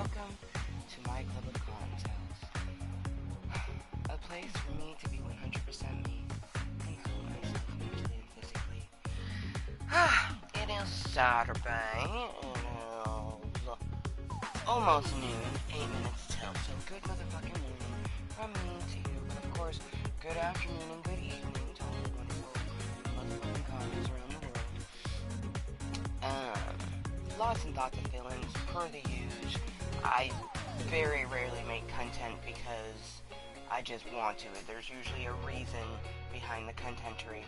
welcome to my club of cocktails. A place for me to be 100% me and help myself mentally and physically. It is Saturday, it is almost noon, 8 minutes till, so good motherfucking morning from me to you, but of course, good afternoon and good evening to all the wonderful motherfucking cocktails around the world. Lots and thoughts and feelings, per the usual. I very rarely make content because I just want to. There's usually a reason behind the contentery.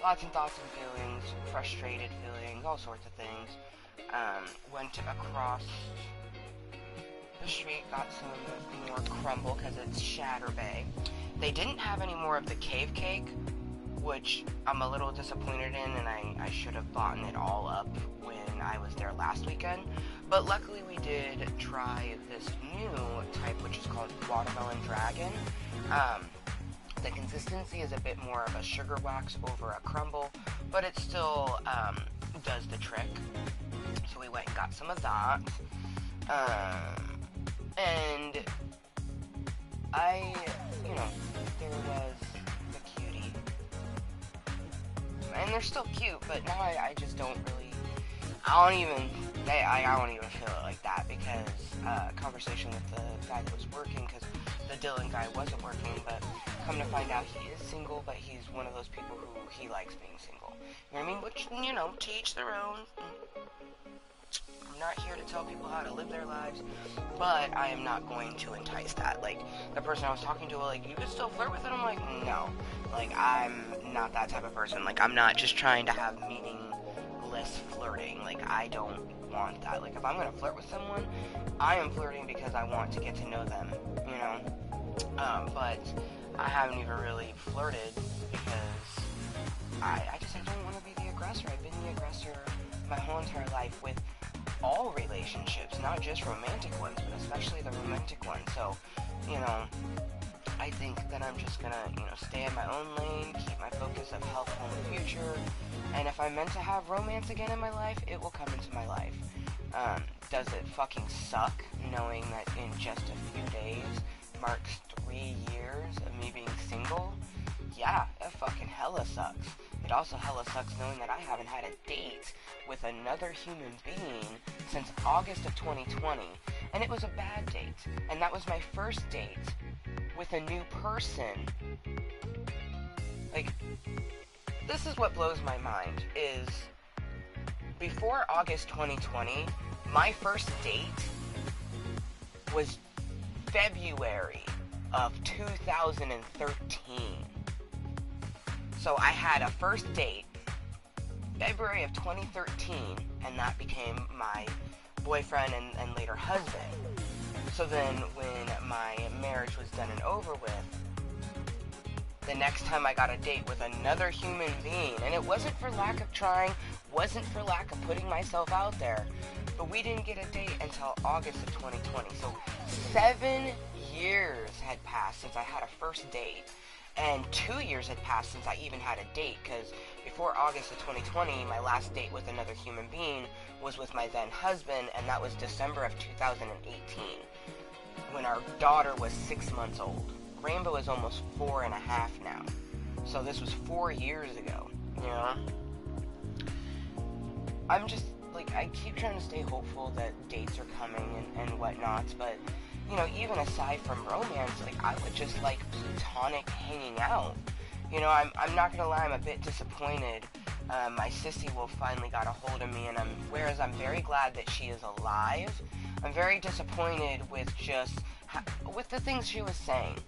Lots and thoughts and feelings, frustrated feelings, all sorts of things. Went across the street, got some more crumble because it's Saturbae. They didn't have any more of the cave cake, which I'm a little disappointed in, and I should have bought it all up when I was there last weekend. But luckily we did try this new type, which is called Watermelon Dragon. The consistency is a bit more of a sugar wax over a crumble, but it still does the trick. So we went and got some of that. And there was the cutie. And they're still cute, but now I just don't really, I don't even feel it like that, because conversation with the guy that was working, because the Dylan guy wasn't working, but come to find out he is single, but he's one of those people who he likes being single. You know what I mean? Which, to each their own. I'm not here to tell people how to live their lives, but I am not going to entice that. Like, the person I was talking to, like, you could still flirt with it? I'm like, no. Like, I'm not that type of person. Like, I'm not just trying to have meaningless flirting. Like, I don't want that. Like, if I'm gonna flirt with someone, I am flirting because I want to get to know them, but I haven't even really flirted because I don't want to be the aggressor. I've been the aggressor my whole entire life with all relationships, not just romantic ones, but especially the romantic ones. So, I think that I'm just gonna, stay in my own lane, keep my focus of health, home, and future, and if I'm meant to have romance again in my life, it will come into my life. Does it fucking suck knowing that in just a few days marks 3 years of me being single? Yeah, it fucking hella sucks. It also hella sucks knowing that I haven't had a date with another human being since August of 2020, and it was a bad date, and that was my first date with a new person. Like, this is what blows my mind, is before August 2020, my first date was February of 2013. So I had a first date February of 2013, and that became my boyfriend and later husband. So then when my marriage was done and over with, the next time I got a date with another human being, and it wasn't for lack of trying, wasn't for lack of putting myself out there, but we didn't get a date until August of 2020. So 7 years had passed since I had a first date, and 2 years had passed since I even had a date, because before August of 2020, my last date with another human being was with my then husband, and that was December of 2018, when our daughter was 6 months old. Rainbow is almost 4.5 now, so this was 4 years ago, I'm just, like, I keep trying to stay hopeful that dates are coming and whatnot, but, even aside from romance, like, I would just like platonic hanging out. I'm not gonna lie, I'm a bit disappointed. My sissy wolf finally got a hold of me, and whereas I'm very glad that she is alive, I'm very disappointed with just, with the things she was saying,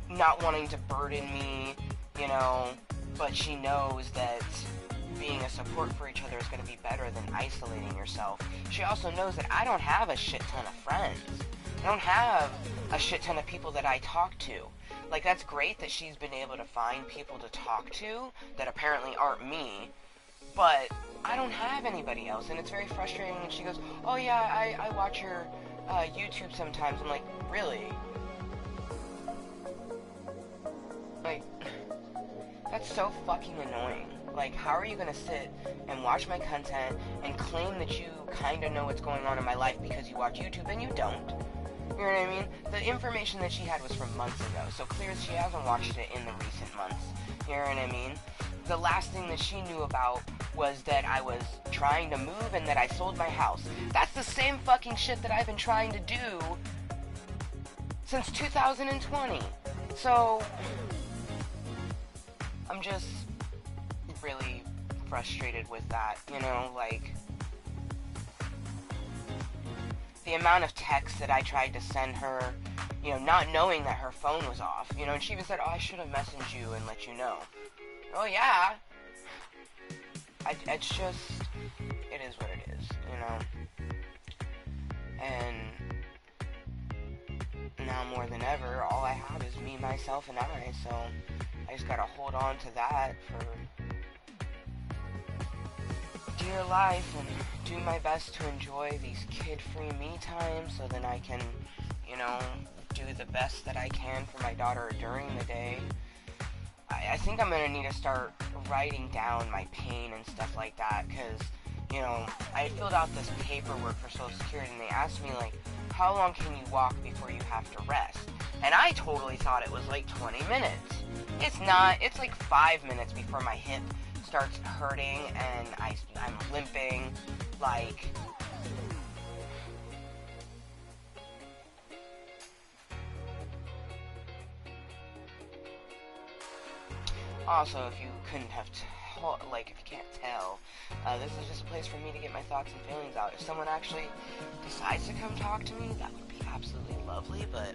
not wanting to burden me, but she knows that being a support for each other is going to be better than isolating yourself. She also knows that I don't have a shit ton of friends. I don't have a shit ton of people that I talk to. Like, that's great that she's been able to find people to talk to that apparently aren't me, but I don't have anybody else, and it's very frustrating when she goes, oh yeah, I watch your YouTube sometimes. I'm like, really? Like, That's so fucking annoying. Like, how are you gonna sit and watch my content and claim that you kind of know what's going on in my life because you watch YouTube and you don't? You know what I mean? The information that she had was from months ago, so clear she hasn't watched it in the recent months. You know what I mean? The last thing that she knew about was that I was trying to move and that I sold my house. That's the same fucking shit that I've been trying to do since 2020. So, I'm just really frustrated with that, you know, like, the amount of texts that I tried to send her, you know, not knowing that her phone was off, you know, and she even said, oh, I should have messaged you and let you know. Oh, yeah. It's just, it is what it is, you know, and now more than ever, all I have is me, myself, and I, so I just gotta hold on to that for dear life and do my best to enjoy these kid-free me times so then I can, you know, do the best that I can for my daughter during the day. I think I'm gonna need to start writing down my pain and stuff like that, because, you know, I filled out this paperwork for Social Security and they asked me, like, how long can you walk before you have to rest? And I totally thought it was like 20 minutes. It's not. It's like 5 minutes before my hip starts hurting and I'm limping, like... Also, if you couldn't have if you can't tell, this is just a place for me to get my thoughts and feelings out. If someone actually decides to come talk to me, that would be absolutely lovely, but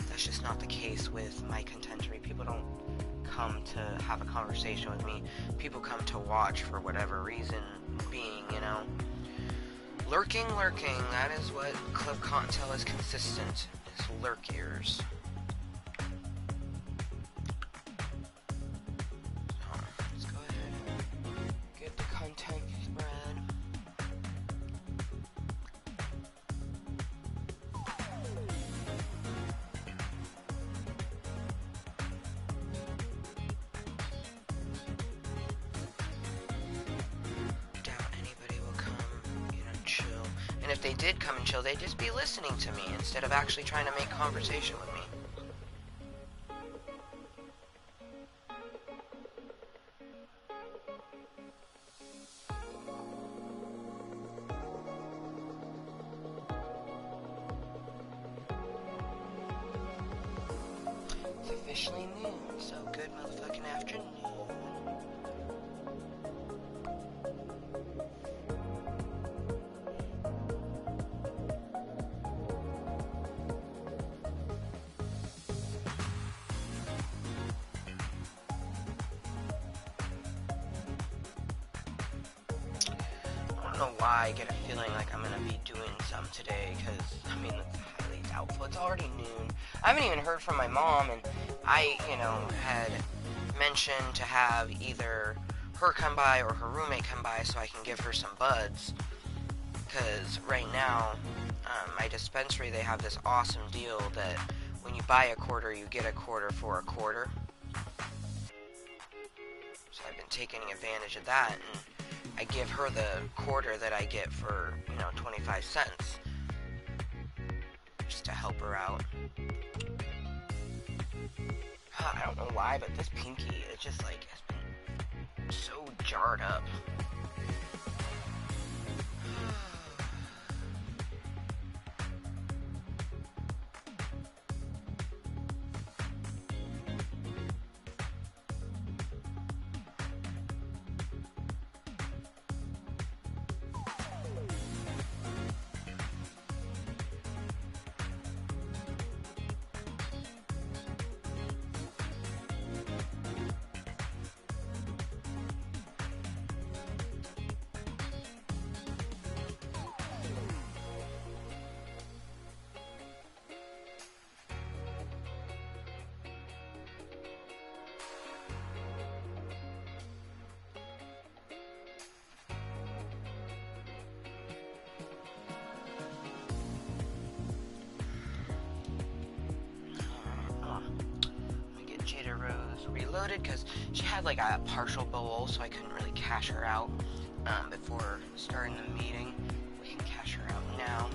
that's just not the case with my contentery. People don't come to have a conversation with me. People come to watch for whatever reason being, you know. Lurking, that is what Club Kottontale is consistent, is lurk ears. And if they did come and chill, they'd just be listening to me instead of actually trying to make conversation with me. It's officially noon, so good motherfucking afternoon. I don't know why I get a feeling like I'm gonna be doing some today, because, I mean, it's highly doubtful. It's already noon. I haven't even heard from my mom, and I, you know, had mentioned to have either her come by or her roommate come by so I can give her some buds, because right now, my dispensary, they have this awesome deal that when you buy a quarter, you get a quarter for a quarter. So I've been taking advantage of that, and I give her the quarter that I get for, you know, 25 cents. Just to help her out. I don't know why, but this pinky, it just, like, has been so jarred up. reloaded because she had like a partial bowl, so I couldn't really cash her out before starting the meeting. We can cash her out now.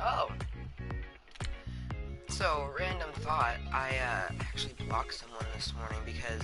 Oh. So, random thought, I actually blocked someone this morning because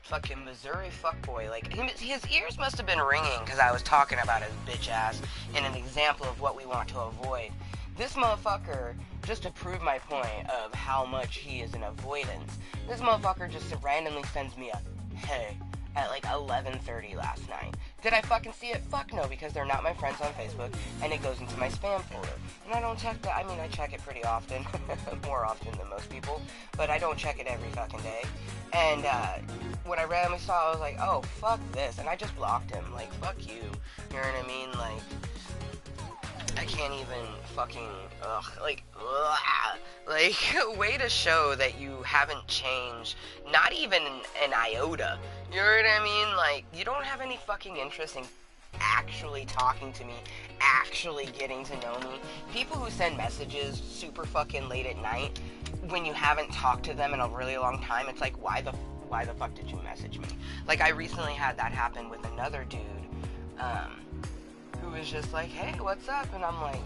fucking Missouri fuckboy, like, his ears must have been ringing because I was talking about his bitch ass in an example of what we want to avoid. This motherfucker, just to prove my point of how much he is an avoidance, this motherfucker just randomly sends me a hey at like 11:30 last night. Did I fucking see it? Fuck no, because they're not my friends on Facebook, and it goes into my spam folder. And I don't check that. I mean, I check it pretty often, more often than most people, but I don't check it every fucking day. And when I randomly saw it, I was like, oh, fuck this, and I just blocked him. Like, fuck you. You know what I mean? Like, I can't even fucking, way to show that you haven't changed, not even an iota. You know what I mean? Like, you don't have any fucking interest in actually talking to me, actually getting to know me. People who send messages super fucking late at night when you haven't talked to them in a really long time, it's like, why the fuck did you message me? Like, I recently had that happen with another dude, who was just like, hey, what's up? And I'm like,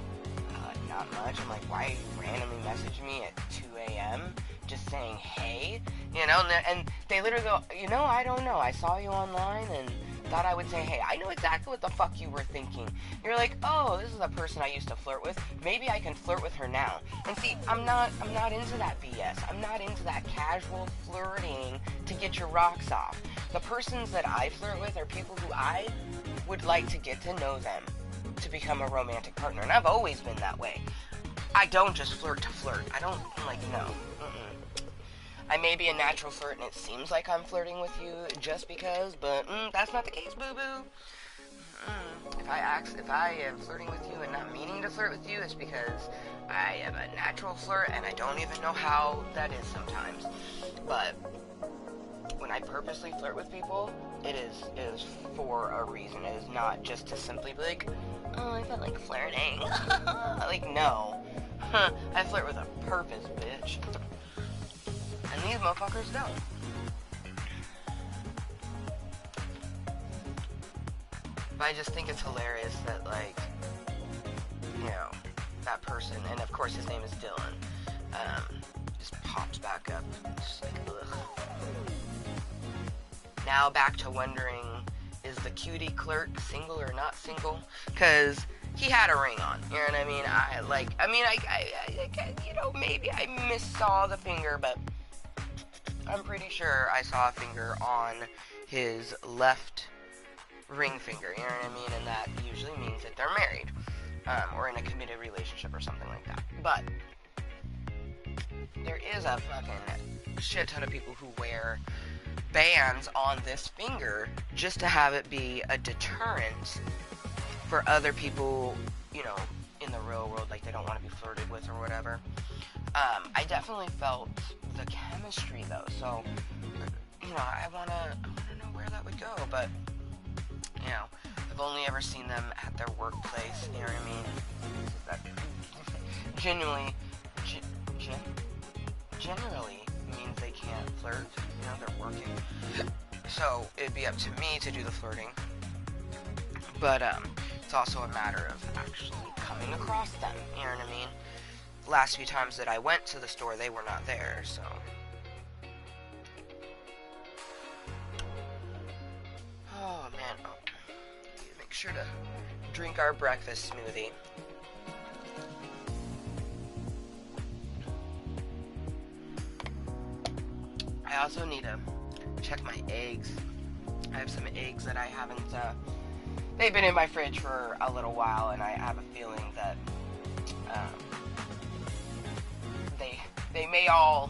not much. I'm like, why are you randomly messaging me at 2 a.m. just saying, hey? You know, and they literally go, you know, I don't know. I saw you online and thought I would say, hey, I know exactly what the fuck you were thinking. You're like, oh, this is a person I used to flirt with. Maybe I can flirt with her now. And see, I'm not into that BS. I'm not into that casual flirting to get your rocks off. The persons that I flirt with are people who I would like to get to know them to become a romantic partner. And I've always been that way. I don't just flirt to flirt. I don't, like, no. I may be a natural flirt and it seems like I'm flirting with you just because, but that's not the case, boo-boo. If I am flirting with you and not meaning to flirt with you, it's because I am a natural flirt and I don't even know how that is sometimes. But when I purposely flirt with people, it is for a reason. It is not just to simply be like, oh, I felt like flirting. Like, no. I flirt with a purpose, bitch. And these motherfuckers don't. But I just think it's hilarious that, like, you know, that person, and of course his name is Dylan, just pops back up. Just like, ugh. Now back to wondering, is the cutie clerk single or not single? Because he had a ring on, you know what I mean? I you know, maybe I missaw the finger, but I'm pretty sure I saw a finger on his left ring finger, you know what I mean? And that usually means that they're married, or in a committed relationship or something like that. But there is a fucking shit ton of people who wear bands on this finger just to have it be a deterrent for other people, you know, in the real world, like they don't want to be flirted with or whatever. I definitely felt the chemistry though, so, you know, I wanna know where that would go, but, you know, I've only ever seen them at their workplace, you know what I mean? That generally means they can't flirt, you know, they're working. So, it'd be up to me to do the flirting. But, it's also a matter of actually coming across them, you know what I mean? Last few times that I went to the store, they were not there, so. Oh, man. Oh, make sure to drink our breakfast smoothie. I also need to check my eggs. I have some eggs that I haven't, they've been in my fridge for a little while, and I have a feeling that, they may all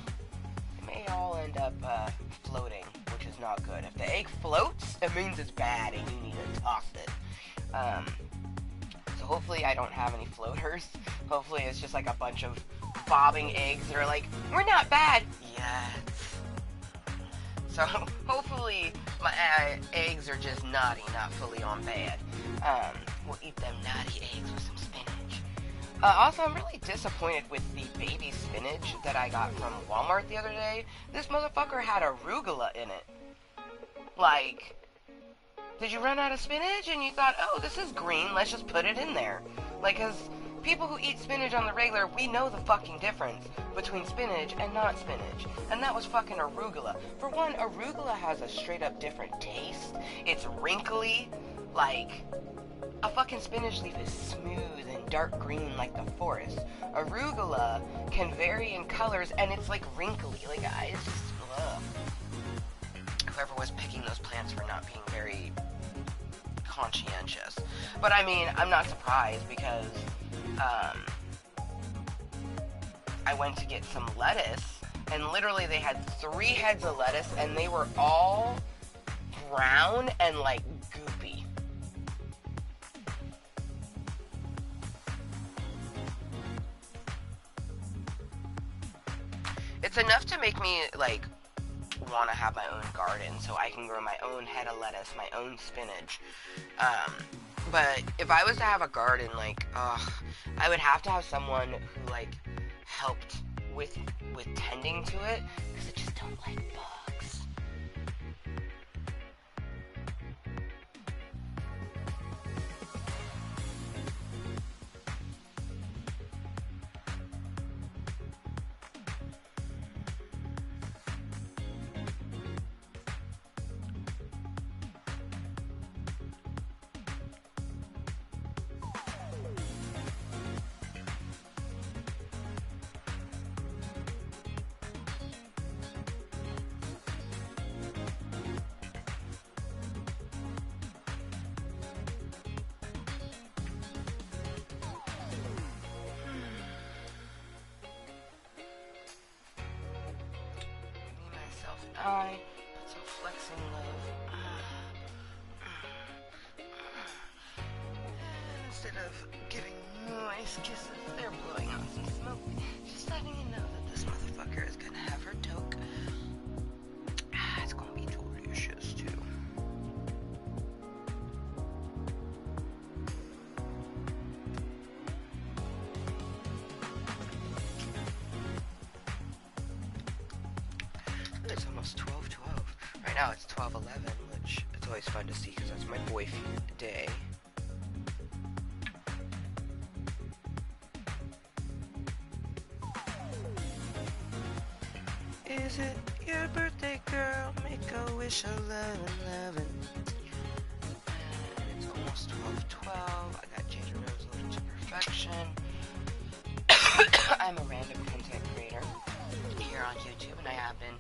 end up, floating, which is not good. If the egg floats, it means it's bad, and you need to toss it. So hopefully I don't have any floaters. Hopefully it's just like a bunch of bobbing eggs that are like, we're not bad yet. So hopefully my eggs are just naughty, not fully on bad. We'll eat them naughty eggs with some spinach. Also, I'm really disappointed with the baby spinach that I got from Walmart the other day. This motherfucker had arugula in it. Like, did you run out of spinach and you thought, oh, this is green, let's just put it in there? Like, cause people who eat spinach on the regular, we know the fucking difference between spinach and not spinach. And that was fucking arugula. For one, arugula has a straight up different taste. It's wrinkly. Like, a fucking spinach leaf is smooth and dark green like the forest. Arugula can vary in colors and it's like wrinkly. Like, it's just, ugh. Whoever was picking those plants for not being very conscientious. But I mean, I'm not surprised because, I went to get some lettuce, and literally they had 3 heads of lettuce, and they were all brown and, like, goopy. It's enough to make me, like, want to have my own garden so I can grow my own head of lettuce, my own spinach. But if I was to have a garden, like, I would have to have someone who, like, helped with tending to it, because I just don't like bugs. I put some flexing love. And instead of giving moist kisses, they're blowing out some smoke. Just letting you know that this motherfucker is gonna have her toke. It's gonna be delicious too. It's almost 12:12. Right now it's 12:11, which it's always fun to see because that's my boy day. Is it your birthday, girl? Make a wish, 11:11. It's almost 12:12. I got Ginger Rose loaded to perfection. I'm a random content creator here on YouTube, and I have been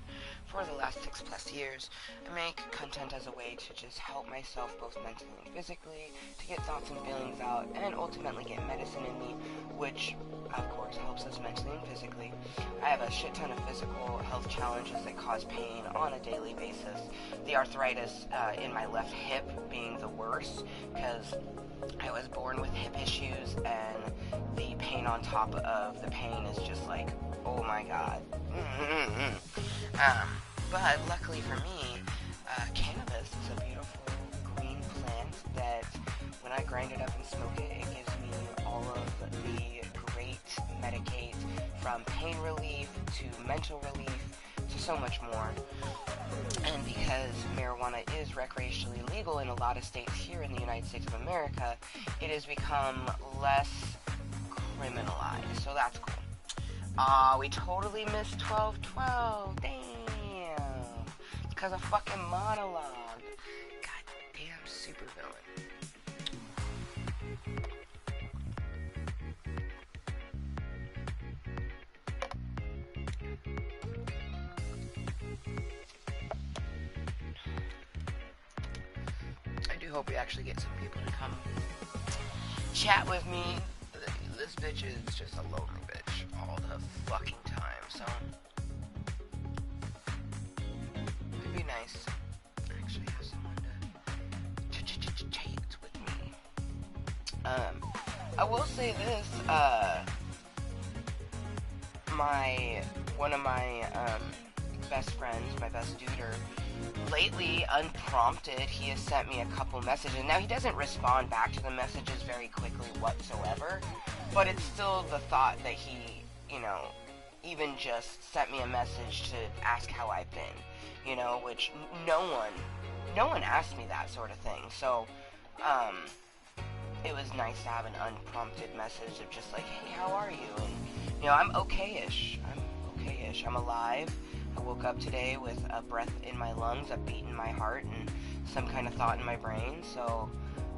for the last 6+ years. I make content as a way to just help myself both mentally and physically, to get thoughts and feelings out, and ultimately get medicine in me, which of course helps us mentally and physically. I have a shit ton of physical health challenges that cause pain on a daily basis. The arthritis in my left hip being the worst, because I was born with hip issues, and the pain on top of the pain is just like, oh my god. But luckily for me, cannabis is a beautiful green plant that when I grind it up and smoke it, it gives me all of the great Medicaid, from pain relief to mental relief to so much more. And because marijuana is recreationally legal in a lot of states here in the United States of America, it has become less criminalized, so that's cool. We totally missed 12/12. Damn. It's because of fucking monologue. Goddamn supervillain. I do hope we actually get some people to come chat with me. This bitch is just a lonely bitch all the fucking time, so it'd be nice to actually have someone to chat with me. I will say this, one of my best friends, my best duder, lately, unprompted, he has sent me a couple messages. Now, he doesn't respond back to the messages very quickly whatsoever, but it's still the thought that he, you know, even just sent me a message to ask how I've been, you know, which no one asked me that sort of thing. So, it was nice to have an unprompted message of just like, hey, how are you? And, you know, I'm okay-ish. I'm alive. I woke up today with a breath in my lungs, a beat in my heart, and some kind of thought in my brain. So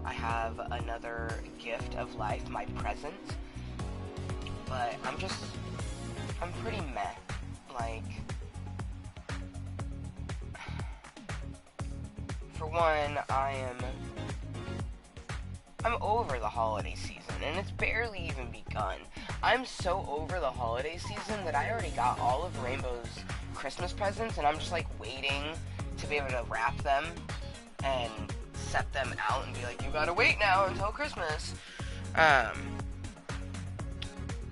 I have another gift of life, my present. But I'm pretty meh. Like, for one, I'm over the holiday season, and it's barely even begun. I'm so over the holiday season that I already got all of Rainbow's Christmas presents, and I'm just like waiting to be able to wrap them and set them out and be like, you gotta wait now until Christmas. I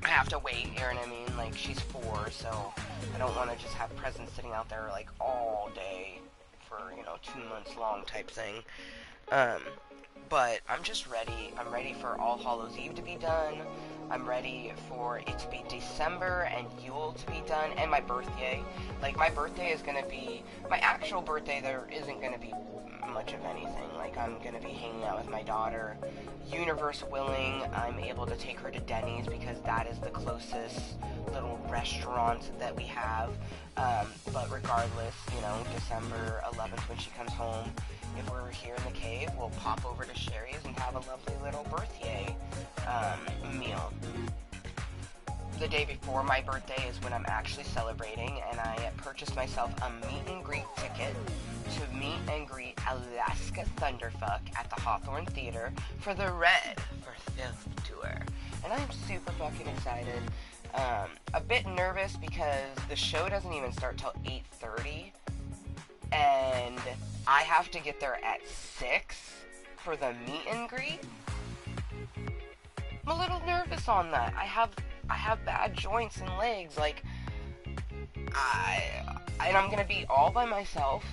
have to wait, you know what I mean? Like, she's 4, so I don't want to just have presents sitting out there like all day for, you know, 2 months long type thing. But I'm just ready. I'm ready for All Hallows Eve to be done. I'm ready for it to be December and Yule to be done, and my birthday. Like, my birthday is going to be, my actual birthday, there isn't going to be much of anything. Like, I'm going to be hanging out with my daughter. Universe willing, I'm able to take her to Denny's because that is the closest little restaurant that we have. But regardless, you know, December 11th when she comes home, if we're here in the cave, we'll pop over to Sherry's and have a lovely little birthday meal. The day before my birthday is when I'm actually celebrating, and I purchased myself a meet and greet ticket to meet and greet Alaska Thunderfuck at the Hawthorne Theater for the Red for Filth tour. And I'm super fucking excited. A bit nervous because the show doesn't even start till 8:30, and I have to get there at 6 for the meet and greet. I'm a little nervous on that. I have bad joints and legs, like, and I'm gonna be all by myself.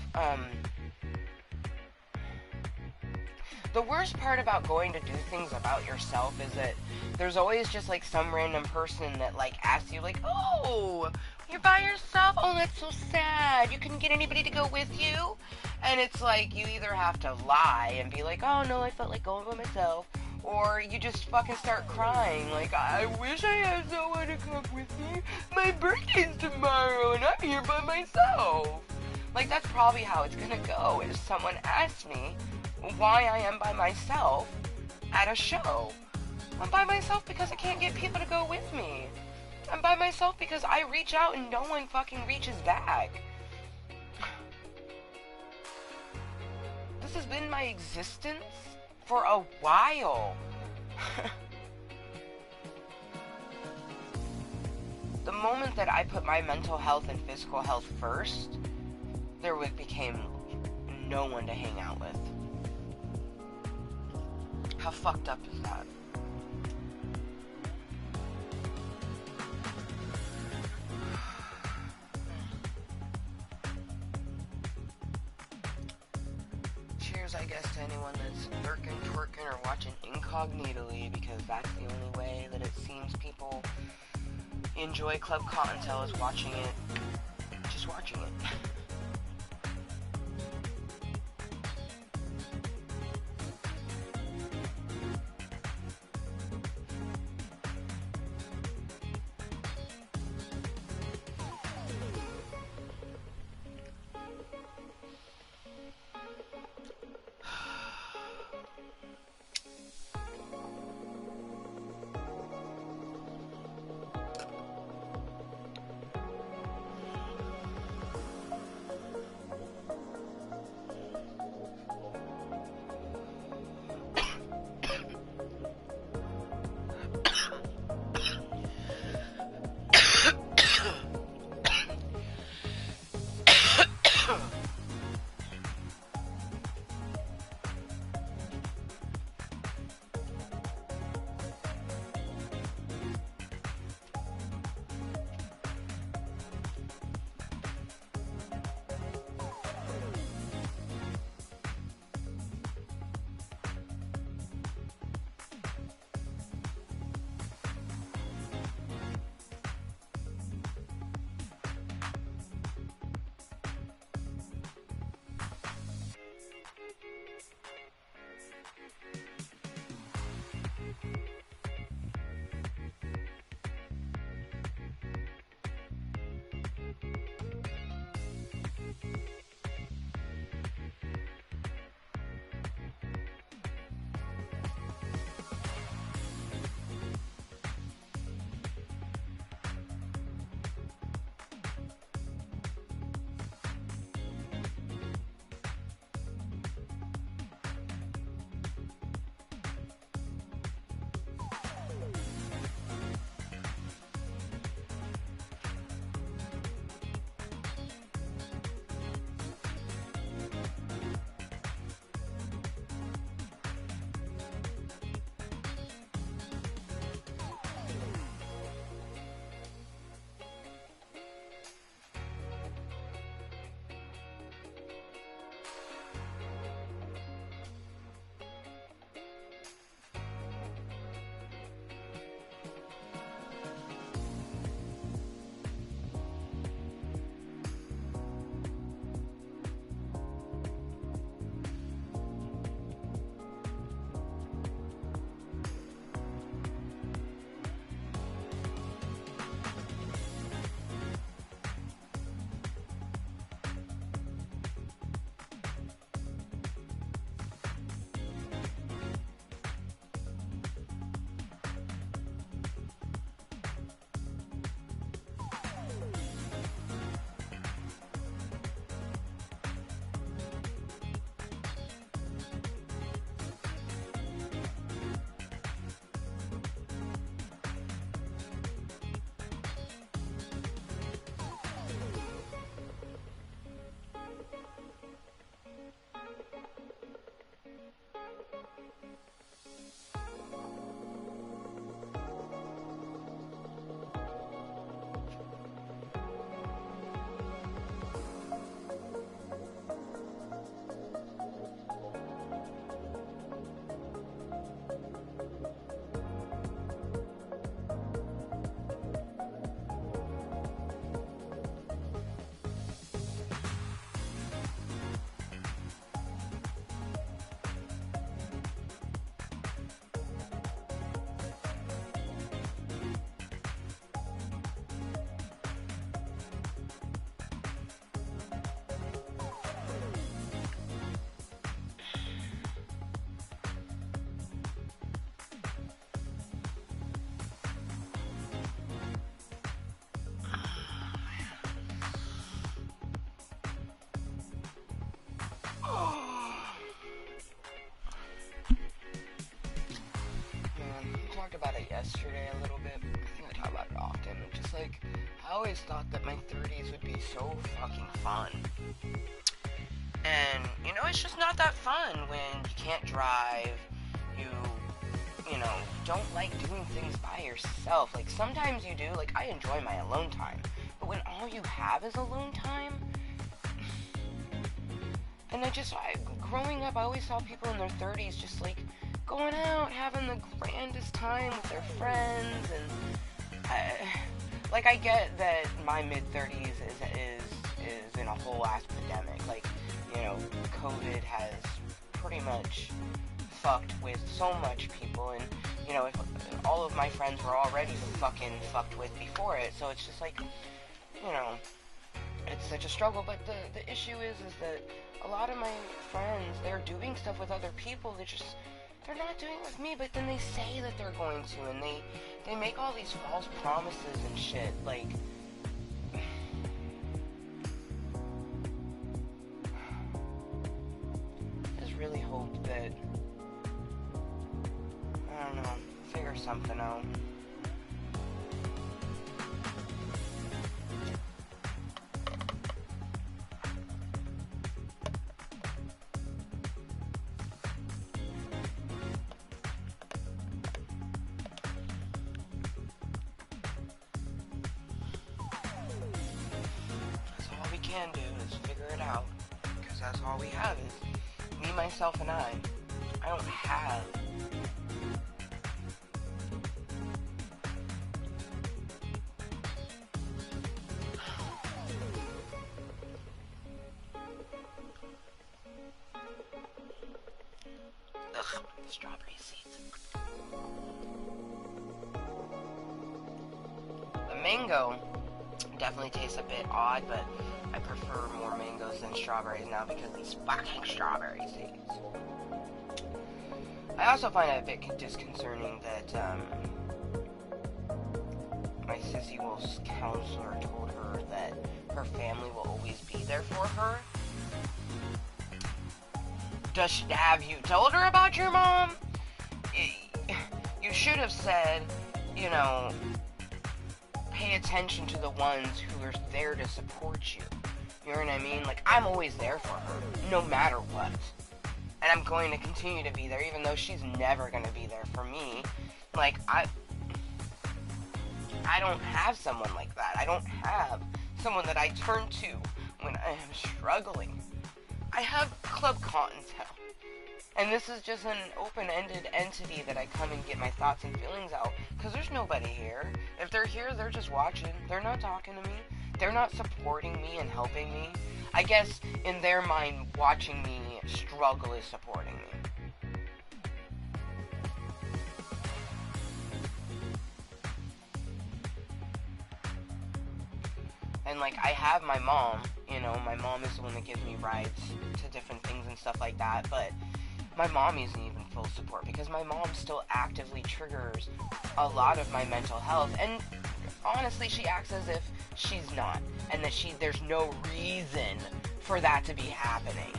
The worst part about going to do things about yourself is that there's always just, like, some random person that, like, asks you, like, oh, you're by yourself? Oh, that's so sad. You couldn't get anybody to go with you? And it's like, you either have to lie and be like, oh, no, I felt like going by myself, or you just fucking start crying, like, I wish I had someone to come with me. My birthday's tomorrow, and I'm here by myself. Like, that's probably how it's gonna go, if someone asks me why I am by myself at a show. I'm by myself because I can't get people to go with me. I'm by myself because I reach out and no one fucking reaches back. has been my existence for a while. The moment that I put my mental health and physical health first, there became no one to hang out with. How fucked up is that? Cheers, I guess, to anyone that's lurking, twerking, or watching incognitally, because that's the only way that it seems people enjoy Club Kottontale, is watching it, just watching it. always thought that my 30s would be so fucking fun. And, you know, it's just not that fun when you can't drive, you know, don't like doing things by yourself. Like, sometimes you do, like, I enjoy my alone time. But when all you have is alone time, and growing up, I always saw people in their 30s just, like, going out, having the grandest time with their friends, and, I get that my mid-30s is in a whole ass pandemic. Like, you know, COVID has pretty much fucked with so much people, and, you know, all of my friends were already fucking fucked with before it, so it's just like, you know, it's such a struggle. But the issue is that a lot of my friends, they're doing stuff with other people, they're not doing it with me, but then they say that they're going to, and they make all these false promises and shit, like, I just really hope that, I don't know, figure something out. Can do is figure it out, because that's all we have is me, myself, and I don't have strawberry seeds. The mango definitely tastes a bit odd, but I prefer more mangoes than strawberries now because of these fucking strawberry seeds. I also find it a bit disconcerting that my Sissy Wolf's counselor told her that her family will always be there for her. Have you told her about your mom? You should have said, you know, pay attention to the ones who are there to support you. You know what I mean? Like, I'm always there for her, no matter what. And I'm going to continue to be there, even though she's never going to be there for me. Like, I don't have someone like that. I don't have someone that I turn to when I am struggling. I have Club Kottontale. And this is just an open-ended entity that I come and get my thoughts and feelings out. Because there's nobody here. If they're here, they're just watching. They're not talking to me. They're not supporting me and helping me. I guess, in their mind, watching me struggle is supporting me. And, like, I have my mom. You know, my mom is the one that gives me rides to different things and stuff like that. But my mom isn't even full support because my mom still actively triggers a lot of my mental health, and honestly she acts as if she's not, and that there's no reason for that to be happening.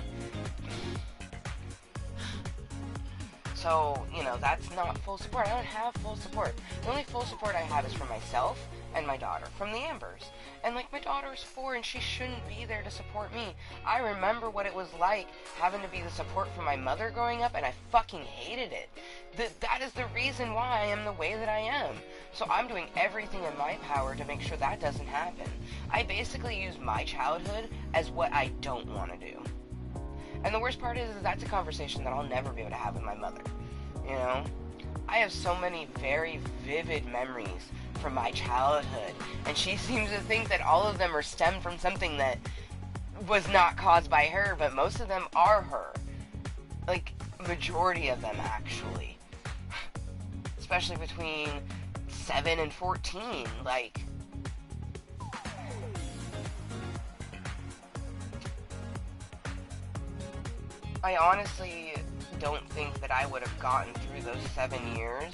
So, you know, that's not full support. I don't have full support. The only full support I have is from myself and my daughter, from the Ambers. And, like, my daughter's 4, and she shouldn't be there to support me. I remember what it was like having to be the support for my mother growing up, and I fucking hated it. That is the reason why I am the way that I am. So I'm doing everything in my power to make sure that doesn't happen. I basically use my childhood as what I don't want to do. And the worst part is that's a conversation that I'll never be able to have with my mother. You know? I have so many very vivid memories from my childhood, and she seems to think that all of them are stemmed from something that was not caused by her, but most of them are her. Like, majority of them, actually. Especially between 7 and 14, like... I honestly don't think that I would have gotten through those 7 years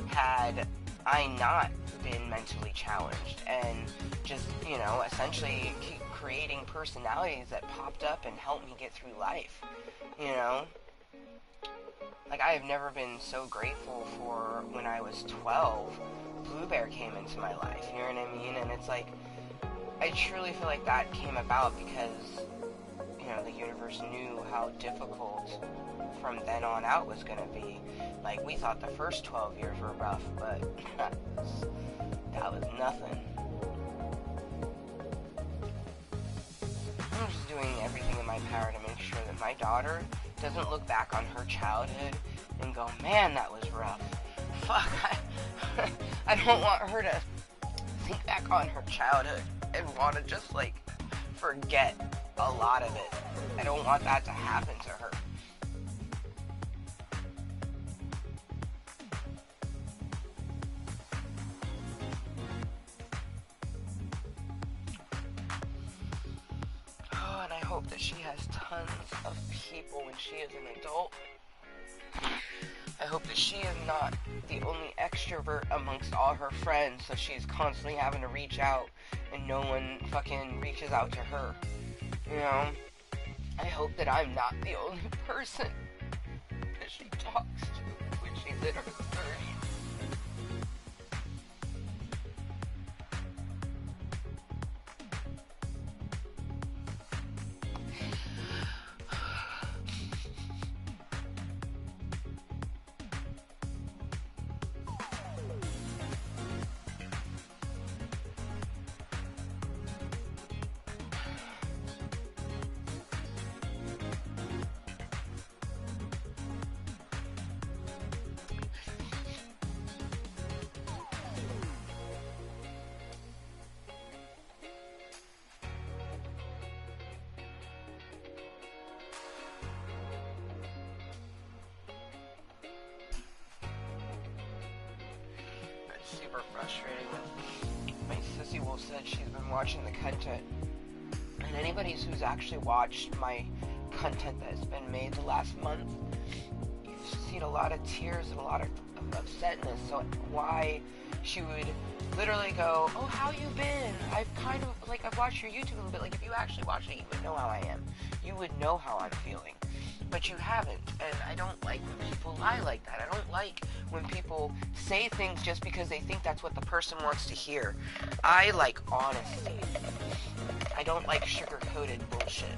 had I not been mentally challenged and just, you know, essentially keep creating personalities that popped up and helped me get through life, you know? Like, I have never been so grateful for when I was 12, Blue Bear came into my life, you know what I mean? And it's like, I truly feel like that came about because, you know, the universe knew how difficult from then on out was going to be. Like, we thought the first 12 years were rough, but that was nothing. I'm just doing everything in my power to make sure that my daughter doesn't look back on her childhood and go, man, that was rough. Fuck, I don't want her to think back on her childhood and want to just, like, forget a lot of it. I don't want that to happen to her. Oh, and I hope that she has tons of people when she is an adult. I hope that she is not the only extrovert amongst all her friends, so she's constantly having to reach out and no one fucking reaches out to her. You know? I hope that I'm not the only person that she talks to when she's in her 30s. Super frustrating with my sissy wolf said she's been watching the content, and anybody who's actually watched my content that has been made the last month, you've seen a lot of tears and a lot of upsetness. So why she would literally go, oh, how you been? I've watched your YouTube a little bit. Like, if you actually watched it, you would know how I am. You would know how I'm feeling. But you haven't, and I don't like when people lie like that. I don't like when people say things just because they think that's what the person wants to hear. I like honesty. I don't like sugar-coated bullshit.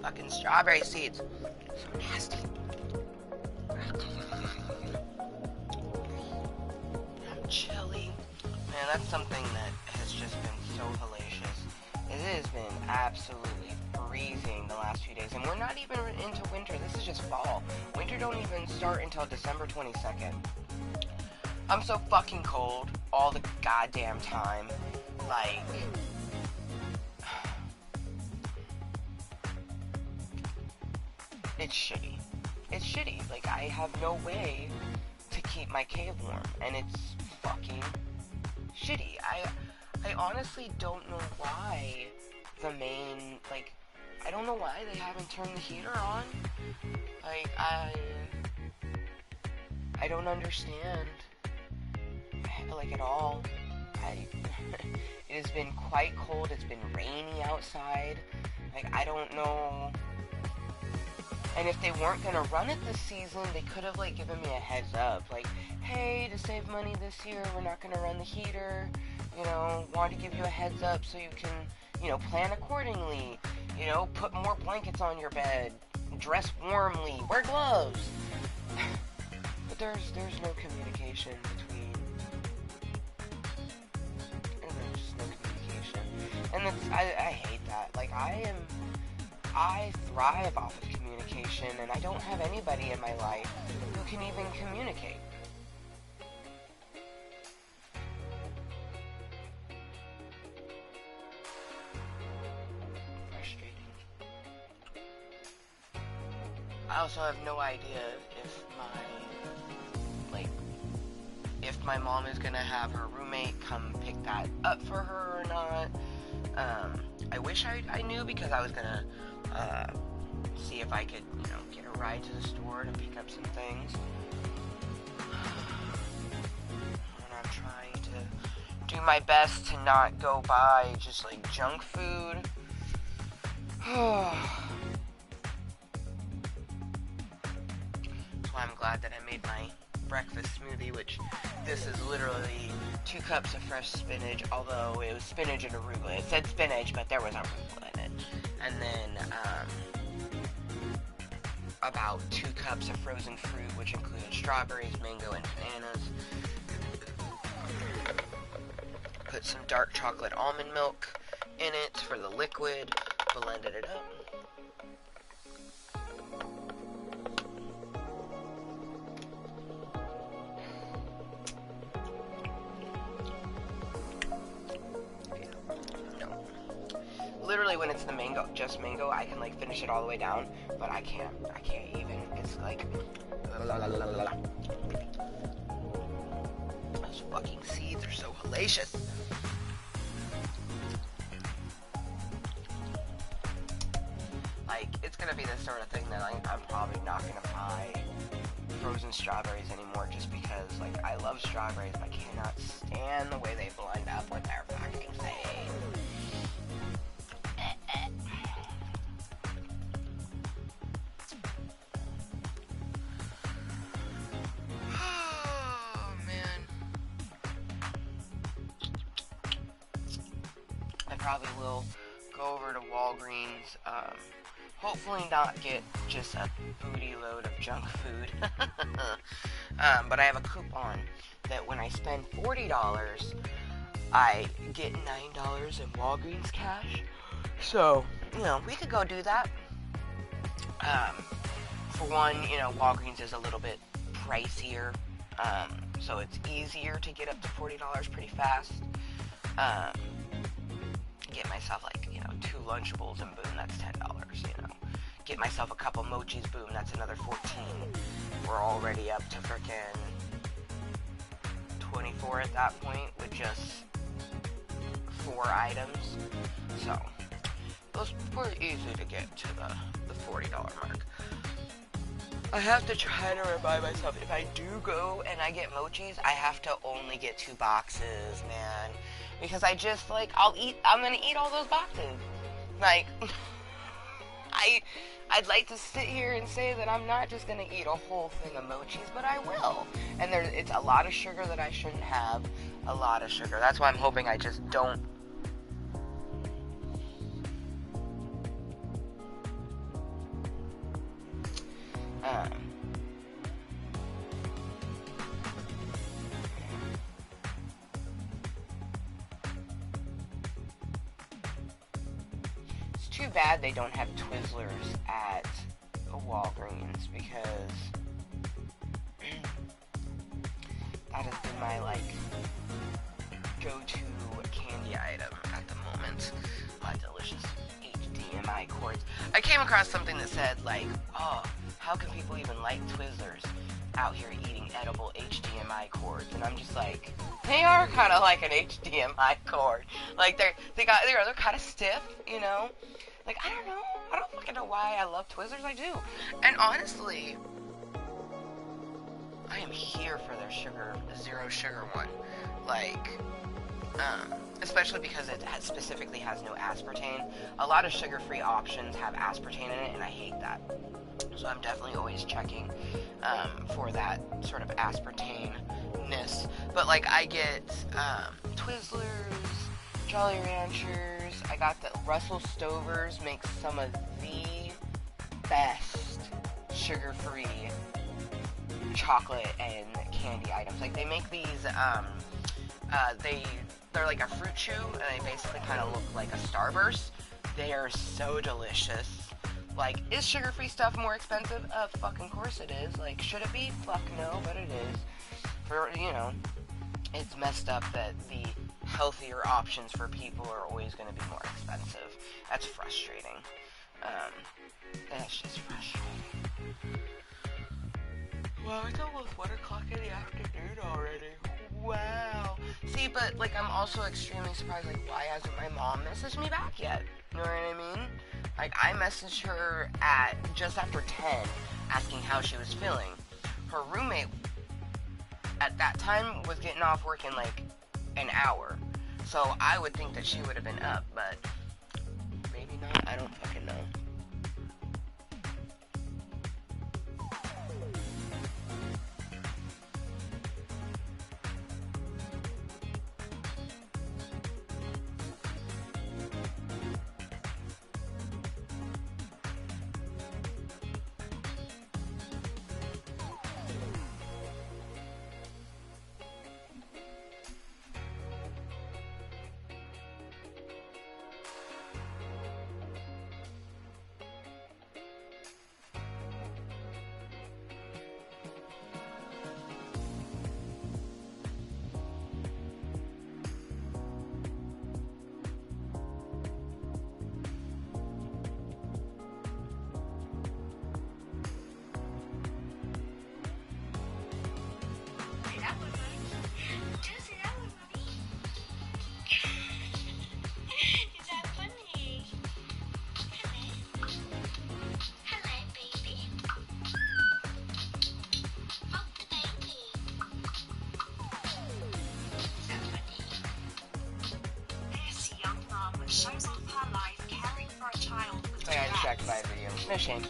Fucking strawberry seeds. So nasty. I'm chilly. Man, that's something that has just been so hellacious. It has been absolutely freezing the last few days. And we're not even into winter. This is just fall. Winter don't even start until December 22nd. I'm so fucking cold all the goddamn time. Like... It's shitty. It's shitty. Like, I have no way to keep my cave warm. And it's fucking shitty. I honestly don't know why the main, like, I don't know why they haven't turned the heater on. Like, I don't understand, like, at all. It has been quite cold. It's been rainy outside. Like, I don't know. And if they weren't gonna run it this season, they could have, like, given me a heads up. Like, hey, to save money this year, we're not gonna run the heater. You know, want to give you a heads up so you can, you know, plan accordingly. You know, put more blankets on your bed. Dress warmly. Wear gloves. But there's no communication between... There's just no communication. And that's, I hate that. Like, I thrive off of communication, and I don't have anybody in my life who can even communicate. Frustrating. I also have no idea if my mom is gonna have her roommate come pick that up for her or not. I wish I knew, because I was gonna see if I could, you know, get a ride to the store to pick up some things. And I'm trying to do my best to not go buy just, like, junk food. That's why I'm glad that I made my breakfast smoothie, which this is literally 2 cups of fresh spinach, although it was spinach and arugula. It said spinach, but there was arugula in it. And then about 2 cups of frozen fruit, which included strawberries, mango, and bananas. Put some dark chocolate almond milk in it for the liquid, blended it up. Literally, when it's the mango, just mango, I can, like, finish it all the way down, but I can't even. It's like, those fucking seeds are so hellacious. Like, it's gonna be the sort of thing that I'm probably not gonna buy frozen strawberries anymore, just because, like, I love strawberries, but I cannot stand the way they blend up with their fucking seeds. Probably will go over to Walgreens, hopefully not get just a booty load of junk food, but I have a coupon that when I spend $40, I get $9 in Walgreens cash, so, you know, we could go do that. For one, you know, Walgreens is a little bit pricier, so it's easier to get up to $40 pretty fast. Get myself, like, you know, 2 Lunchables and boom, that's $10, you know. Get myself a couple Mochis, boom, that's another $14. We're already up to frickin' $24 at that point with just 4 items. So, it was pretty easy to get to the $40 mark. I have to try to remind myself, if I do go and I get Mochis, I have to only get 2 boxes, man. Because I just, like, I'm gonna eat all those boxes. Like, I'd like to sit here and say that I'm not just gonna eat a whole thing of Mochis, but I will. And it's a lot of sugar that I shouldn't have. A lot of sugar. That's why I'm hoping I just don't. Um, it's too bad they don't have Twizzlers at Walgreens, because that has been my, like, go-to candy item at the moment. Delicious HDMI cords. I came across something that said, like, oh, how can people even like Twizzlers out here eating edible HDMI cords? And I'm just like, they are kind of like an HDMI cord. Like, they're kind of stiff, you know? Like, I don't know. I don't fucking know why I love Twizzlers. I do. And honestly, I am here for their zero sugar one. Like, especially because it specifically has no aspartame. A lot of sugar-free options have aspartame in it, and I hate that. So I'm definitely always checking for that sort of aspartame-ness. But, like, I get Twizzlers, Jolly Ranchers. I got the Russell Stovers makes some of the best sugar-free chocolate and candy items. Like, they make these, they're like a fruit chew, and they basically kind of look like a Starburst. They are so delicious. Like, is sugar-free stuff more expensive? Fucking course it is. Like, should it be? Fuck no, but it is. For, you know, it's messed up that the healthier options for people are always going to be more expensive. That's frustrating. That's just frustrating. Well, it's almost 1 o'clock in the afternoon already. Wow. See, but, like, I'm also extremely surprised, like, why hasn't my mom messaged me back yet? You know what I mean? Like, I messaged her at just after 10, asking how she was feeling. Her roommate at that time was getting off work in, like, an hour. So I would think that she would have been up, but maybe not. I don't fucking know. I got distracted by a video. No shame.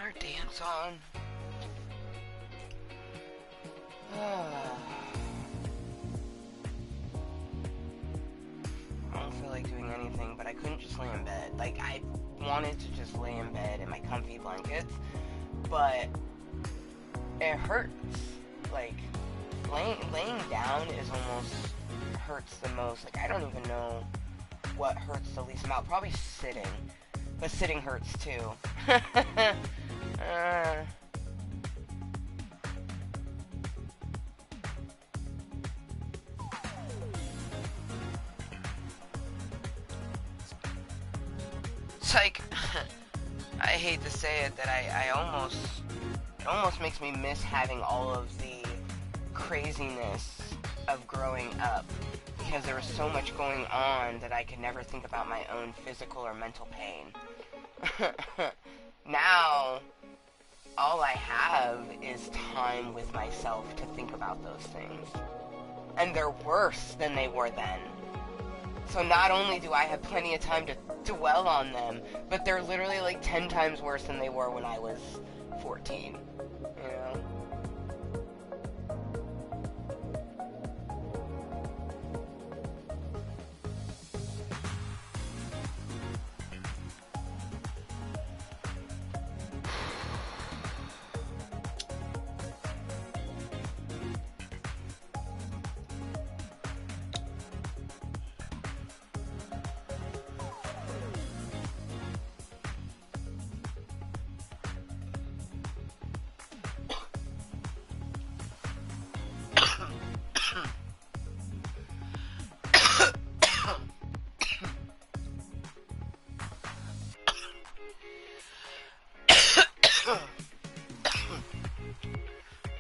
our dance on. I don't feel like doing anything, but I couldn't just lay in bed. Like, I wanted to just lay in bed in my comfy blankets, but it hurts. Like, laying down is almost hurts the most. Like, I don't even know what hurts the least amount. Probably sitting. But sitting hurts too. It's like, I hate to say it, that it almost makes me miss having all of the craziness of growing up, because there was so much going on that I could never think about my own physical or mental pain. Now, all I have is time with myself to think about those things. And they're worse than they were then. So not only do I have plenty of time to dwell on them, but they're literally like 10 times worse than they were when I was 14. You know?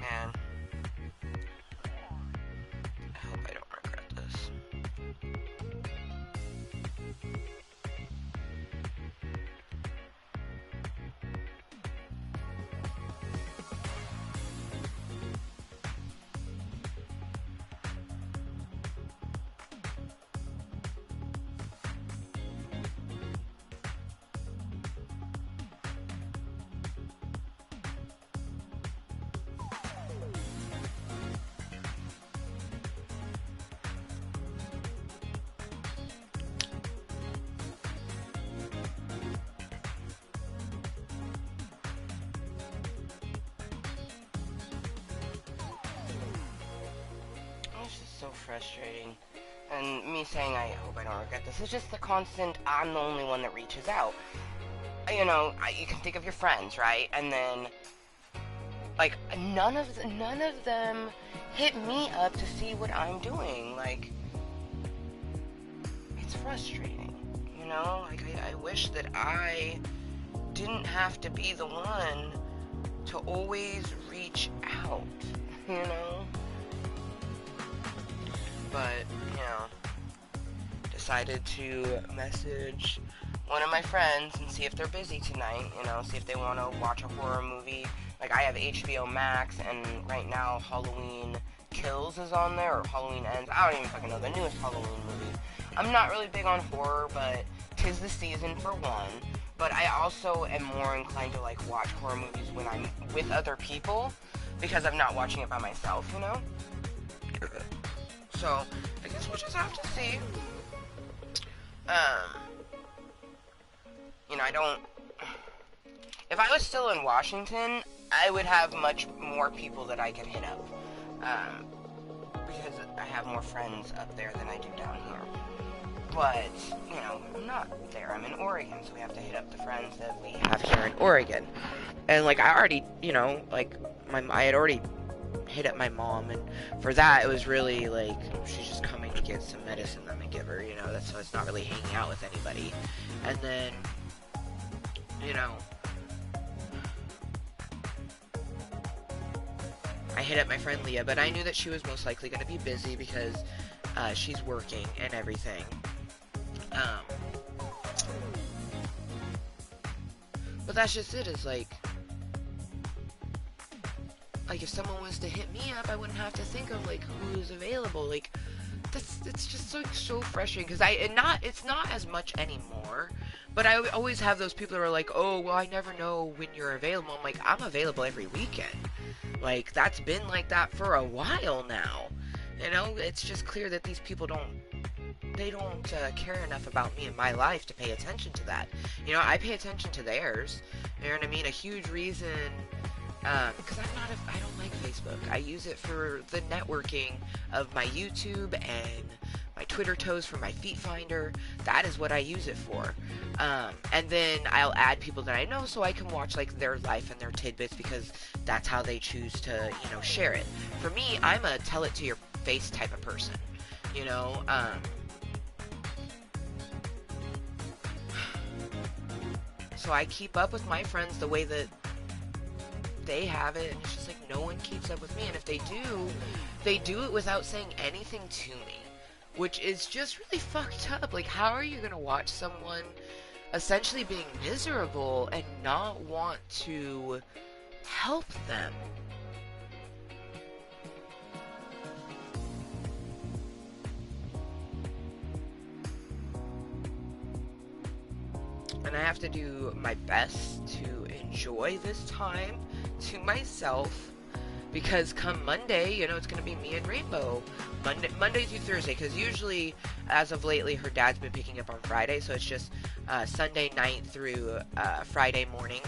Man, I hope I don't regret this. It's just so frustrating. And me saying I hope I don't regret this is just the constant, I'm the only one that reaches out. You know, you can think of your friends, right? And then, like, none of them hit me up to see what I'm doing. Like, it's frustrating, you know? Like, I wish that I didn't have to be the one to always reach out, you know? But, you know, decided to message one of my friends and see if they're busy tonight, you know, see if they want to watch a horror movie. Like, I have HBO Max, and right now Halloween Kills is on there, or Halloween Ends. I don't even fucking know, the newest Halloween movie. I'm not really big on horror, but 'tis the season for one. But I also am more inclined to, like, watch horror movies when I'm with other people, because I'm not watching it by myself, you know? So, I guess we'll just have to see. You know, I don't... If I was still in Washington, I would have much more people that I could hit up. Because I have more friends up there than I do down here. But, you know, I'm not there. I'm in Oregon, so we have to hit up the friends that we have here in Oregon. And, like, I already, you know, like, I had already hit up my mom, and for that, it was really, like, she's just coming to get some medicine I'm gonna give her, you know, so it's not really hanging out with anybody. And then, you know, I hit up my friend Leah, but I knew that she was most likely gonna be busy because, she's working and everything. But that's just it, is like, if someone was to hit me up, I wouldn't have to think of, like, who's available. Like, it's just so frustrating, because it's not as much anymore, But I always have those people that are like, oh, well, I never know when you're available. I'm like, I'm available every weekend. Like, that's been like that for a while now. You know, it's just clear that these people don't care enough about me and my life to pay attention to that. You know, I pay attention to theirs. You know what I mean? A huge reason, because I don't like Facebook. I use it for the networking of my YouTube and my Twitter toes for my feet finder. That is what I use it for. And then I'll add people that I know so I can watch like their life and their tidbits, because that's how they choose to, you know, share it. For me, I'm a tell it to your face type of person. You know, so I keep up with my friends the way that they have it, and it's just like no one keeps up with me. And if they do it without saying anything to me, which is just really fucked up. Like, how are you gonna watch someone essentially being miserable and not want to help them? And I have to do my best to enjoy this time to myself, because come Monday, you know, it's going to be me and Rainbow. Monday through Thursday, because usually, as of lately, her dad's been picking up on Friday, so it's just Sunday night through Friday morning.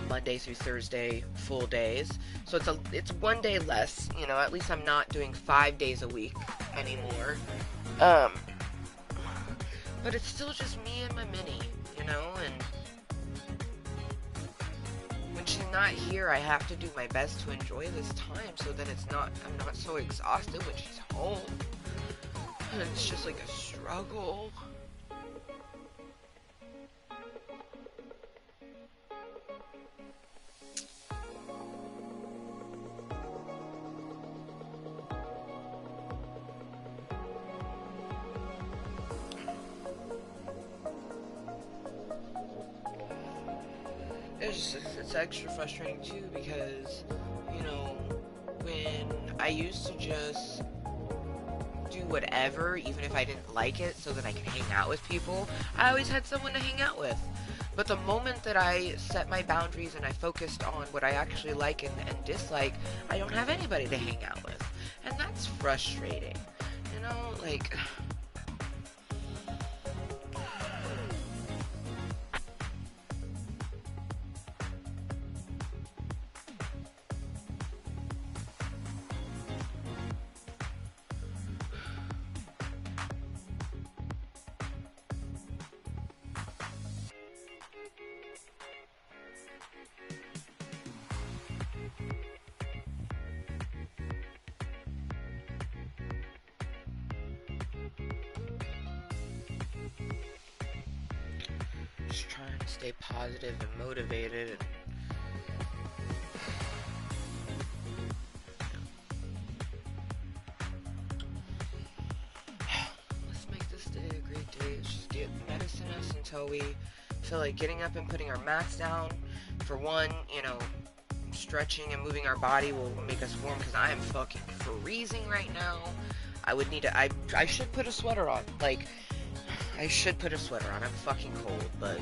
Monday through Thursday, full days. So it's one day less, you know, at least I'm not doing 5 days a week anymore. But it's still just me and my mini, you know, and when she's not here, I have to do my best to enjoy this time so that I'm not so exhausted when she's home. And it's just like a struggle. It's extra frustrating too, because, you know, when I used to just do whatever, even if I didn't like it, so that I could hang out with people, I always had someone to hang out with. But the moment that I set my boundaries and I focused on what I actually like and dislike, I don't have anybody to hang out with. And that's frustrating. You know, like... just trying to stay positive and motivated, and let's make this day a great day. Let's just get medicine us until we feel like getting up and putting our mats down. For one, you know, stretching and moving our body will make us warm, because I am fucking freezing right now. I should put a sweater on. Like, I should put a sweater on. I'm fucking cold, but...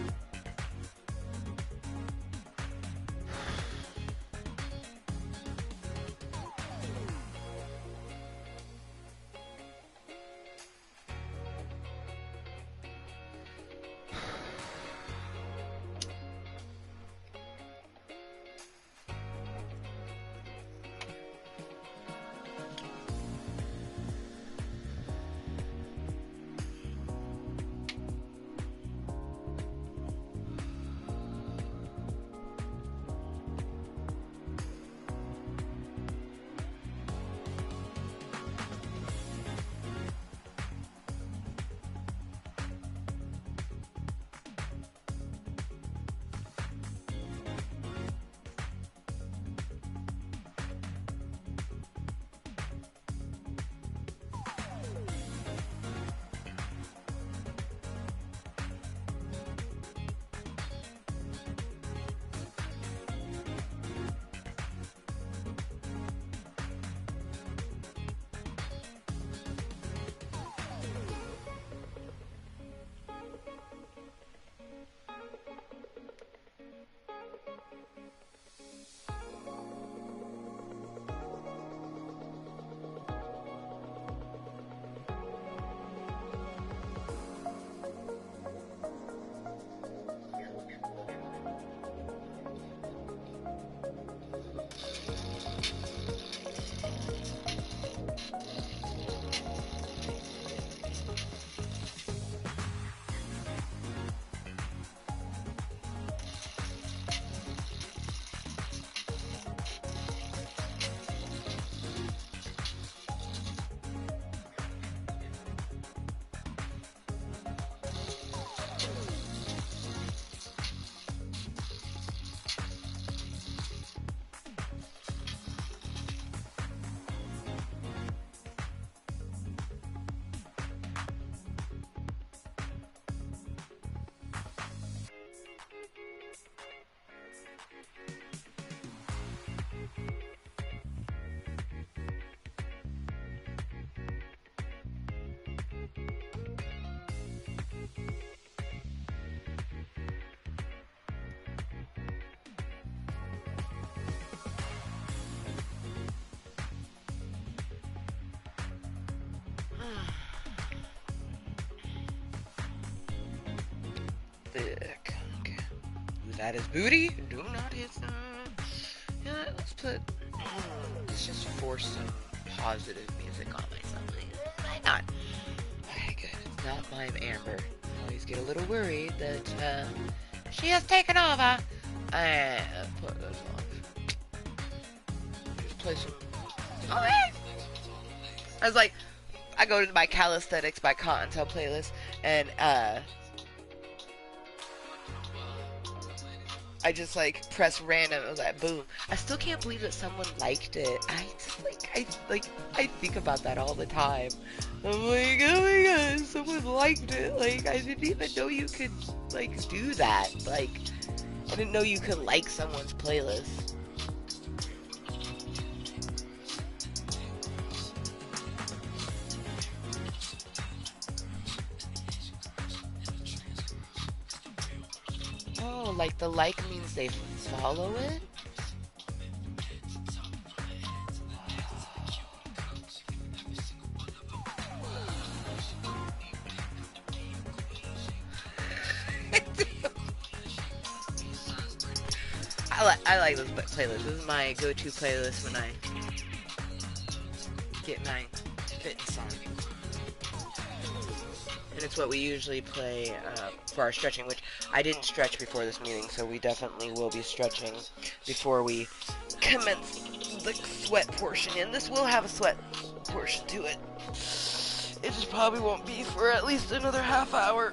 That is booty. Do not hit that. Yeah, let's put... let's just force some positive music on myself. Why not? Okay, good. Not mime Amber. I always get a little worried that, she has taken over. Put this off. Just play some... I was like, I go to my Kalisthenics by Kottontale playlist, and, I just, like, press random. It was like, boom. I still can't believe that someone liked it. I think about that all the time. I'm like, oh my god, someone liked it. Like, I didn't even know you could, like, do that. Like, I didn't know you could like someone's playlist. Oh, like the like means they follow it? I like this playlist. This is my go-to playlist when I get my fitness on. And it's what we usually play for our stretching, which I didn't stretch before this meeting, so we definitely will be stretching before we commence the sweat portion. And this will have a sweat portion to it. It just probably won't be for at least another half hour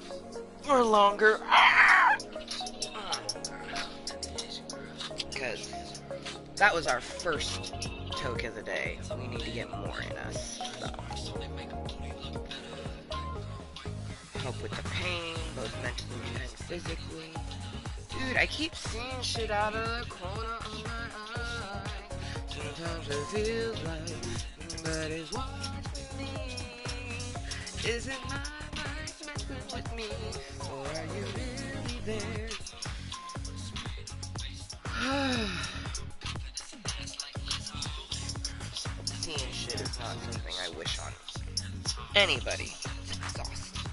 or longer. Because that was our first toke of the day. We need to get more in us. So. Help with the pain, both mentally and physically. Dude, I keep seeing shit out of the corner of my eye. Sometimes it feels like somebody's watching me. Is it my mind messing with me, or are you really there? Seeing shit is not something I wish on anybody. It's exhausting.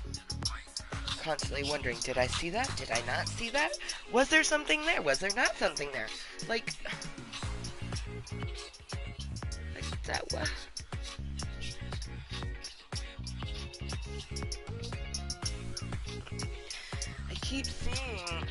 Constantly wondering, did I see that? Did I not see that? Was there something there? Was there not something there? Like that what? I keep seeing...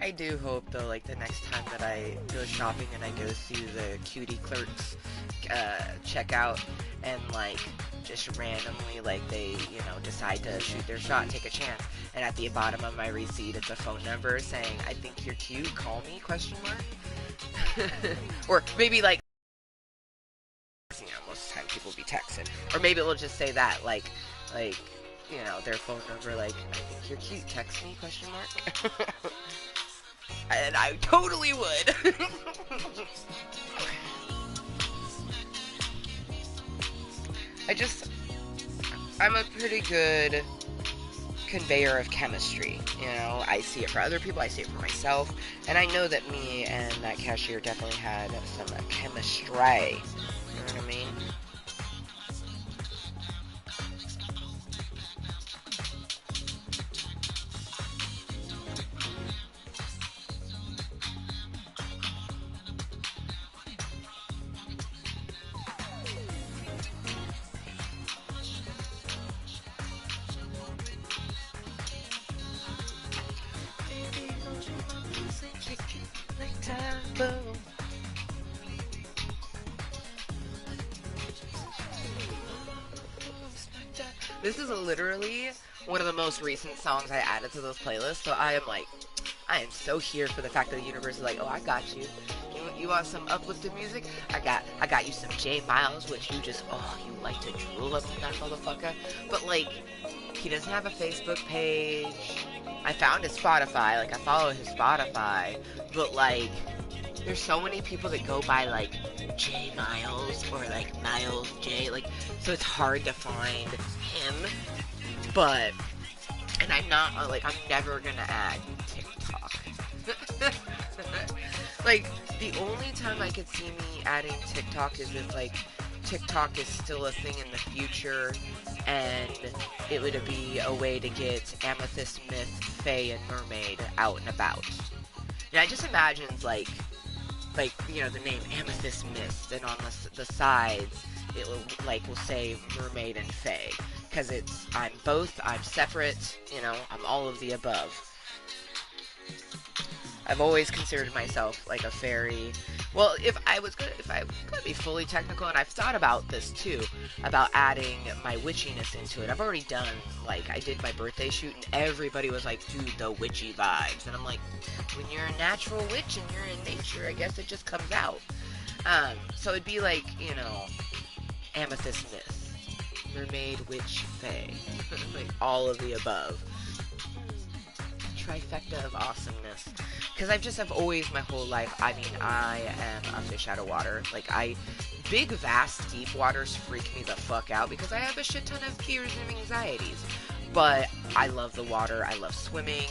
I do hope though, like the next time that I go shopping and I go through the cutie clerks checkout and like just randomly like they, you know, decide to shoot their shot, take a chance, and at the bottom of my receipt it's a phone number saying, I think you're cute, call me, question mark. Or maybe like, you know, most of the time people be texting, or maybe it'll just say that, like you know, their phone number, like, I think you're cute, text me, question mark. And I totally would. I'm a pretty good conveyor of chemistry, you know. I see it for other people, I see it for myself, and I know that me and that cashier definitely had some chemistry, you know what I mean? This is literally one of the most recent songs I added to those playlists, so I am so here for the fact that the universe is like, oh, I got you. You want some uplifting music? I got you some J Miles, which you just, oh, you like to drool up in that motherfucker. But like, he doesn't have a Facebook page. I found his Spotify, like I follow his Spotify, but like, there's so many people that go by like J Miles or like Miles J, like, so it's hard to find him. But, and And I'm not, like, I'm never gonna add TikTok. Like, the only time I could see me adding TikTok is if, like, TikTok is still a thing in the future, and it would be a way to get Amethyst Myth, Fae, and Mermaid out and about. And I just imagine, like, you know, the name Amethyst Mist, and on the sides, it will say Mermaid and Fae. Because I'm both, I'm separate, you know, I'm all of the above. I've always considered myself like a fairy. Well, if I was gonna be fully technical, and I've thought about this too, about adding my witchiness into it. I've already done, like, I did my birthday shoot, and everybody was like, dude, the witchy vibes. And I'm like, when you're a natural witch and you're in nature, I guess it just comes out. So it'd be like, you know, Amethyst Myth, Mermaid, Witch, Fae. Like, all of the above. Trifecta of awesomeness. Because I've always, my whole life, I mean, I am a fish out of water. Like, big, vast, deep waters freak me the fuck out because I have a shit ton of fears and anxieties. But I love the water. I love swimming.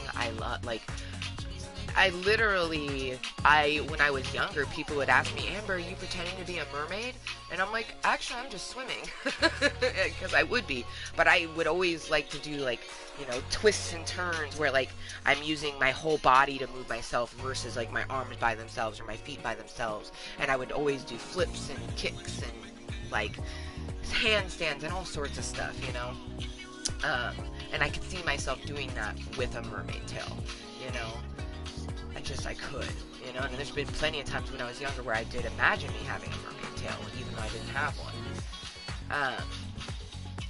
When I was younger, people would ask me, Amber, are you pretending to be a mermaid? And I'm like, actually, I'm just swimming. Because I would be. But I would always like to do, like, you know, twists and turns where, like, I'm using my whole body to move myself versus, like, my arms by themselves or my feet by themselves. And I would always do flips and kicks and, like, handstands and all sorts of stuff, you know? And I could see myself doing that with a mermaid tail, you know? I could, you know, and there's been plenty of times when I was younger where I did imagine me having a mermaid tail, even though I didn't have one.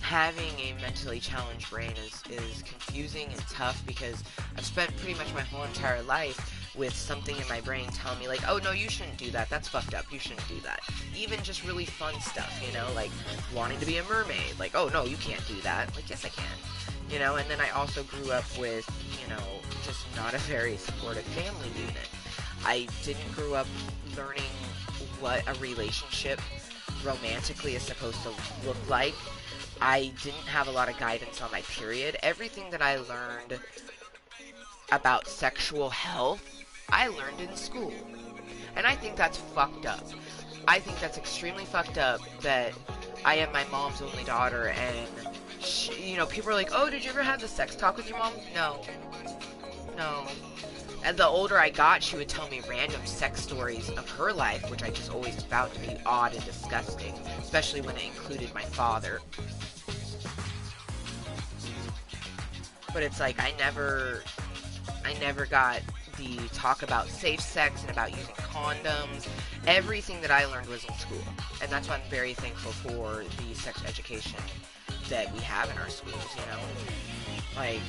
Having a mentally challenged brain is confusing and tough because I've spent pretty much my whole entire life with something in my brain telling me, like, oh, no, you shouldn't do that, that's fucked up, you shouldn't do that. Even just really fun stuff, you know, like wanting to be a mermaid, like, oh, no, you can't do that, like, yes, I can. You know, and then I also grew up with, you know, just not a very supportive family unit. I didn't grow up learning what a relationship romantically is supposed to look like. I didn't have a lot of guidance on my period. Everything that I learned about sexual health, I learned in school. And I think that's fucked up. I think that's extremely fucked up that I am my mom's only daughter and you know, people are like, oh, did you ever have the sex talk with your mom? No. And the older I got, she would tell me random sex stories of her life, which I just always found to be odd and disgusting, especially when it included my father. But it's like, I never got the talk about safe sex and about using condoms. Everything that I learned was in school. And that's why I'm very thankful for the sex education that we have in our schools, you know? Like,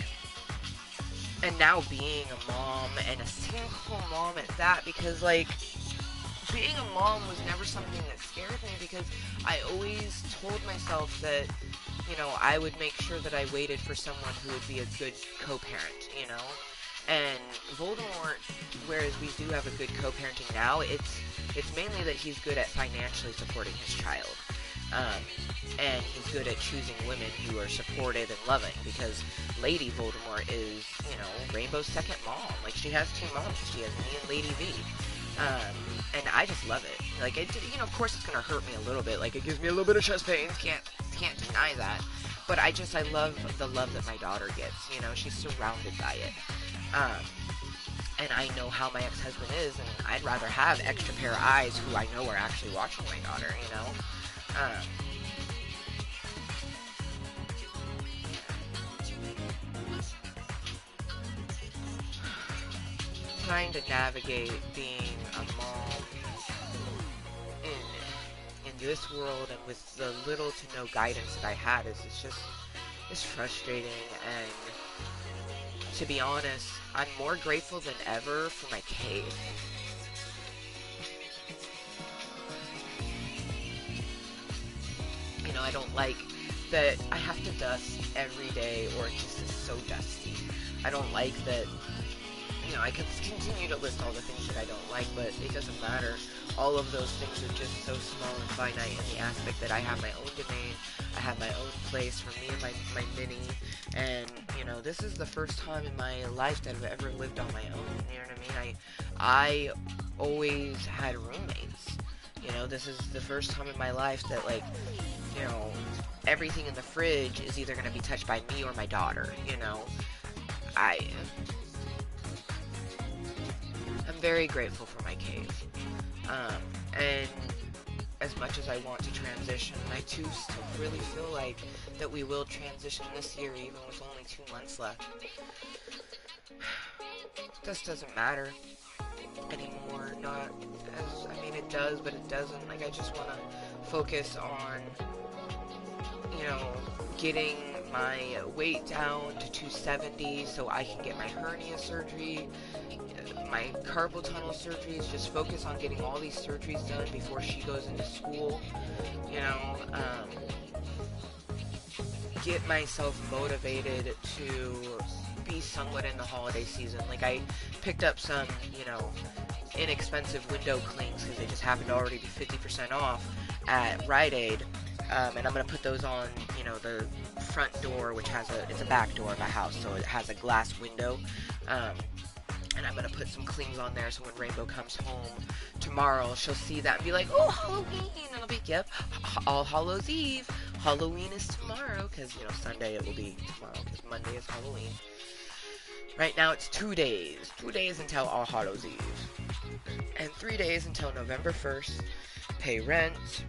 and now being a mom, and a single mom at that, because, like, being a mom was never something that scared me, because I always told myself that, you know, I would make sure that I waited for someone who would be a good co-parent, you know? And Voldemort, whereas we do have a good co-parenting now, it's mainly that he's good at financially supporting his child. And he's good at choosing women who are supportive and loving, because Lady Voldemort is, you know, Rainbow's second mom. Like, she has two moms. She has me and Lady V. And I just love it. Like, you know, of course it's gonna hurt me a little bit. Like, it gives me a little bit of chest pains. Can't deny that. But I love the love that my daughter gets. You know, she's surrounded by it. And I know how my ex-husband is, and I'd rather have extra pair of eyes who I know are actually watching my daughter, you know? Trying to navigate being a mom in this world and with the little to no guidance that I had it's frustrating. And to be honest, I'm more grateful than ever for my cave. You know, I don't like that I have to dust every day, or it just is so dusty. I don't like that you know, I could continue to list all the things that I don't like, but it doesn't matter. All of those things are just so small and finite in the aspect that I have my own domain, I have my own place for me and my mini, and, you know, this is the first time in my life that I've ever lived on my own, you know what I mean? I always had roommates, you know, this is the first time in my life that, like, you know, everything in the fridge is either going to be touched by me or my daughter, you know? I'm very grateful for my cave. And as much as I want to transition, I too still really feel like that we will transition this year even with only 2 months left. This doesn't matter anymore, not as, I mean it does, but it doesn't. Like, I just want to focus on, you know, getting my weight down to 270 so I can get my hernia surgery, my carpal tunnel surgeries, just focus on getting all these surgeries done before she goes into school, you know, get myself motivated to be somewhat in the holiday season. Like, I picked up some, you know, inexpensive window clings because they just happened to already be 50% off at Rite Aid. And I'm going to put those on, you know, the front door, which has it's a back door of my house, so it has a glass window. And I'm going to put some clings on there so when Rainbow comes home tomorrow, she'll see that and be like, oh, Halloween. And I'll be, yep, All Hallows Eve. Halloween is tomorrow, because, you know, Sunday it will be tomorrow, because Monday is Halloween. Right now it's 2 days. 2 days until All Hallows Eve. And 3 days until November 1st. Pay rent.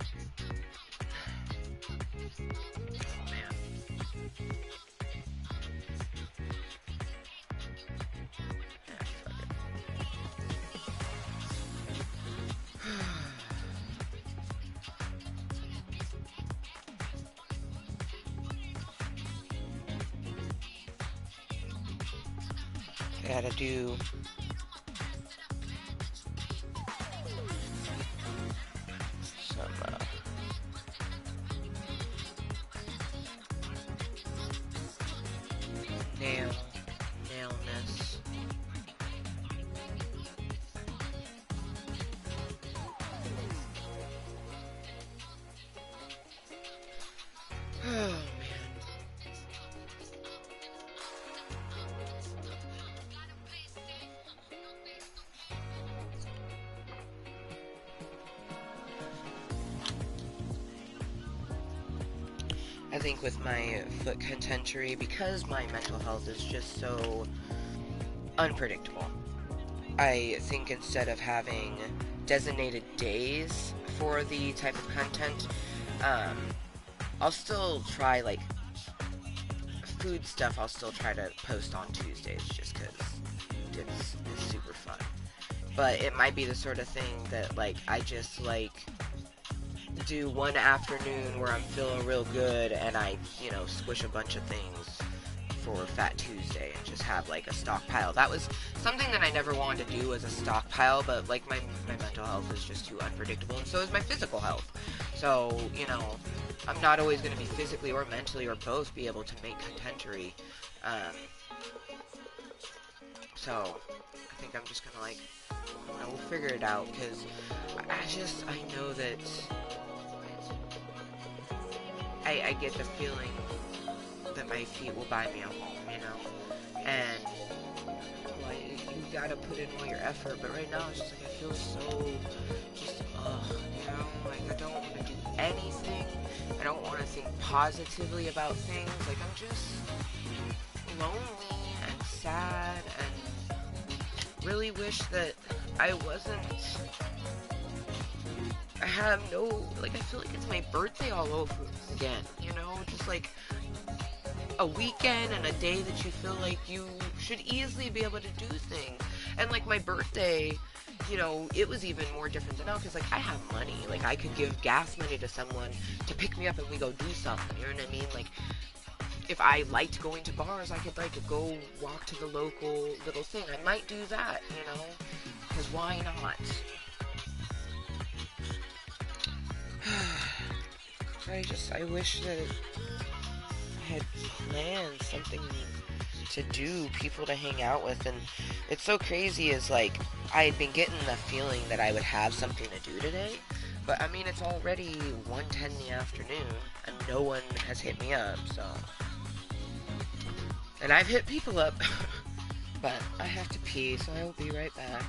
Gotta do some nailness. Oh man. I think with my foot contentory, because my mental health is just so unpredictable, I think instead of having designated days for the type of content, I'll still try, like, food stuff, I'll still try to post on Tuesdays just because it's super fun. But it might be the sort of thing that, like, I just, like, do one afternoon where I'm feeling real good and I, you know, squish a bunch of things for Fat Tuesday and just have, like, a stockpile. That was something that I never wanted to do as a stockpile, but, like, my mental health is just too unpredictable, and so is my physical health. So, you know, I'm not always going to be physically or mentally or both be able to make contentory. So, I think I'm just going to, like, I will figure it out, because I know that I get the feeling that my feet will buy me a home, you know, and, like, you gotta put in all your effort, but right now it's just, like, I feel so, just, you know, like, I don't want to do anything, I don't want to think positively about things, like, I'm just lonely and sad, and really wish that I wasn't, I have no, like, I feel like it's my birthday all over again, you know, just, like, a weekend and a day that you feel like you should easily be able to do things, and, like, my birthday, you know, it was even more different than now, because, like, I have money, like, I could give gas money to someone to pick me up and we go do something, you know what I mean, like, if I liked going to bars, I could, like, go walk to the local little thing, I might do that, you know, because why not? I wish that I had planned something to do, people to hang out with, and it's so crazy is like, I had been getting the feeling that I would have something to do today, but I mean, it's already 1:10 in the afternoon, and no one has hit me up, so, and I've hit people up, but I have to pee, so I will be right back.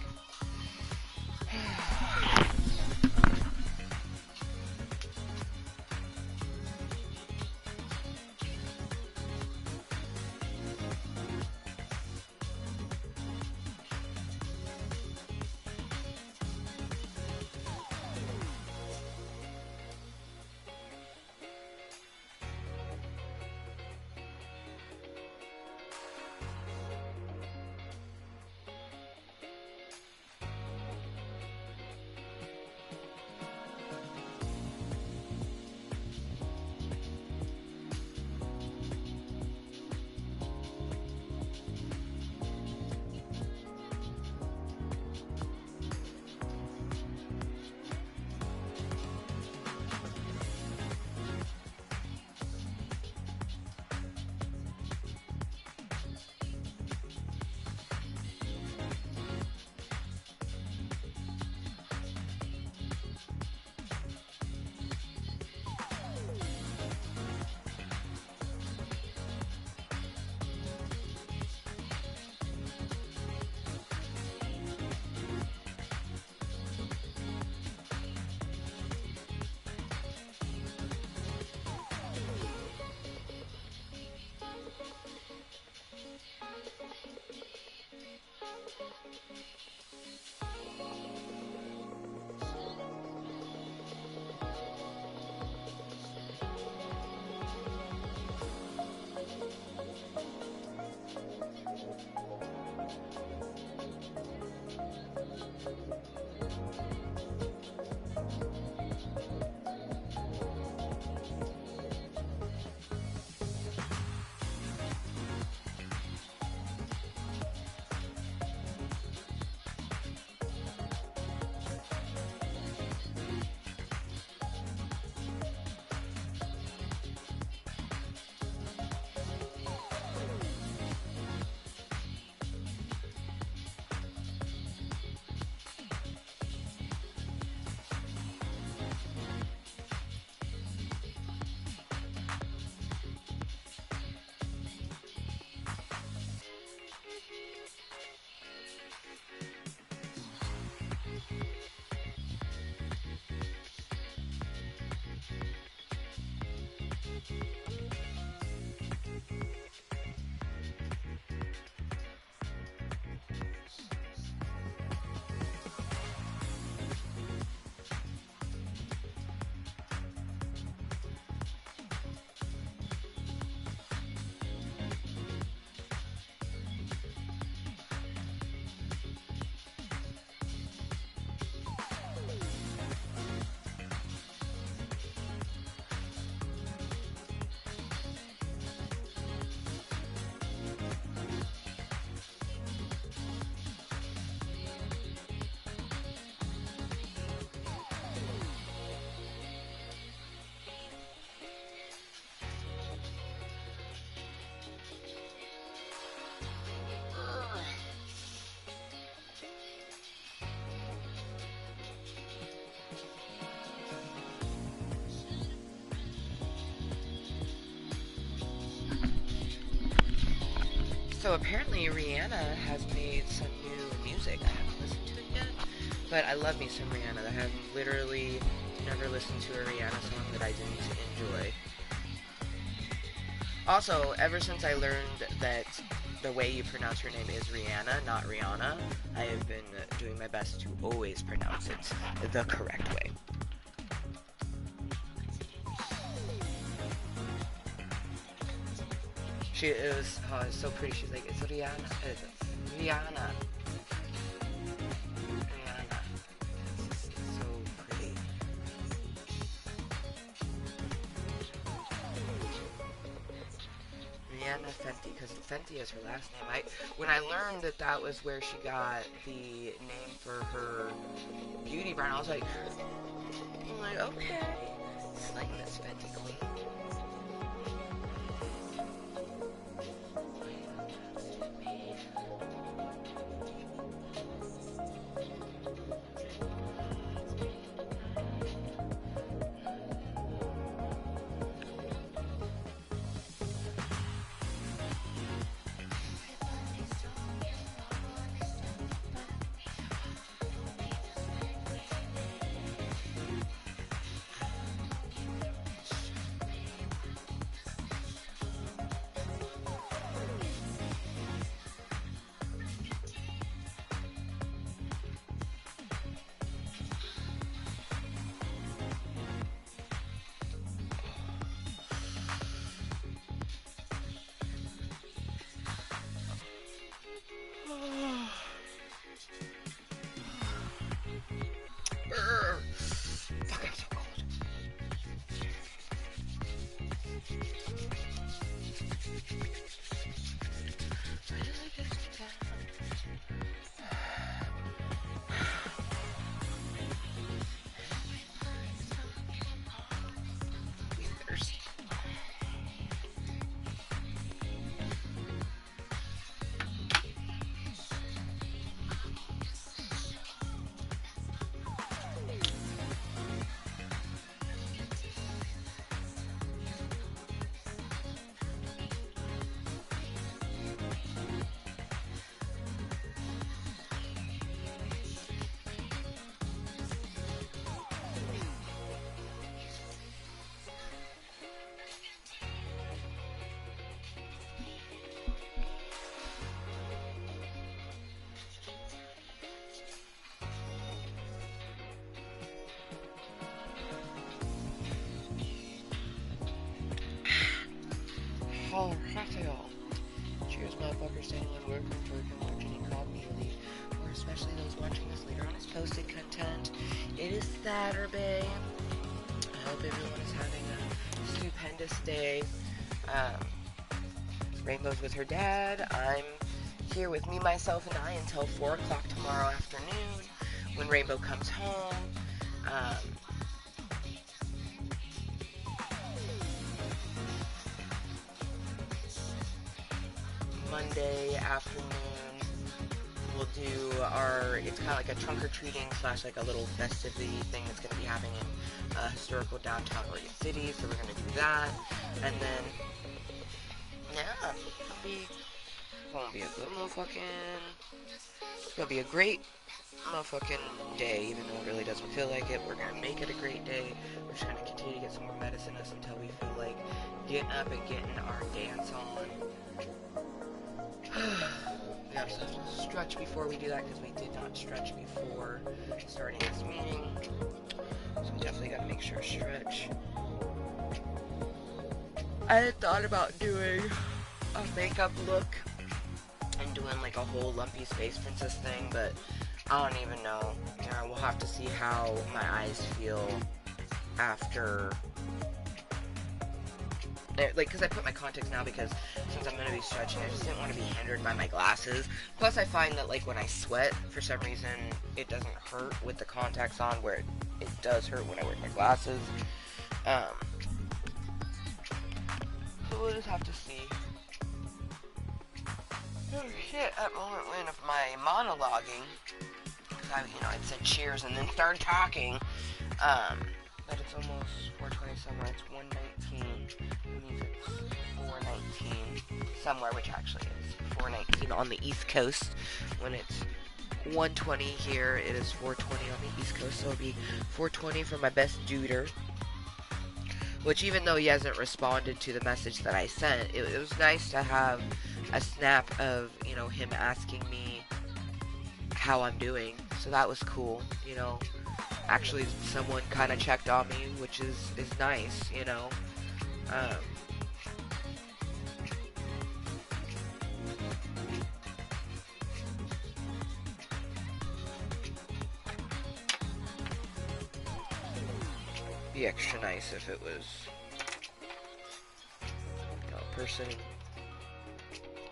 So apparently Rihanna has made some new music. I haven't listened to it yet, but I love me some Rihanna. I have literally never listened to a Rihanna song that I didn't enjoy. Also, ever since I learned that the way you pronounce your name is Rihanna, not Rihanna, I have been doing my best to always pronounce it the correct way. It was so pretty. She's like, it's Rihanna. It's Rihanna. Rihanna. It's so pretty. Rihanna Fenty, because Fenty is her last name. When I learned that that was where she got the name for her beauty brand, I was like, okay. It's like this Fenty queen. Saturbae. I hope everyone is having a stupendous day. Rainbow's with her dad. I'm here with me, myself, and I until 4 o'clock tomorrow afternoon when Rainbow comes home. Monday afternoon we'll do it's kind of like a trunk or treating / like a little festivity thing that's going to be happening in historical downtown Oregon City, so we're going to do that. And then yeah, it's gonna be a good motherfucking, it's gonna be a great motherfucking day, even though it really doesn't feel like it. We're gonna make it a great day. We're just gonna continue to get some more medicine in us until we feel like getting up and getting our dance on. We also have to stretch before we do that because we did not stretch before starting this meeting. So we definitely gotta make sure to stretch. I had thought about doing a makeup look and doing like a whole lumpy Space Princess thing, but I don't even know. We'll have to see how my eyes feel after. Like, because I put my contacts now because since I'm going to be stretching, I just didn't want to be hindered by my glasses. Plus, I find that, like, when I sweat, for some reason, it doesn't hurt with the contacts on, where it does hurt when I wear my glasses. So we'll just have to see. Oh, shit, that moment when of my monologuing, because I'd said cheers and then started talking, but it's almost 4:20 somewhere, it's 1:19, it means it's 4:19 somewhere, which actually is 4:19 on the East Coast. When it's 1:20 here, it is 4:20 on the East Coast, so it'll be 4:20 for my best duder. Which, even though he hasn't responded to the message that I sent, it was nice to have a snap of, him asking me how I'm doing. So that was cool, Actually, someone kind of checked on me, which is nice, Be extra nice if it was, a person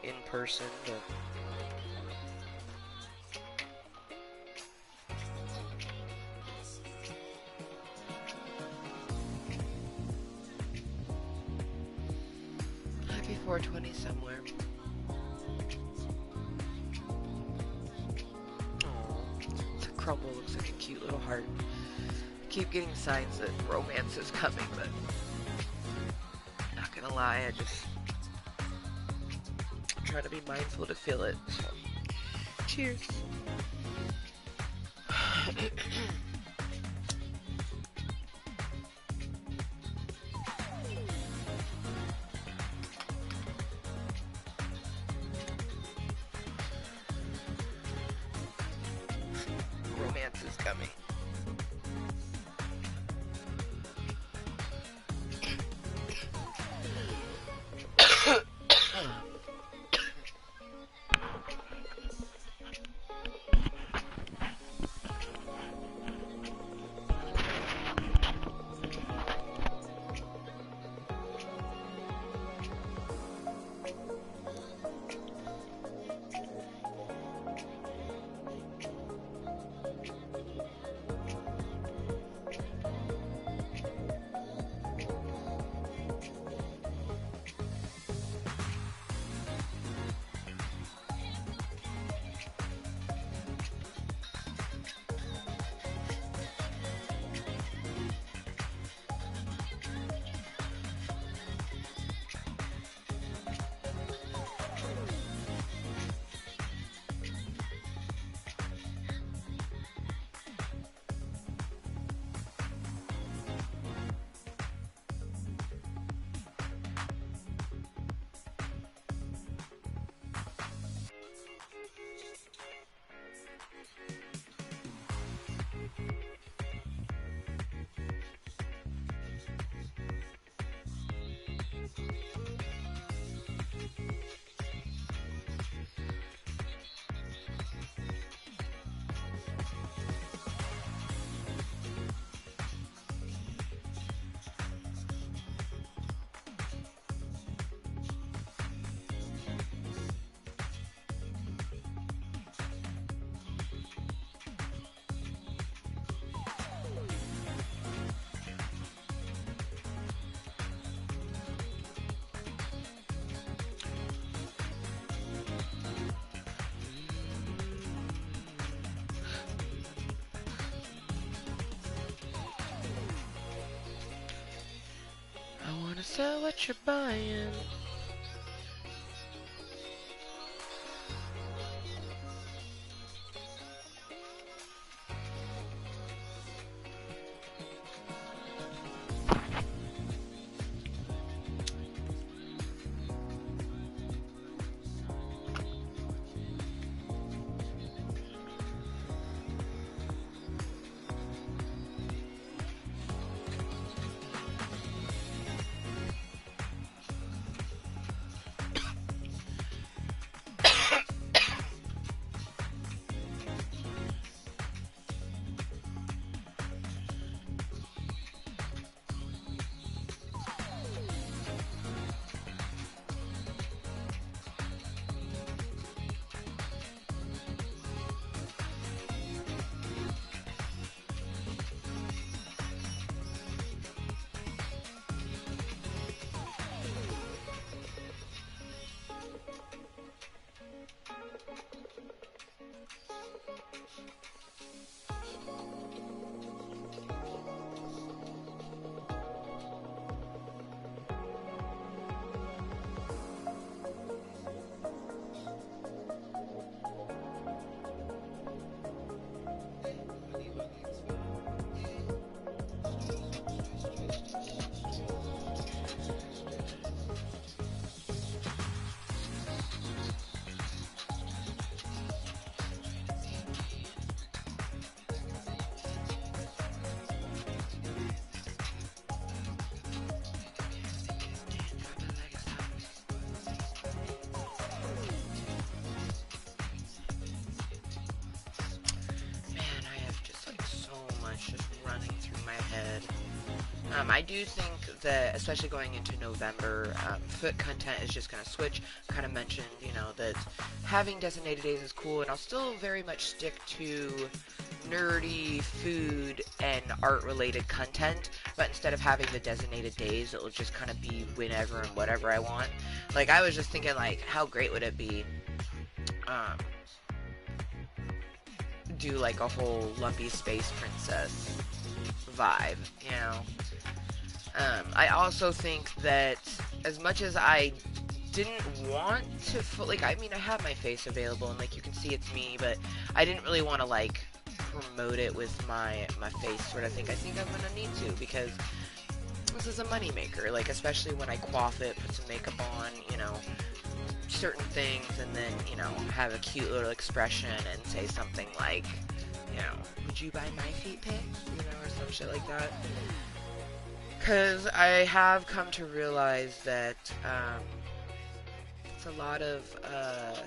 in person, but happy 4:20 somewhere. Oh, the crumble looks like a cute little heart. I keep getting signs that romance is coming, but not gonna lie, I just try to be mindful to feel it. So, cheers. Romance is coming. tell what you're buying. I do think that, especially going into November, foot content is just going to switch. Kind of mentioned, you know, that having designated days is cool, and I'll still very much stick to nerdy food and art-related content, but instead of having the designated days, it'll just kind of be whenever and whatever I want. Like, I was just thinking, like, how great would it be, do, like, a whole lumpy space princess vibe, you know? I also think that as much as I didn't want to, like, I mean, I have my face available, and, like, you can see it's me, but I didn't really want to, like, promote it with my face sort of thing. I think I'm gonna need to, because this is a moneymaker, like, especially when I coif it, put some makeup on, you know, certain things, and then, you know, have a cute little expression and say something like, you know, would you buy my feet pics, you know, or some shit like that. Because I have come to realize that it's a lot of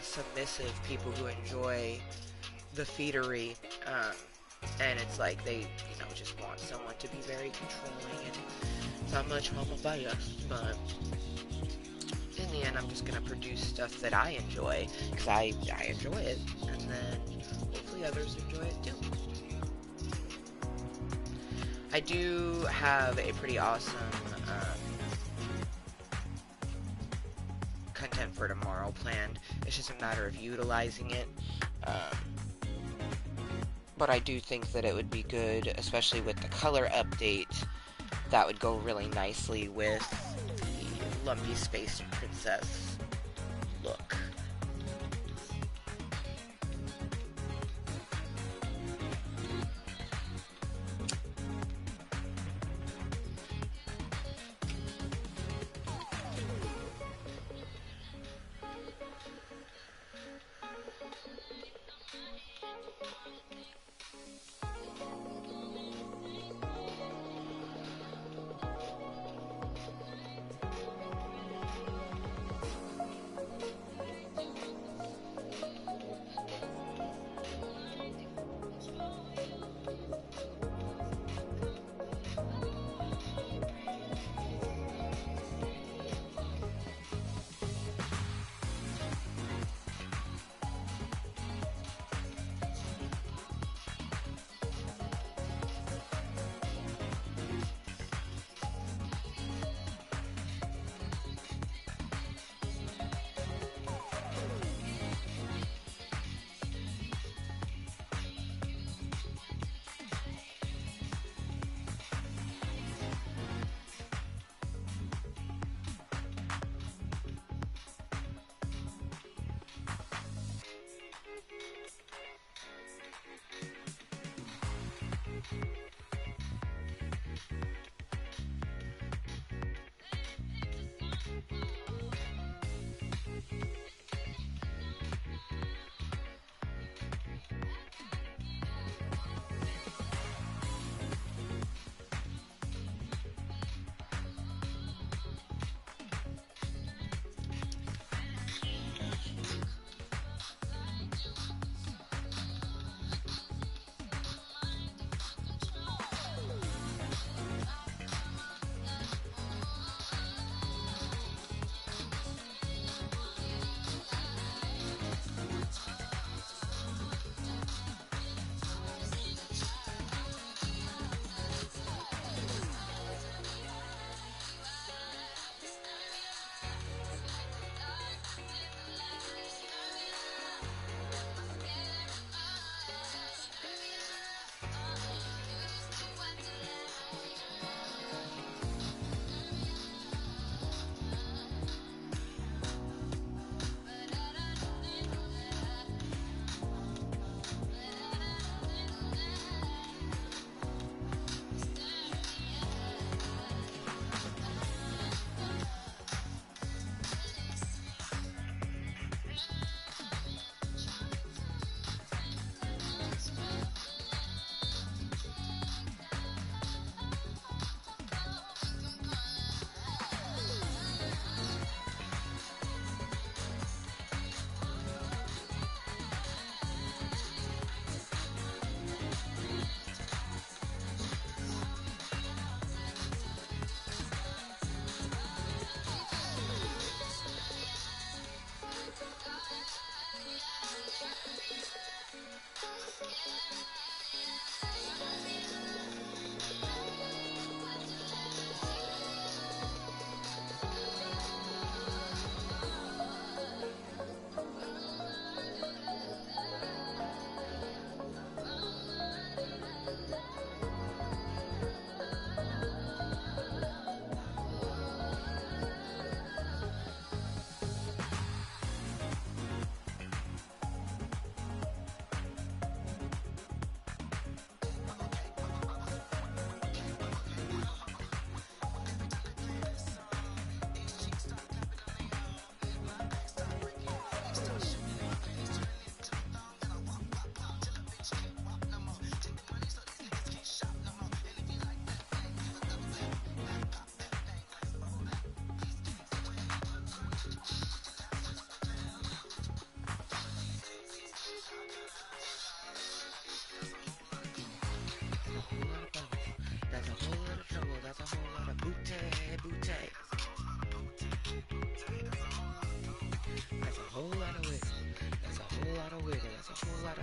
submissive people who enjoy the feedery, and it's like they, you know, just want someone to be very controlling and not much homobiased, but in the end I'm just going to produce stuff that I enjoy, because I enjoy it, and then hopefully others enjoy it too. I do have a pretty awesome content for tomorrow planned. It's just a matter of utilizing it. But I do think that it would be good, especially with the color update, that would go really nicely with the lumpy space princess look.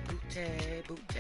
Booty, booty.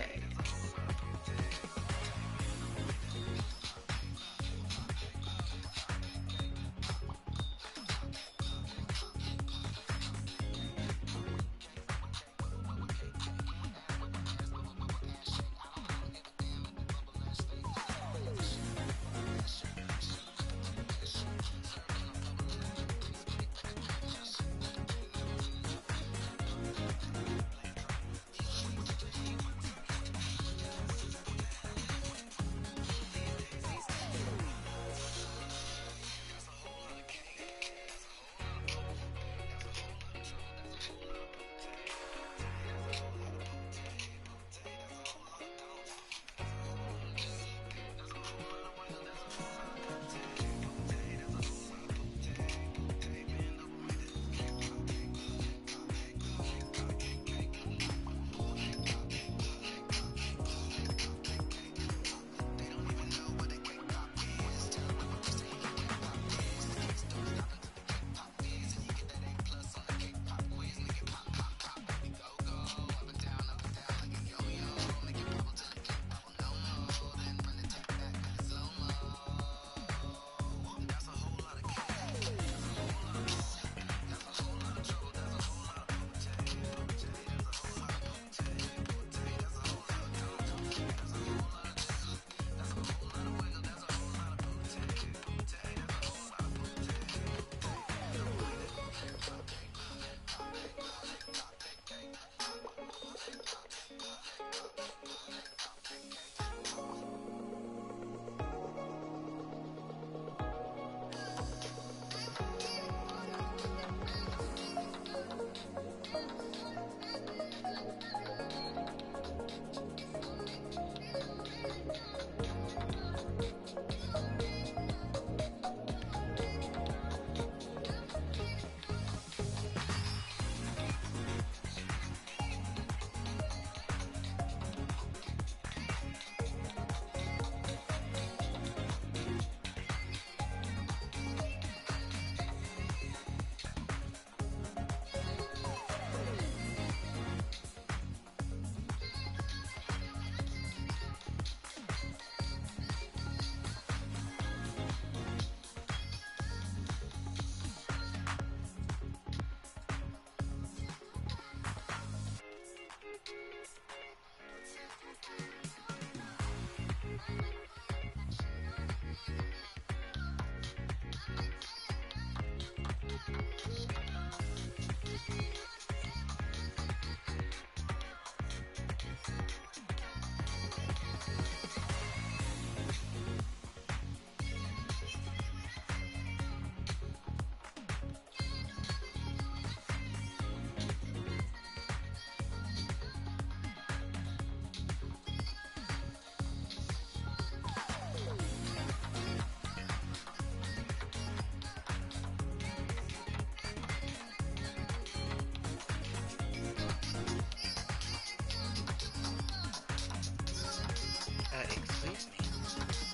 Excuse me.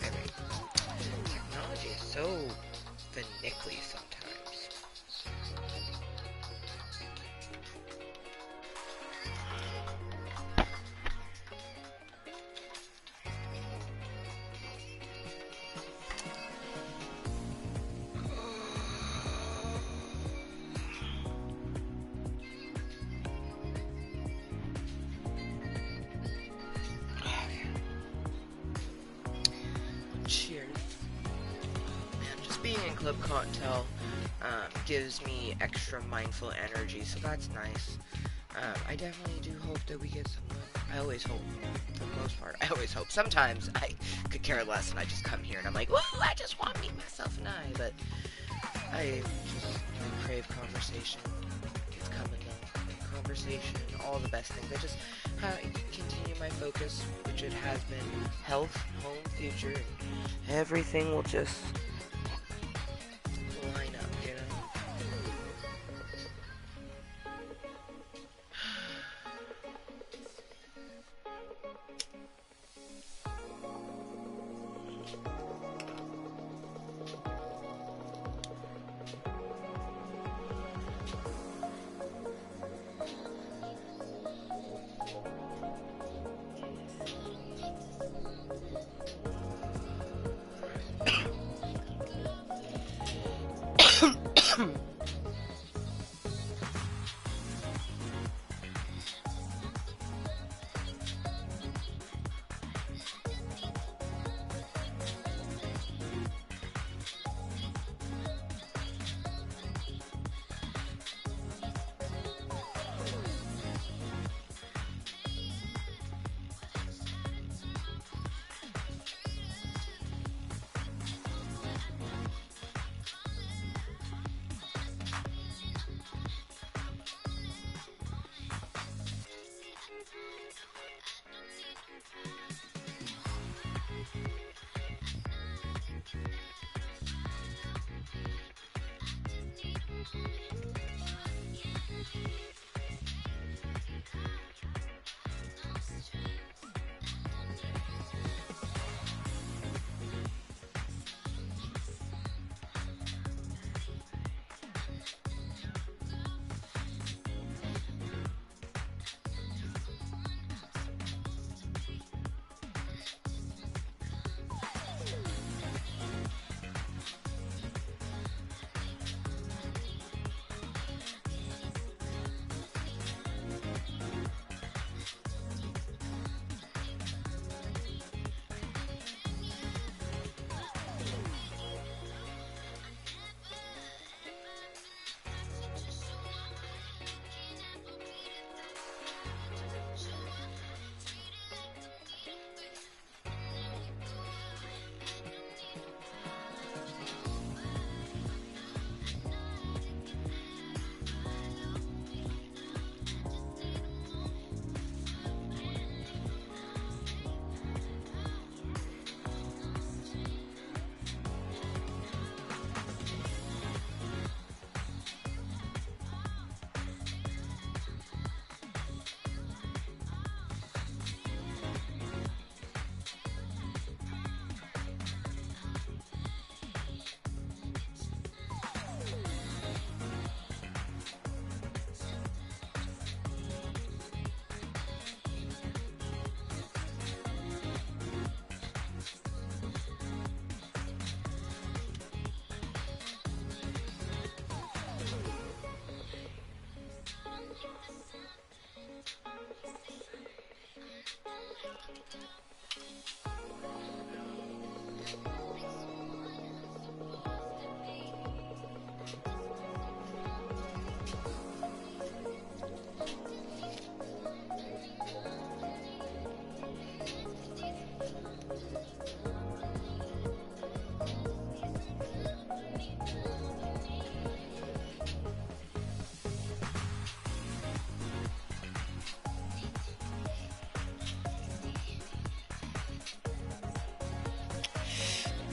Very. Technology is so finicky sometimes. Cheers. Man, just being in Club Kottontale gives me extra mindful energy, so that's nice. I definitely do hope that we get someone. I always hope, for the most part. I always hope. Sometimes I could care less and I just come here and I'm like, woo, I just want me, myself, and I. But I crave conversation. It's coming though. Conversation, all the best things. I just continue my focus, which it has been health, home, future, and everything will just line up, you know?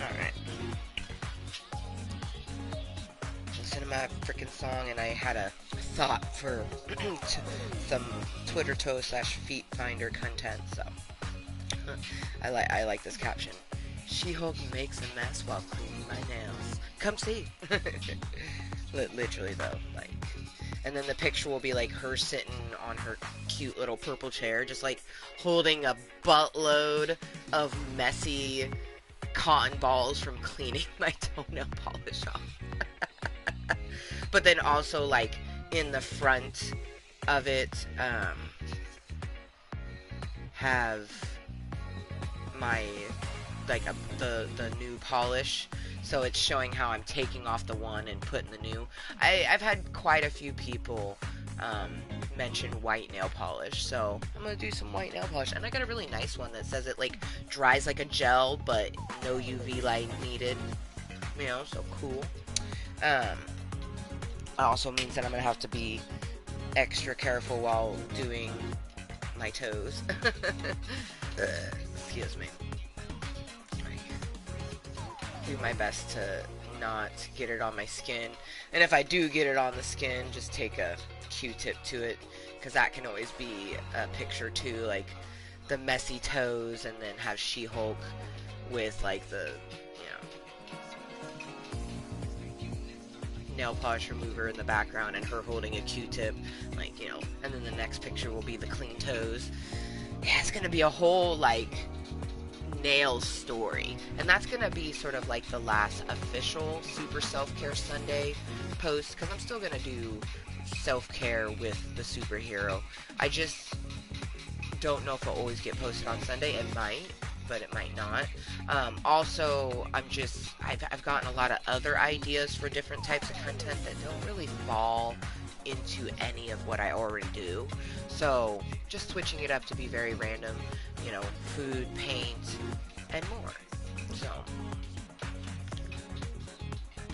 Alright. Listen to my freaking song, and I had a thought for some Twitter toe slash feet finder content, so I like this caption. She-Hulk makes a mess while cleaning my nails. Come see. Literally though, like, and then the picture will be like her sitting on her cute little purple chair, just like holding a buttload of messy cotton balls from cleaning my toenail polish off. But then also, like, in the front of it, have my, like, the new polish. So it's showing how I'm taking off the one and putting the new. I've had quite a few people mention white nail polish, so I'm gonna do some white nail polish. And I got a really nice one that says it, like, dries like a gel, but no UV light needed. You know, so cool. Also means that I'm gonna have to be extra careful while doing my toes. Excuse me. Do my best to not get it on my skin, and if I do get it on the skin, just take a Q-tip to it, because that can always be a picture too, like the messy toes, and then have She-Hulk with like the, nail polish remover in the background and her holding a Q-tip, like, and then the next picture will be the clean toes. Yeah, it's gonna be a whole, like, nail story, and that's gonna be sort of like the last official Super Self-Care Sunday post, because I'm still gonna do self-care with the superhero. I just don't know if it'll always get posted on Sunday. It might, but it might not. Also, I've gotten a lot of other ideas for different types of content that don't really fall into any of what I already do. So, just switching it up to be very random, food, paint, and more. So,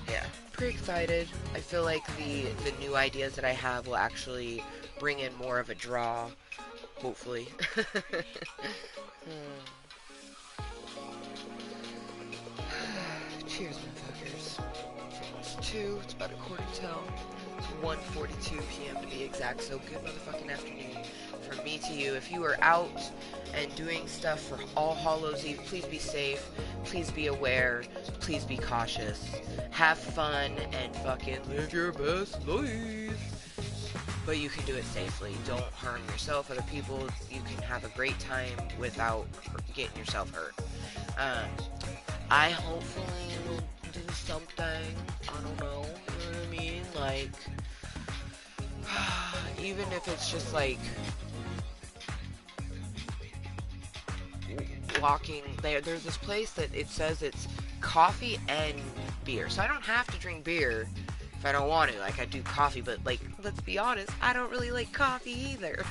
yeah, pretty excited. I feel like the new ideas that I have will actually bring in more of a draw Hopefully. Cheers, motherfuckers. It's about a quarter till. It's 1:42 p.m. to be exact, so good motherfucking afternoon from me to you. If you are out and doing stuff for All Hallows Eve, please be safe, please be aware, please be cautious. Have fun and fucking live your best life. But you can do it safely. Don't harm yourself, other people. You can have a great time without getting yourself hurt. I hopefully will do something. I don't know. You know what I mean? Like, even if it's just like walking. There's this place that it says it's coffee and beer. So I don't have to drink beer if I don't want to. Like, I do coffee, but like, let's be honest, I don't really like coffee either.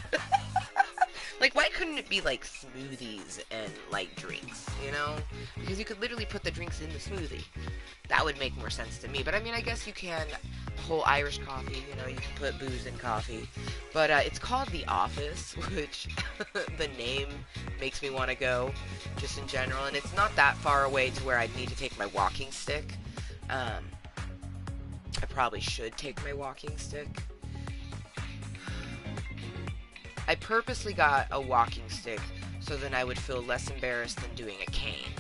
Like, why couldn't it be, like, smoothies and, like, drinks, you know? Because you could literally put the drinks in the smoothie. That would make more sense to me. But, I mean, I guess you can, whole Irish coffee, you know, you can put booze in coffee. But, it's called The Office, which the name makes me want to go, just in general. And it's not that far away to where I'd need to take my walking stick. I probably should take my walking stick. I purposely got a walking stick so then I would feel less embarrassed than doing a cane.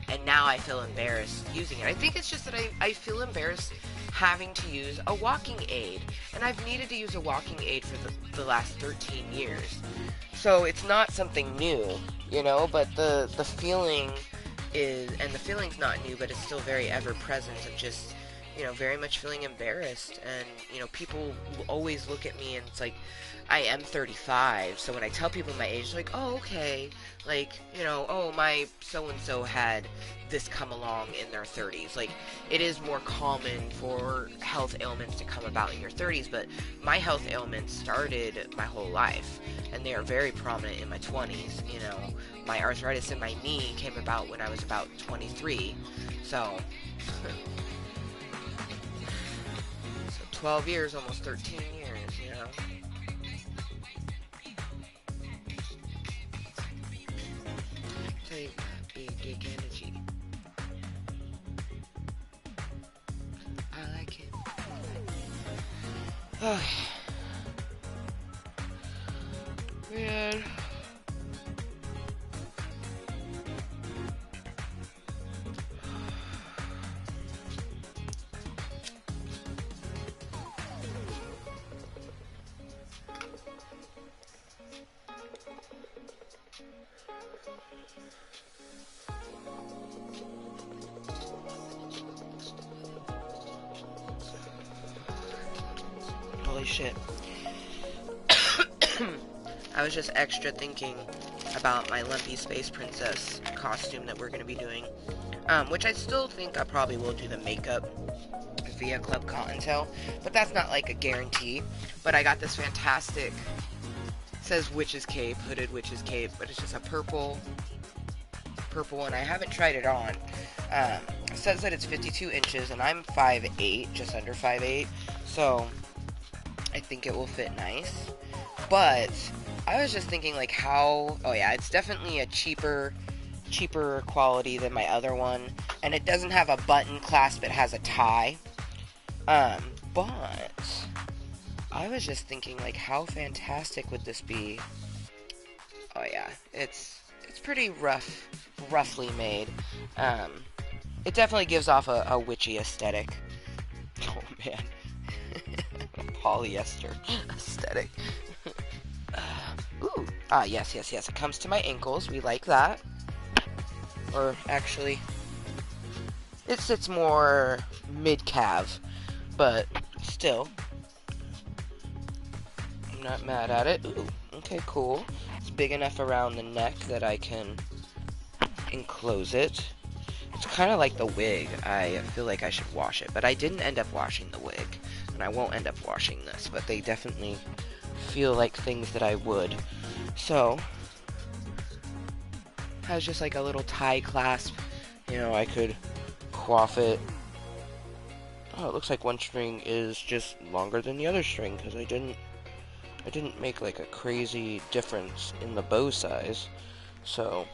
And now I feel embarrassed using it. I think it's just that I feel embarrassed having to use a walking aid. And I've needed to use a walking aid for the last 13 years. So it's not something new, you know, but the feeling is, and the feeling's not new, but it's still very ever present of just, you know, very much feeling embarrassed. And, you know, people always look at me and it's like, I am 35, so when I tell people my age, it's like, oh, okay, like, you know, oh, my so-and-so had this come along in their 30s. Like, it is more common for health ailments to come about in your 30s, but my health ailments started my whole life, and they are very prominent in my 20s, you know. My arthritis in my knee came about when I was about 23, so 12 years, almost 13 years, you know. Take big dick energy. I like it. Man. Holy shit. I was just extra thinking about my Lumpy Space Princess costume that we're going to be doing. Which I still think I probably will do the makeup via Club Kottontale. But that's not like a guarantee. But I got this fantastic, it says witch's cape, hooded witch's cape. But it's just a purple one. I haven't tried it on. It says that it's 52 inches and I'm 5'8", just under 5'8". So I think it will fit nice. But I was just thinking like how, oh yeah, it's definitely a cheaper quality than my other one. And it doesn't have a button clasp, it has a tie. But I was just thinking like how fantastic would this be? Oh yeah, it's pretty roughly made. It definitely gives off a witchy aesthetic. Oh man. Polyester aesthetic. Ooh. Ah, yes. It comes to my ankles. We like that. Or actually, it sits more mid-calf, but still, I'm not mad at it. Ooh. Okay, cool. It's big enough around the neck that I can enclose it. It's kind of like the wig. I feel like I should wash it, but I didn't end up washing the wig. And I won't end up washing this, but they definitely feel like things that I would. So, has just like a little tie clasp. You know, I could coif it. Oh, it looks like one string is just longer than the other string, because I didn't I didn't make like a crazy difference in the bow size, so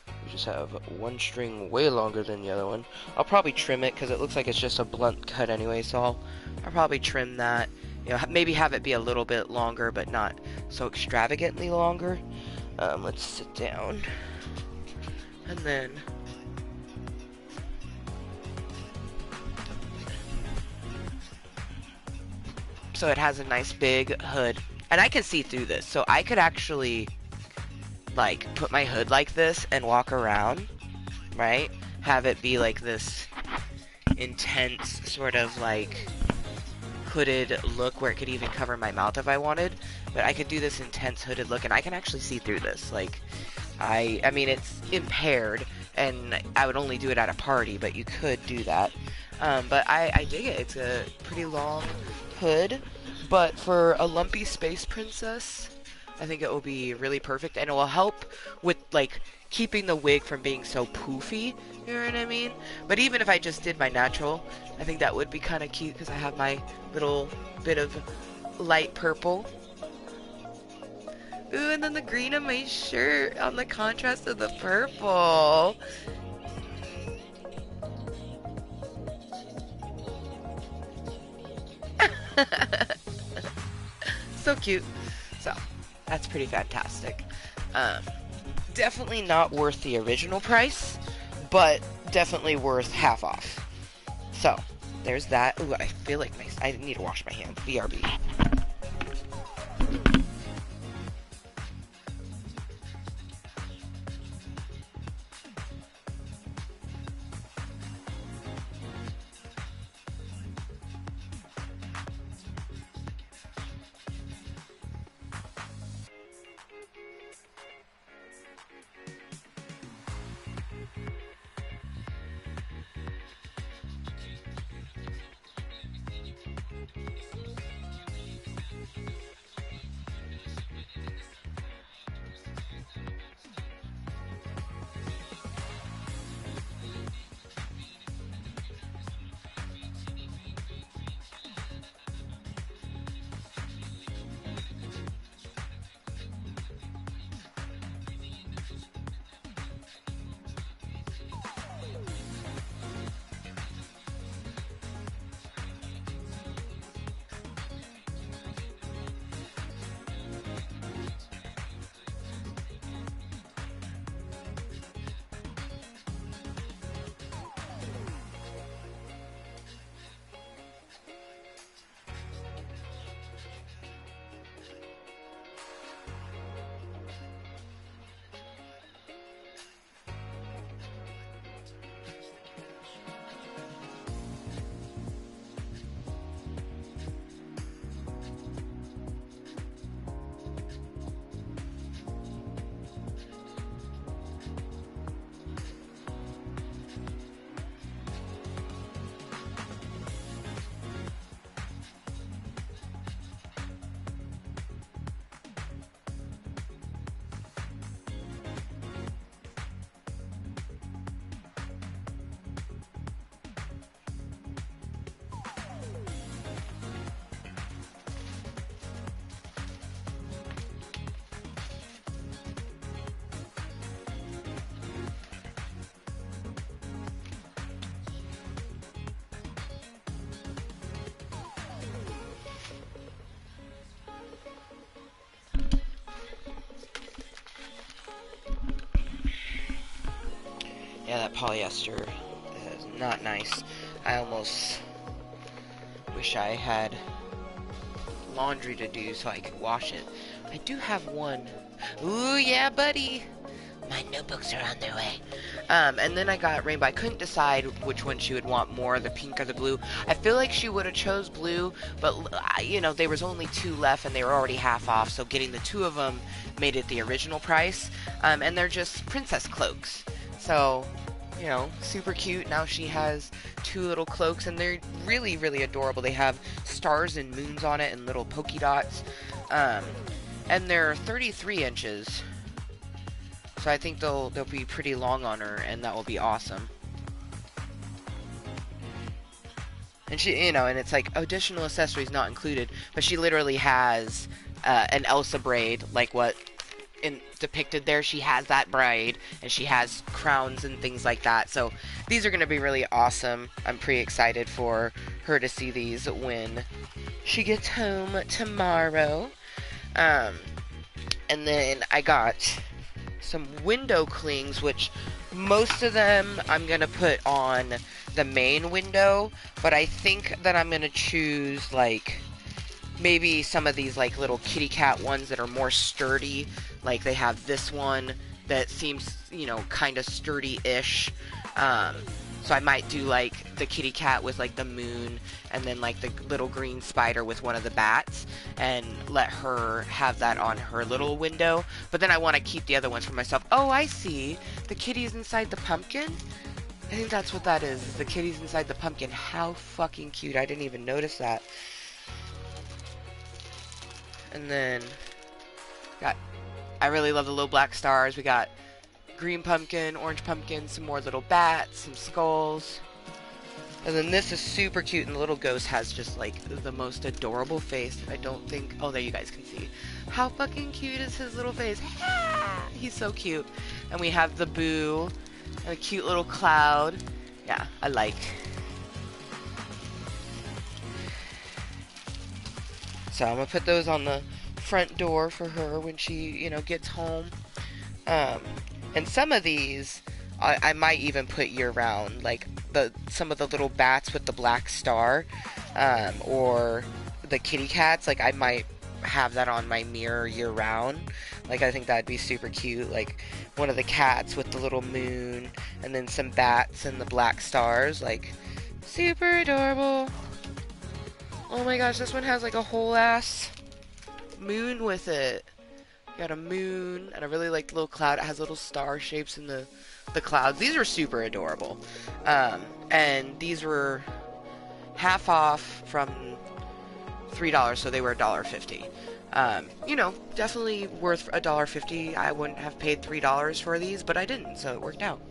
we just have one string way longer than the other one. I'll probably trim it because it looks like it's just a blunt cut anyway, so I'll probably trim that. You know, maybe have it be a little bit longer, but not so extravagantly longer. Let's sit down, and then so it has a nice big hood, and I can see through this, so I could actually like put my hood like this and walk around, right? Have it be like this intense sort of like hooded look where it could even cover my mouth if I wanted, but I could do this intense hooded look and I can actually see through this. Like I mean it's impaired and I would only do it at a party, but you could do that. But I dig it. It's a pretty long hood, but for a lumpy space princess, I think it will be really perfect, and it will help with like keeping the wig from being so poofy, you know what I mean? But even if I just did my natural, I think that would be kind of cute because I have my little bit of light purple. Ooh, and then the green on my shirt on the contrast of the purple. So cute. So that's pretty fantastic. Definitely not worth the original price, but definitely worth half off. So there's that. Ooh, I feel like I need to wash my hands. BRB. Yeah, that polyester is not nice. I almost wish I had laundry to do so I could wash it. I do have one. Ooh, yeah, buddy. My notebooks are on their way. And then I got rainbow. I couldn't decide which one she would want more, the pink or the blue. I feel like she would have chose blue, but you know, there was only 2 left and they were already half off, so getting the 2 of them made it the original price. And they're just princess cloaks. So, you know, super cute. Now she has 2 little cloaks and they're really, really adorable. They have stars and moons on it and little polka dots. And they're 33 inches. So I think they'll be pretty long on her, and that will be awesome. And she, you know, and it's like additional accessories not included, but she literally has an Elsa braid, like what depicted there. She has that braid, and she has crowns and things like that. So these are going to be really awesome. I'm pretty excited for her to see these when she gets home tomorrow. And then I got some window clings, which most of them I'm going to put on the main window, but I think that I'm going to choose like maybe some of these like little kitty cat ones that are more sturdy. Like they have this one that seems, you know, kind of sturdy-ish. So I might do like the kitty cat with like the moon, and then like the little green spider with one of the bats, and let her have that on her little window. But then I want to keep the other ones for myself. Oh, I see. The kitty's inside the pumpkin? I think that's what that is. The kitty's inside the pumpkin. How fucking cute. I didn't even notice that. And then I really love the little black stars. We got green pumpkin, orange pumpkin, some more little bats, some skulls. And then this is super cute, and the little ghost has just like the most adorable face. I don't think, oh, there you guys can see. How fucking cute is his little face? He's so cute. And we have the boo and a cute little cloud. Yeah, I like. So I'm gonna put those on the front door for her when she, you know, gets home. And some of these I might even put year round, like some of the little bats with the black star, or the kitty cats. Like I might have that on my mirror year round. Like I think that'd be super cute. Like one of the cats with the little moon, and then some bats and the black stars. Like super adorable. Oh my gosh, this one has like a whole ass moon with it. Got a moon, and I really like the little cloud. It has little star shapes in the clouds. These are super adorable. And these were half off from $3, so they were $1.50. You know, definitely worth $1.50. I wouldn't have paid $3 for these, but I didn't, so it worked out.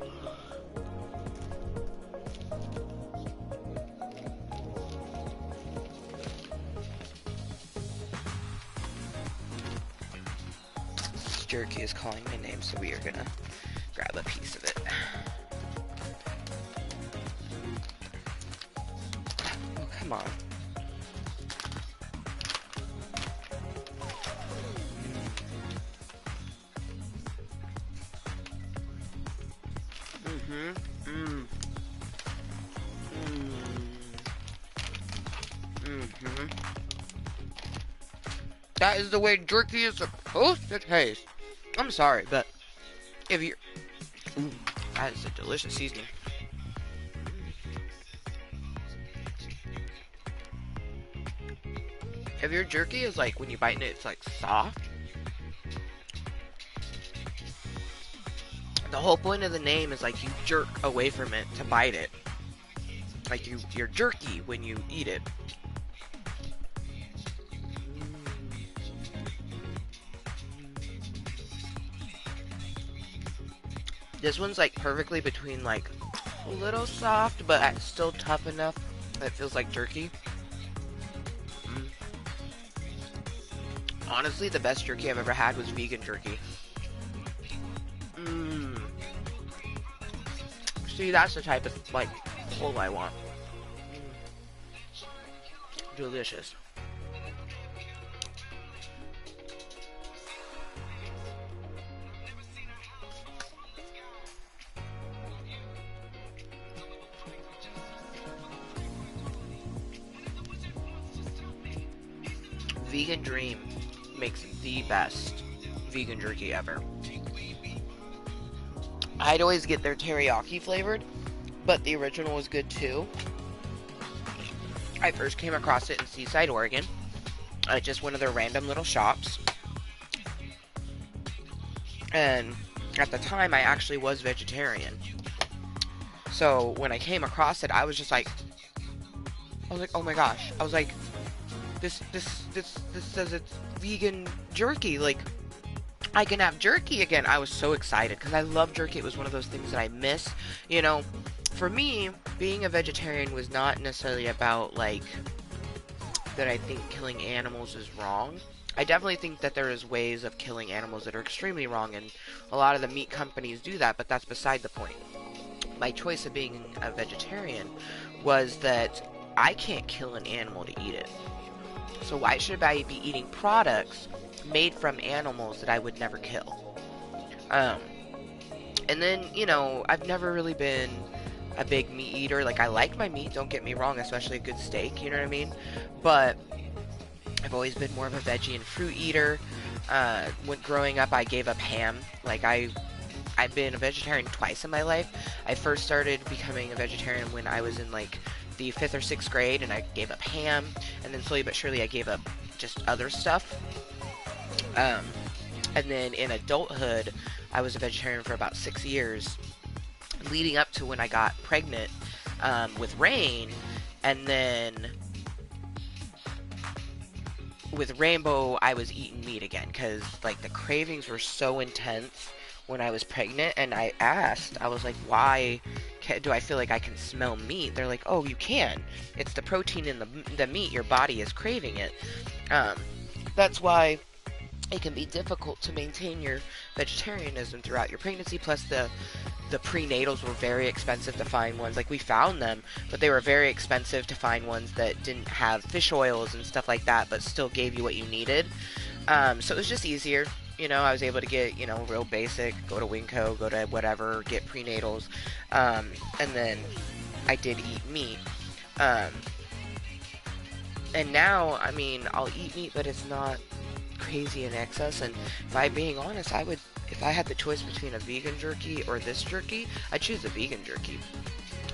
Jerky is calling my name, so we are gonna grab a piece of it. Oh, come on. That is the way jerky is supposed to taste. I'm sorry, but if you're... Ooh, that is a delicious seasoning. If your jerky is like, when you bite it, it's like soft. The whole point of the name is like you jerk away from it to bite it. Like you're jerky when you eat it. This one's like perfectly between like a little soft, but still tough enough that it feels like jerky. Honestly, the best jerky I've ever had was vegan jerky. See, that's the type of like pull I want. Delicious. Vegan Dream makes the best vegan jerky ever. I'd always get their teriyaki flavored, but the original was good too. I first came across it in Seaside, Oregon, at just one of their random little shops. And at the time, I actually was vegetarian. So when I came across it, I was like, oh my gosh. I was like, this says it's vegan jerky. Like, I can have jerky again. I was so excited because I love jerky. It was one of those things that I miss. You know, for me, being a vegetarian was not necessarily about, like, that I think killing animals is wrong. I definitely think that there is ways of killing animals that are extremely wrong, and a lot of the meat companies do that, but that's beside the point. My choice of being a vegetarian was that I can't kill an animal to eat it. So why should I be eating products made from animals that I would never kill? And then, you know, I've never really been a big meat eater. Like, I like my meat, don't get me wrong, especially a good steak, you know what I mean? But I've always been more of a veggie and fruit eater. When growing up, I gave up ham. Like, I've been a vegetarian twice in my life. I first started becoming a vegetarian when I was in, like, the 5th or 6th grade, and I gave up ham, and then slowly but surely I gave up just other stuff. And then in adulthood, I was a vegetarian for about 6 years, leading up to when I got pregnant with Rain, and then with Rainbow, I was eating meat again, because, like, the cravings were so intense when I was pregnant, and I asked, I was like, why do I feel like I can smell meat? They're like, oh, you can. It's the protein in the meat. Your body is craving it. That's why it can be difficult to maintain your vegetarianism throughout your pregnancy. Plus, the prenatals were very expensive to find ones. Like, we found them, but they were very expensive to find ones that didn't have fish oils and stuff like that, but still gave you what you needed. So it was just easier. You know, I was able to get, you know, real basic, go to Winco, go to whatever, get prenatals, and then I did eat meat. And now, I mean, I'll eat meat, but it's not crazy in excess. And if I'm being honest, if I had the choice between a vegan jerky or this jerky, I'd choose the vegan jerky.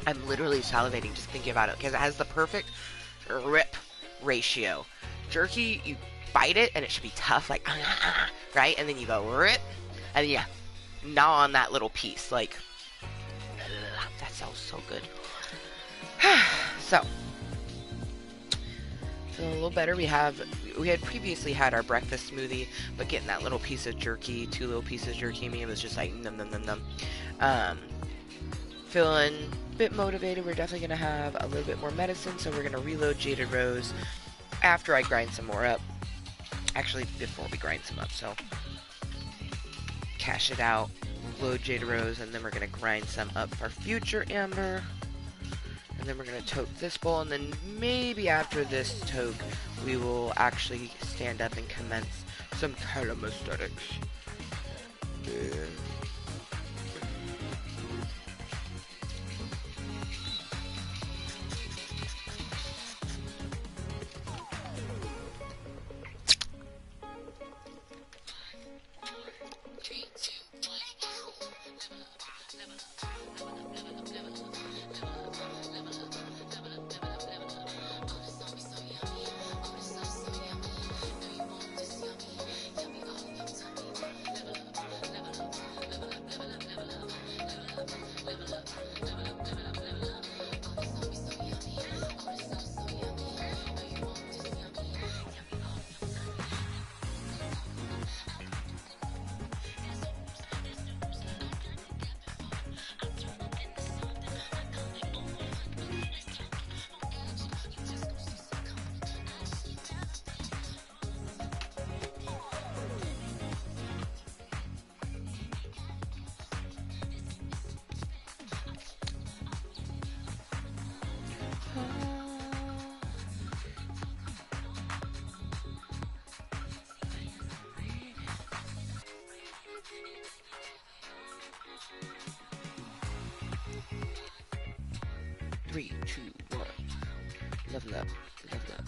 I'm literally salivating just thinking about it, because it has the perfect rip ratio. Jerky, you bite it and it should be tough, like, right? And then you go rip, and then you gnaw on that little piece, like, that sounds so good. So, feeling a little better. We had previously had our breakfast smoothie, but getting that little piece of jerky, 2 little pieces of jerky, me, it was just like num num num num. Feeling a bit motivated. We're definitely gonna have a little bit more medicine, so we're gonna reload Jaded Rose after I grind some more up. Actually, before we grind some up, so cash it out, load Jaded Rose, and then we're gonna grind some up for future Amber. And then we're going to toke this bowl, and then maybe after this toke, we will actually stand up and commence some calisthenics. Yeah. 3, 2, 1. Level up. Level up.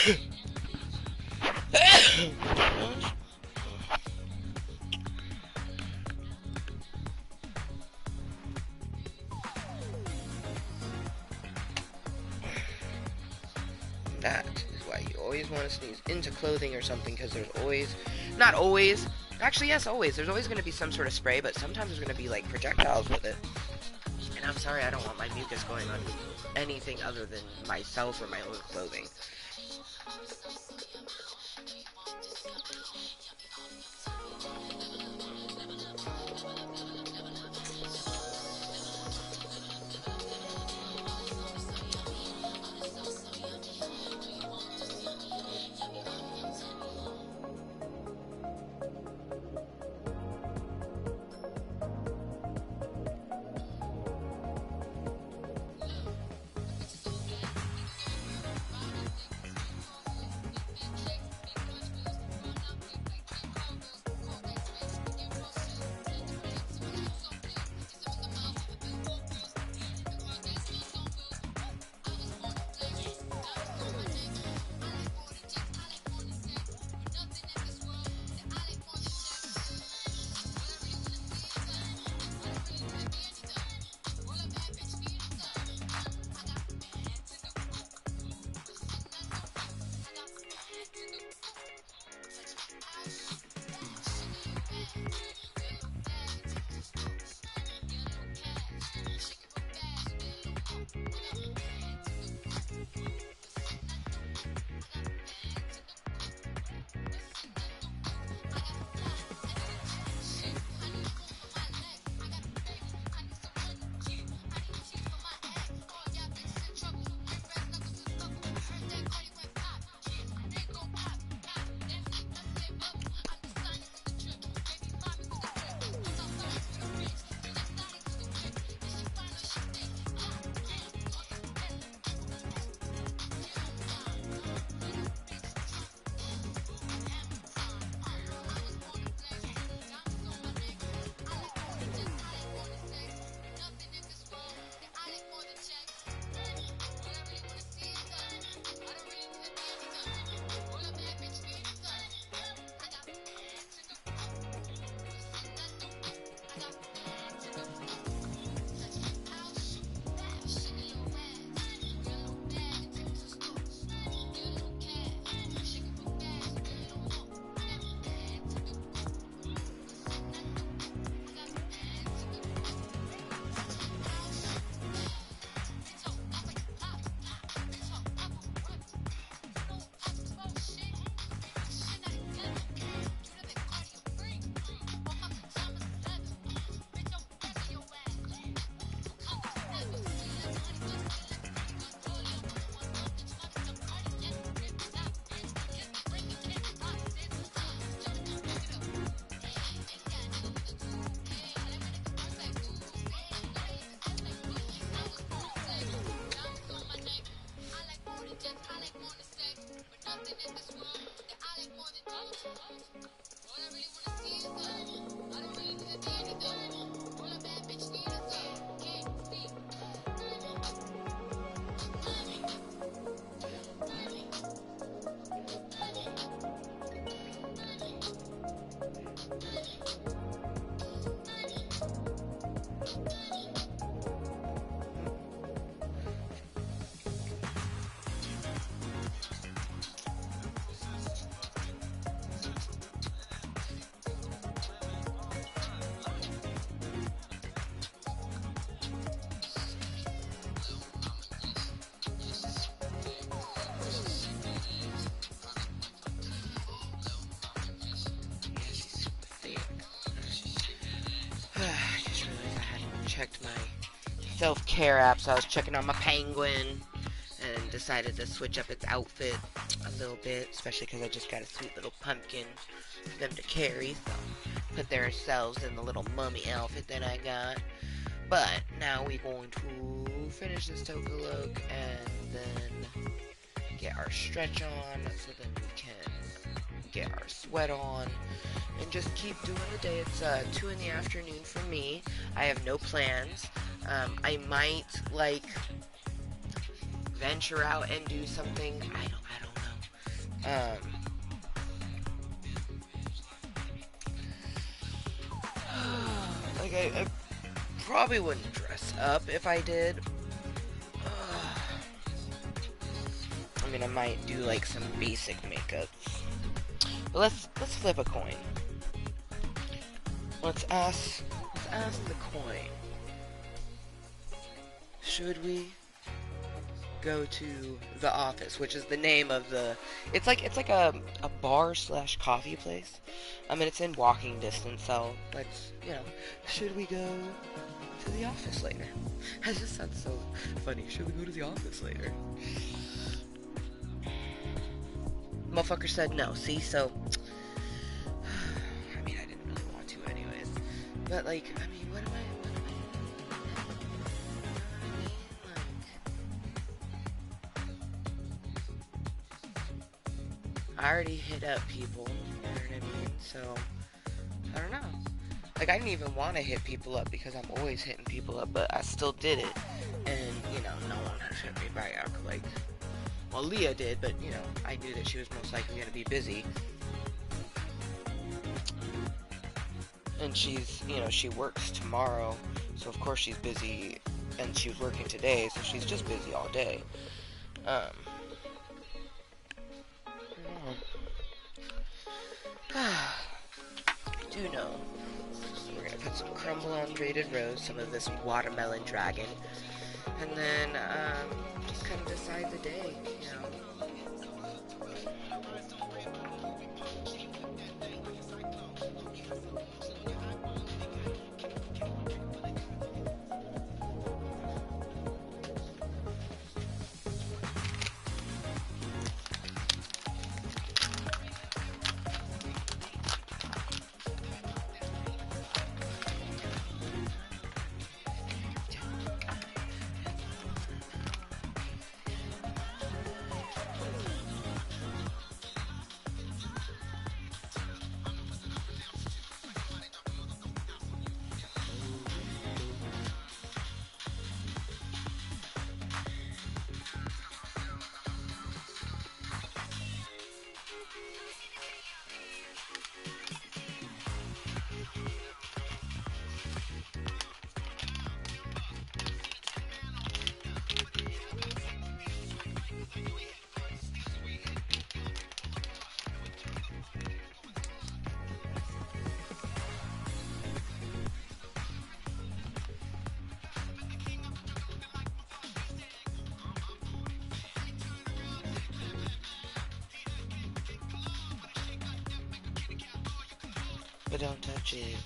That is why you always want to sneeze into clothing or something, because there's always, not always, actually yes, always, there's always going to be some sort of spray, but sometimes there's going to be like projectiles with it. And I'm sorry, I don't want my mucus going on anything other than myself or my own clothing. Checked my self-care app, so I was checking on my penguin and decided to switch up its outfit a little bit, especially because I just got a sweet little pumpkin for them to carry, so put themselves in the little mummy outfit that I got. But now we're going to finish this Tokoloke and then get our stretch on so then we can get our sweat on and just keep doing the day. It's 2 in the afternoon for me. I have no plans. I might like venture out and do something. I don't know. Like, I probably wouldn't dress up if I did. I mean, I might do, like, some basic makeup. But let's flip a coin. Let's ask the coin. Should we go to the office, which is the name of the... It's like a bar slash coffee place. I mean, it's in walking distance, so let's, you know, should we go to the office later? That just sounds so funny. Should we go to the office later? Motherfucker said no, see, so... I mean, I didn't really want to anyways. But, like, I mean, what am I I already hit up people, you know what I mean? So, I don't know. Like, I didn't even want to hit people up because I'm always hitting people up, but I still did it. And, you know, no one has hit me back. Like, well, Leah did, but, you know, I knew that she was most likely going to be busy. And she's, you know, she works tomorrow, so of course she's busy, and she was working today, so she's just busy all day. I do know. We're gonna put some crumble on Rated Rose, some of this watermelon dragon, and then just kind of decide the day, you know. But don't touch it.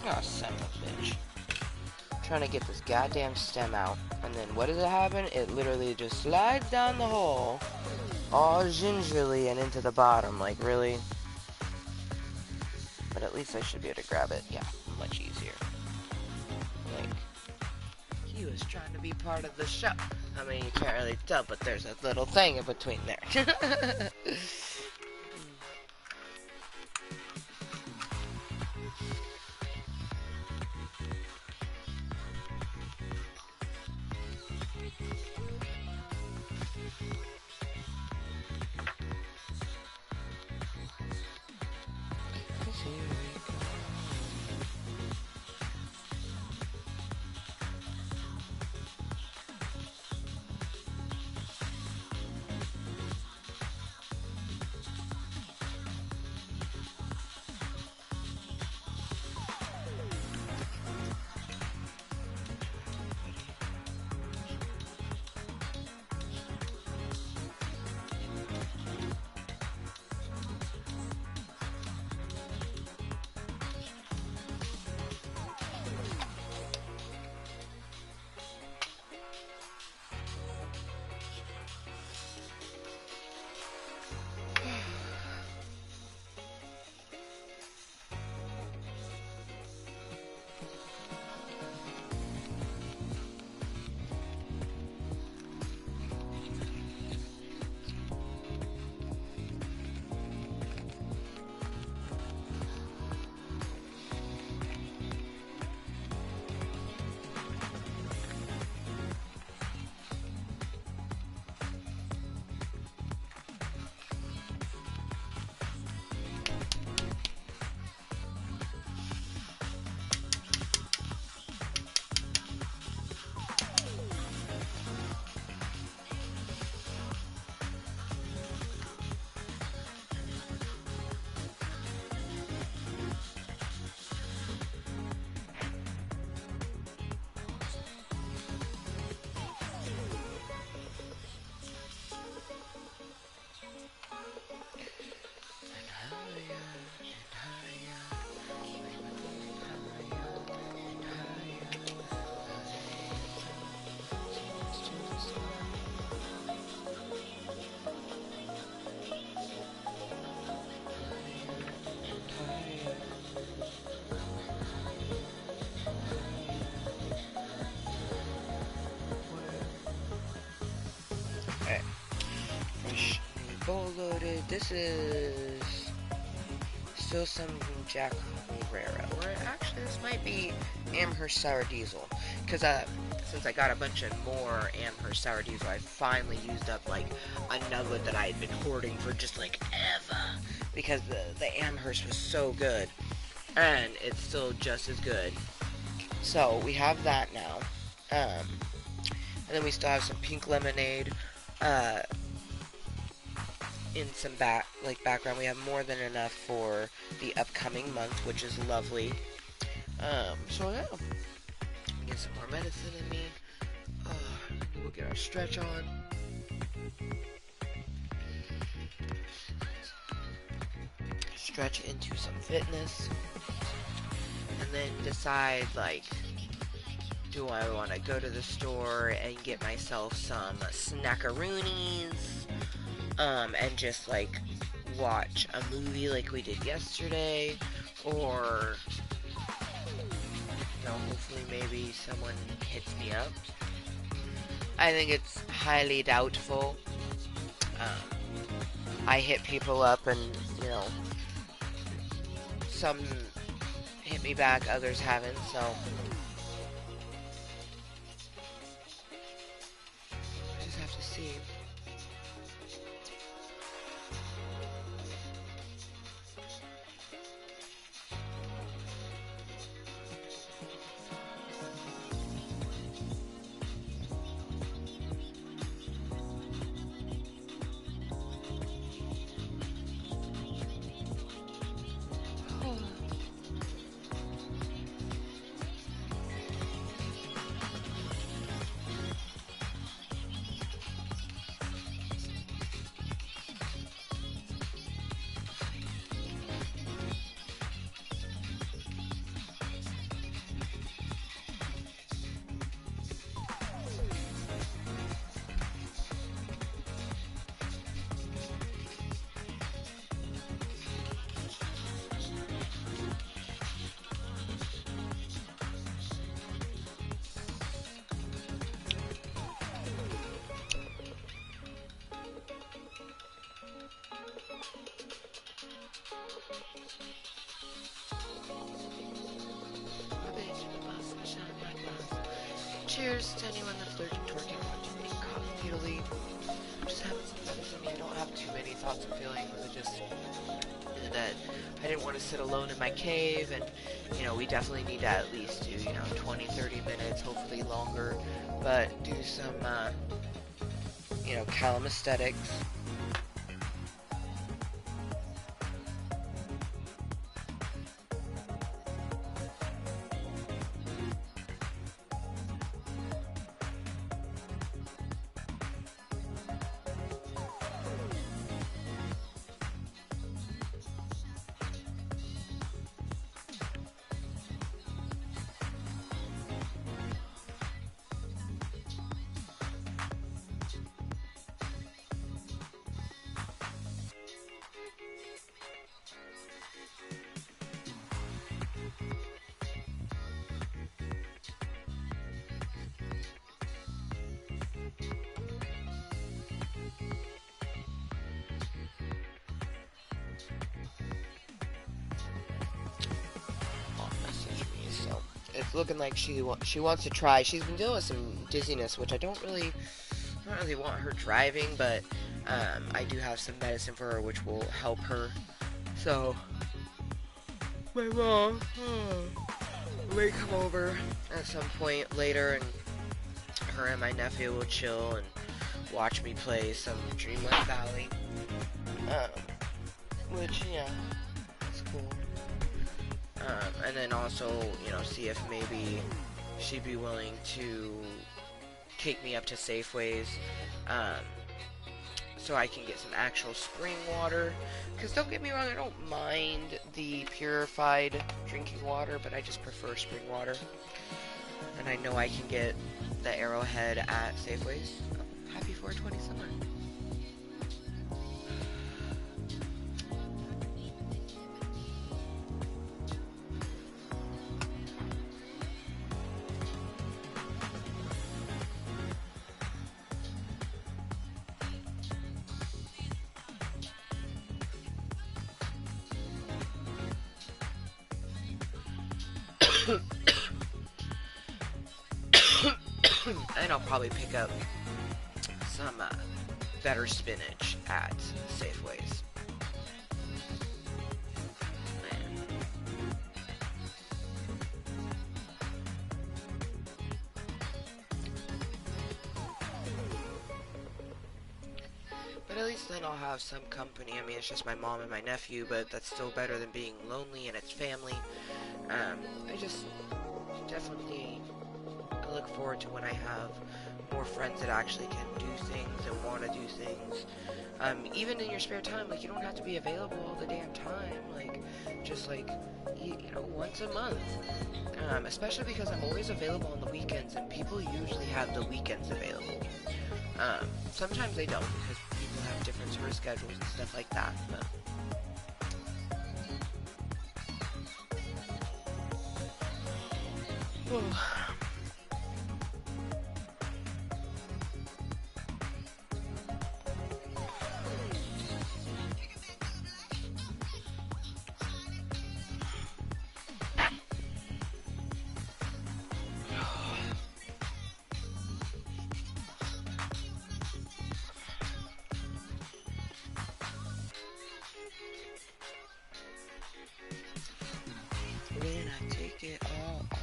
Oh, son of a bitch. Trying to get this goddamn stem out. And then what does it happen? It literally just slides down the hole all gingerly and into the bottom. Like, really? But at least I should be able to grab it. Yeah, much easier. Like, he was trying to be part of the show. I mean, you can't really tell, but there's a little thing in between there. Bowl loaded. This is still some Jack Herrera. Or actually, this might be Amherst Sour Diesel. Because since I got a bunch of more Amherst Sour Diesel, I finally used up like a nugget that I had been hoarding for just like ever. Because the Amherst was so good. And it's still just as good. So we have that now. And then we still have some pink lemonade. In some background, we have more than enough for the upcoming month, which is lovely. So yeah, get some more medicine in me. We'll get our stretch on. Stretch into some fitness, and then decide like, do I want to go to the store and get myself some snackaroonies? And just like watch a movie like we did yesterday, or hopefully maybe someone hits me up. I think it's highly doubtful. I hit people up and some hit me back, others haven't, so I just have to see. My bitch, my boss, I shine my glass. Cheers to anyone that's allergic to working on being caught repeatedly. Just having some medicine. I don't have too many thoughts and feelings. I just knew that I didn't want to sit alone in my cave, and you know, we definitely need to at least do, you know, 20-30 minutes, hopefully longer, but do some you know, calisthenics. It's looking like she wants to try. She's been dealing with some dizziness, which I don't really want her driving, but I do have some medicine for her which will help her. So my mom may come over at some point later, and her and my nephew will chill and watch me play some Dreamlight Valley, which, yeah, it's cool. And then also, you know, see if maybe she'd be willing to take me up to Safeways, so I can get some actual spring water. Because don't get me wrong, I don't mind the purified drinking water, but I just prefer spring water. And I know I can get the Arrowhead at Safeways. Oh, happy 420 summer. And I'll probably pick up some better spinach at Safeways. Man. But at least then I'll have some company. I mean, it's just my mom and my nephew, but that's still better than being lonely and it's family. I just definitely look forward to when I have more friends that actually can do things and want to do things. Even in your spare time, like, you don't have to be available all the damn time. Like, just like, you know, once a month. Especially because I'm always available on the weekends, and people usually have the weekends available. Sometimes they don't, because people have different sort of schedules and stuff like that, but when I take it all off.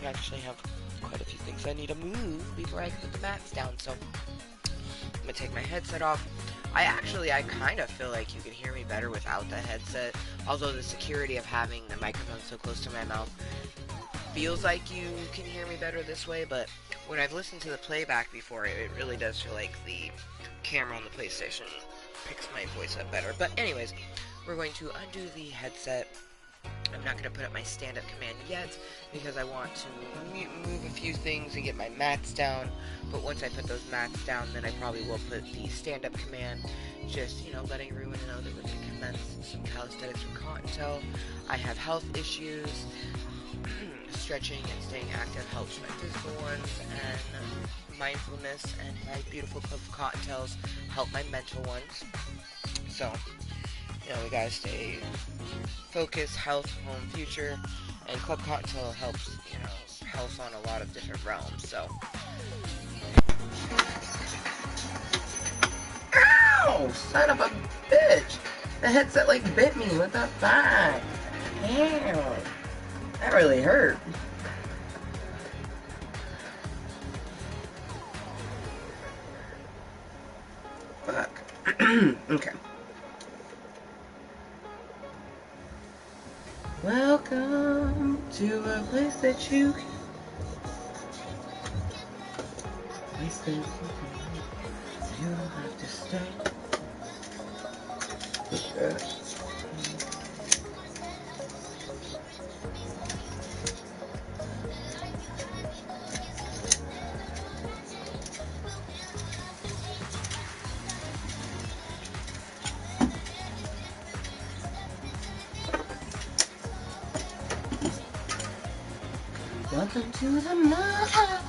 I actually have quite a few things I need to move before I put the mats down, so I'm gonna take my headset off. I kind of feel like you can hear me better without the headset, although the security of having the microphone so close to my mouth feels like you can hear me better this way, but when I've listened to the playback before, it really does feel like the camera on the PlayStation picks my voice up better. But anyways, we're going to undo the headset. I'm not going to put up my stand-up command yet because I want to move a few things and get my mats down. But once I put those mats down, then I probably will put the stand-up command. Just, letting everyone know that we're going to commence some calisthenics from Kottontale. I have health issues. Stretching and staying active helps my physical ones, and mindfulness and my beautiful Club of Kottontales help my mental ones. So, we gotta stay focused, health, home, future, and Club Kottontale helps, health on a lot of different realms, so. Ow! Son of a bitch! The headset bit me. What the fuck? Damn. That really hurt. Fuck. Okay. Welcome to a place that you can. Place that you don't have to stay. Okay. Welcome to the motherfucker.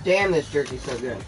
Damn, this jerky's so good.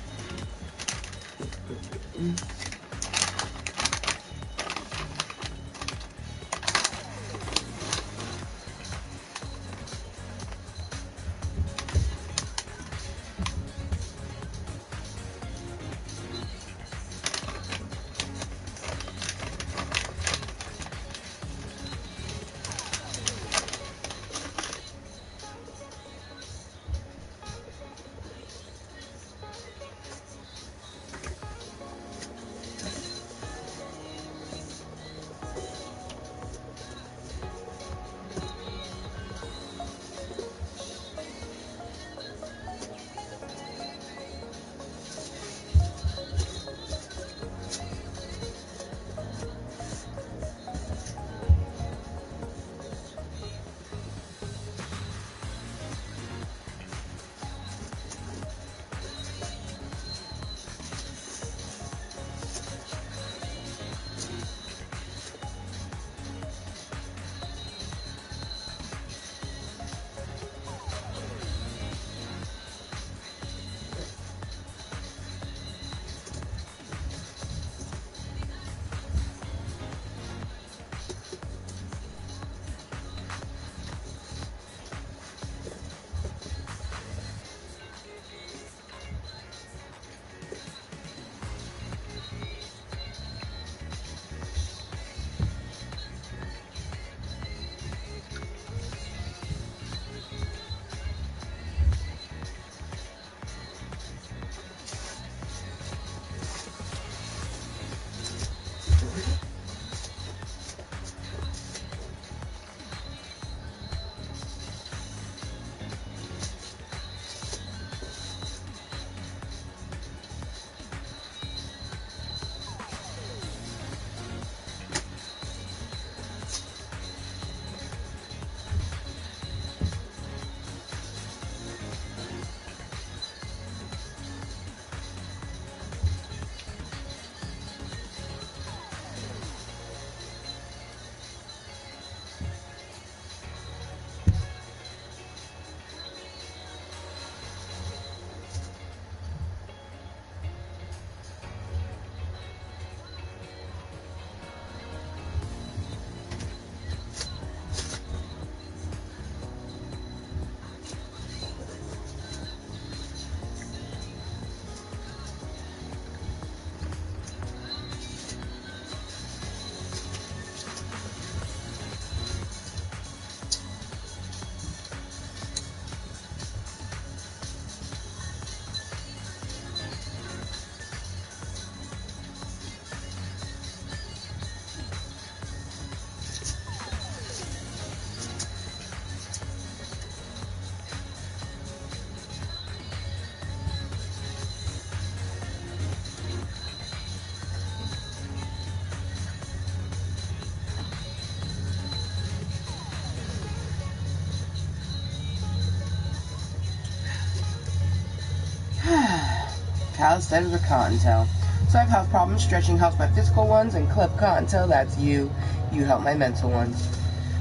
Kalisthenics or Kottontale. So I have health problems. Stretching helps my physical ones, and clip Kottontale, that's you. You help my mental ones.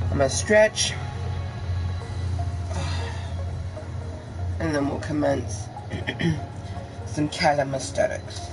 I'm gonna stretch, and then we'll commence some calisthenics.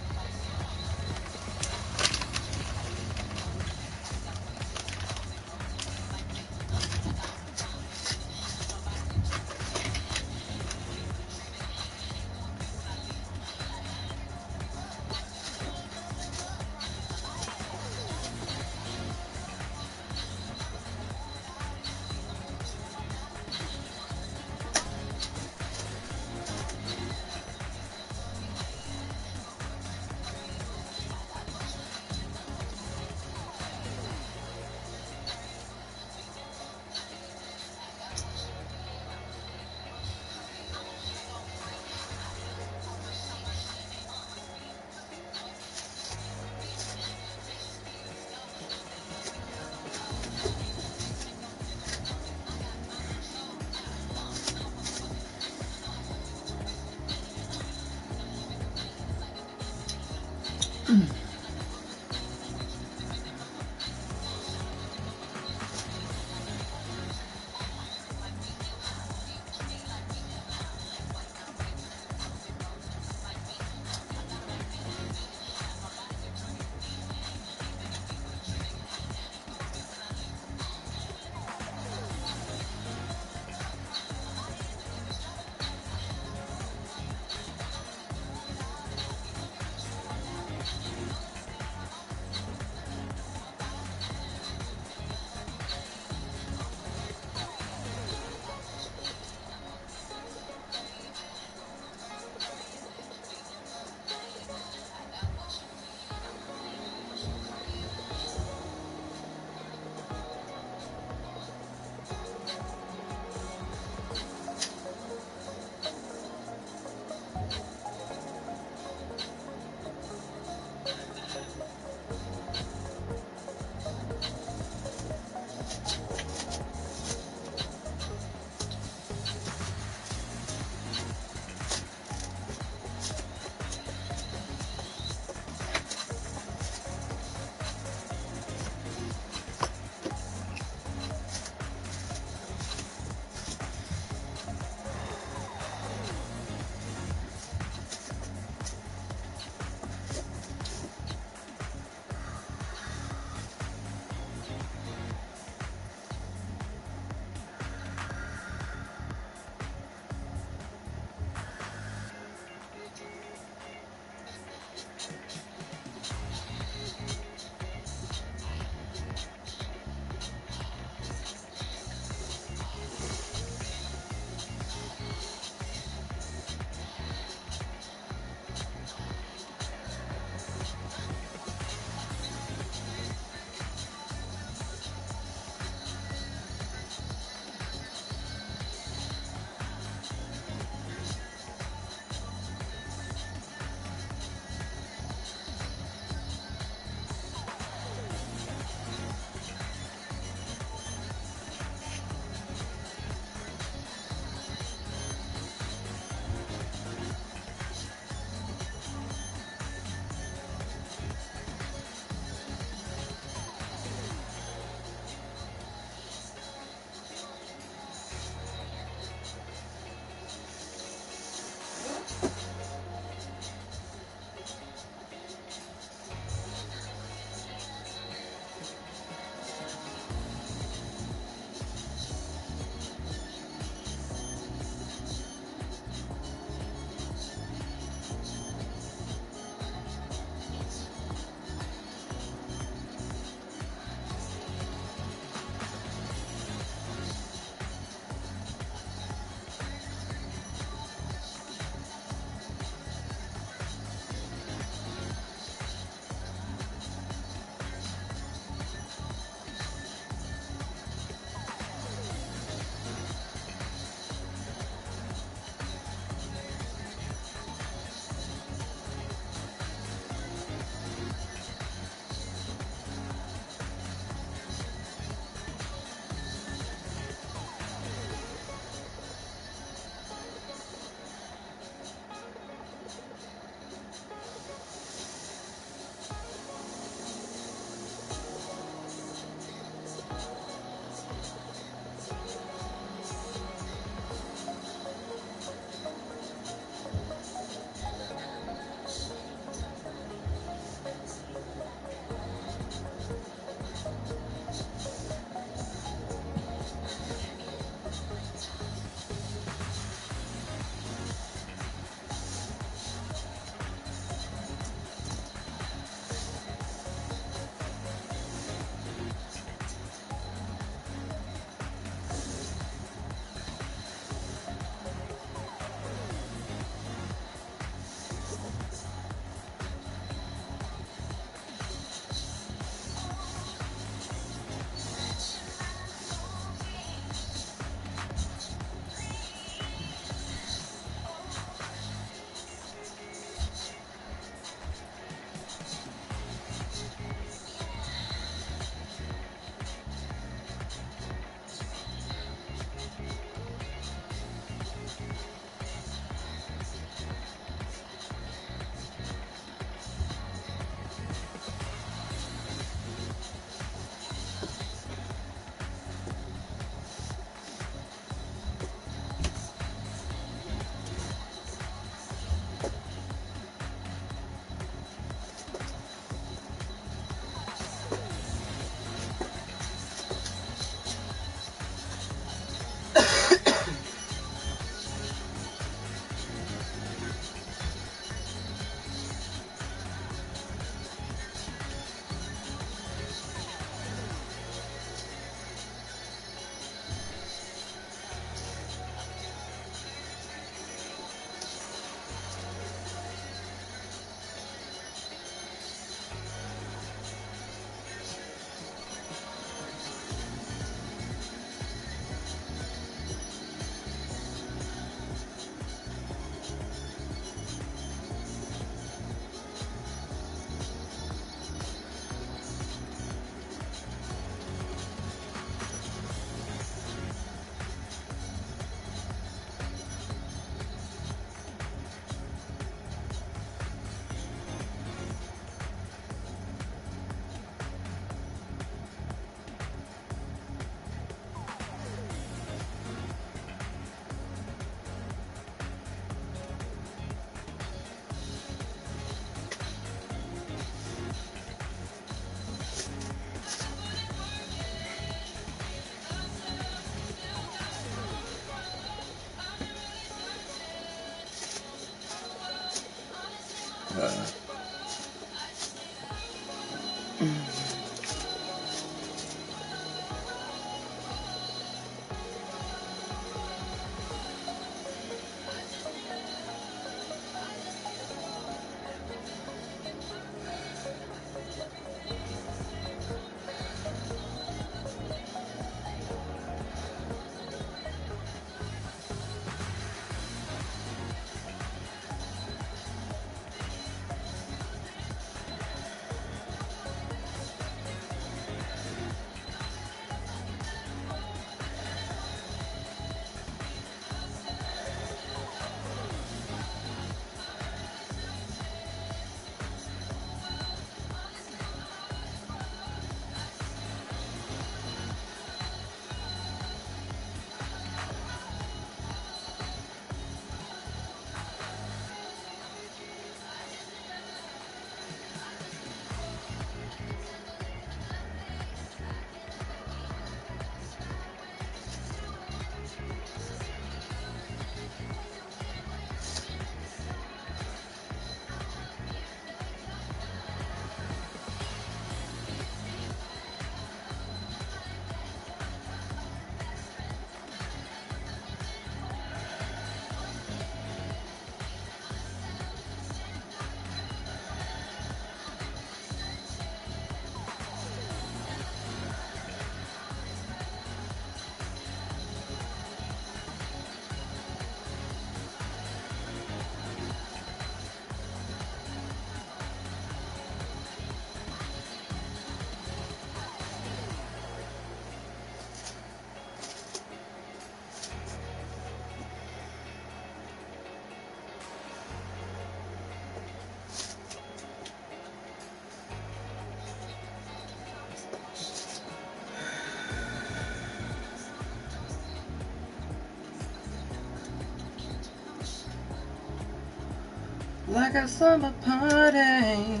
Like a summer party.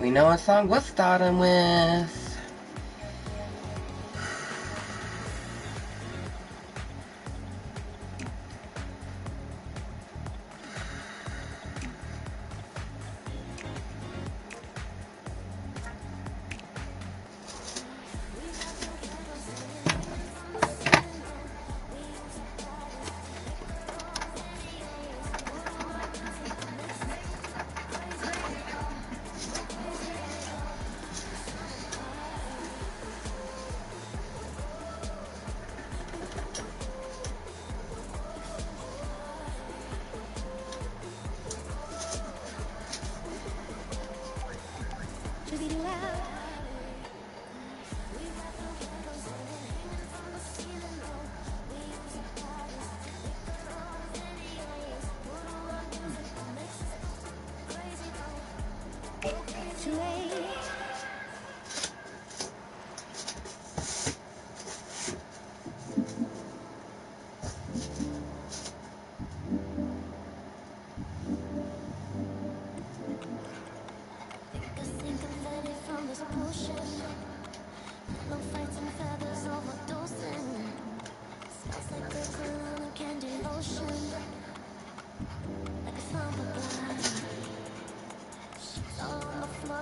We know what song we're starting with.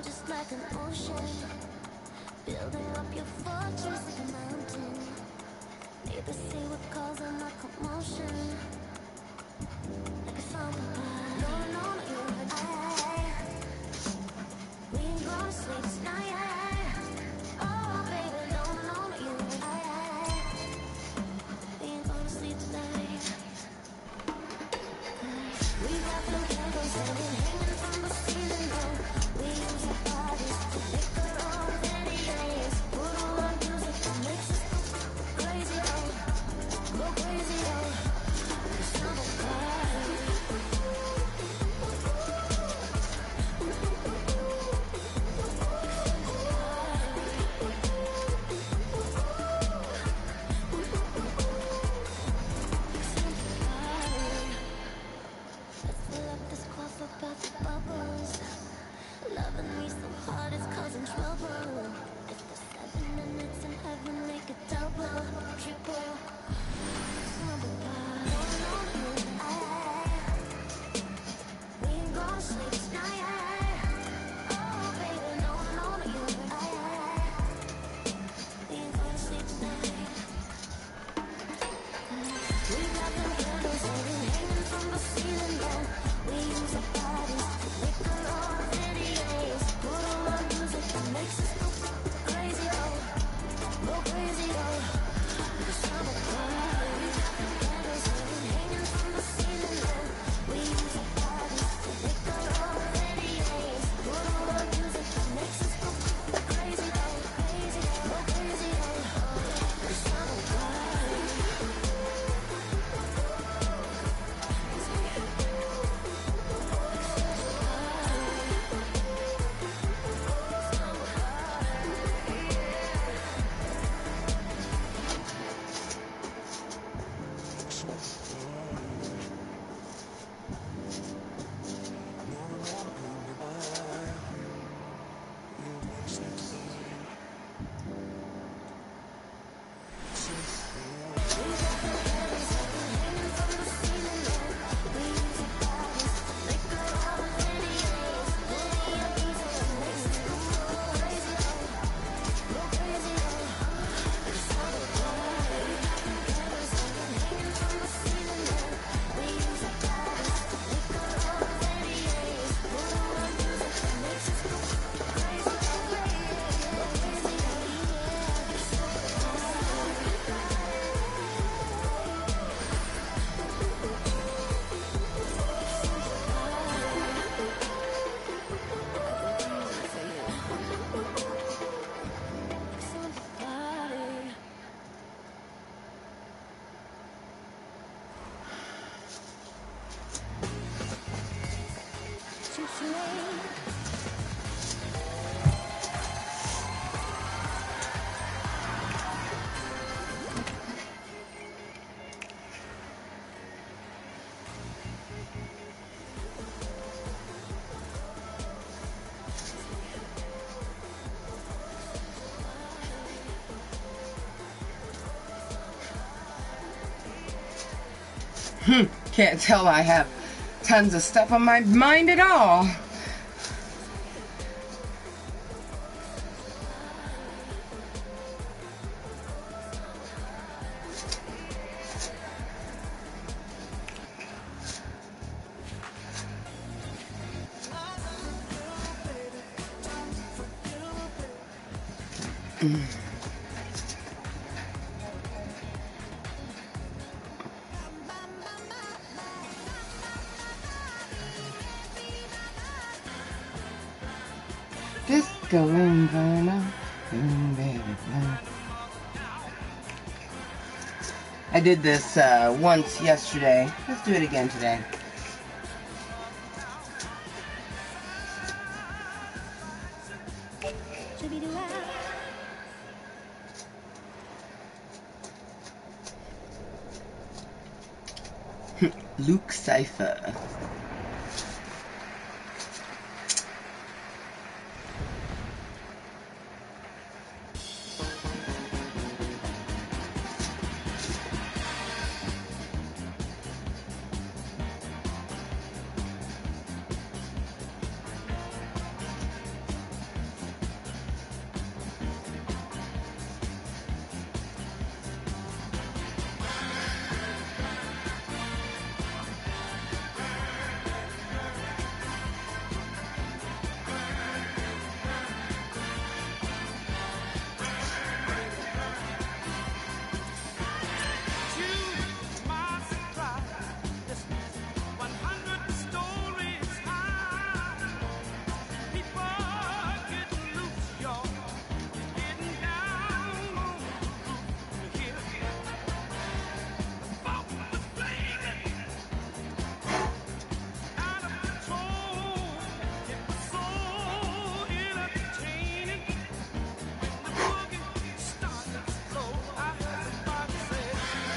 Just like an ocean, building up your fortress like a mountain. Need to see what causing the commotion. Like a summer pie. No, no, no, you and I. We ain't gonna sleep tonight. Oh, baby, no, no, no, you and I. We ain't gonna sleep tonight. We got them candles standing, hanging from the ceiling. We use our bodies to make our own videos. Put on music that makes us go crazy, go crazy, the summer party. Let's fill up this quaff about the bubbles. Loving me so hard it's causing trouble. If there's 7 minutes in heaven, make it double, triple. Summer party. No, no, you and I. We ain't gonna sleep tonight. Oh, baby, no, no, no, you and I. We ain't gonna sleep tonight. We got them candles hanging from the ceiling. We use our bodies to make our own videos. Put on music that makes us go crazy, go crazy, the summer party. We got them candles hanging from the ceiling. We use our bodies to make our own videos. Put on music that makes us go crazy, crazy, go crazy, the summer party. Can't tell I have tons of stuff on my mind at all. Disco Inferno. I did this once yesterday. Let's do it again today. Luke Cypher.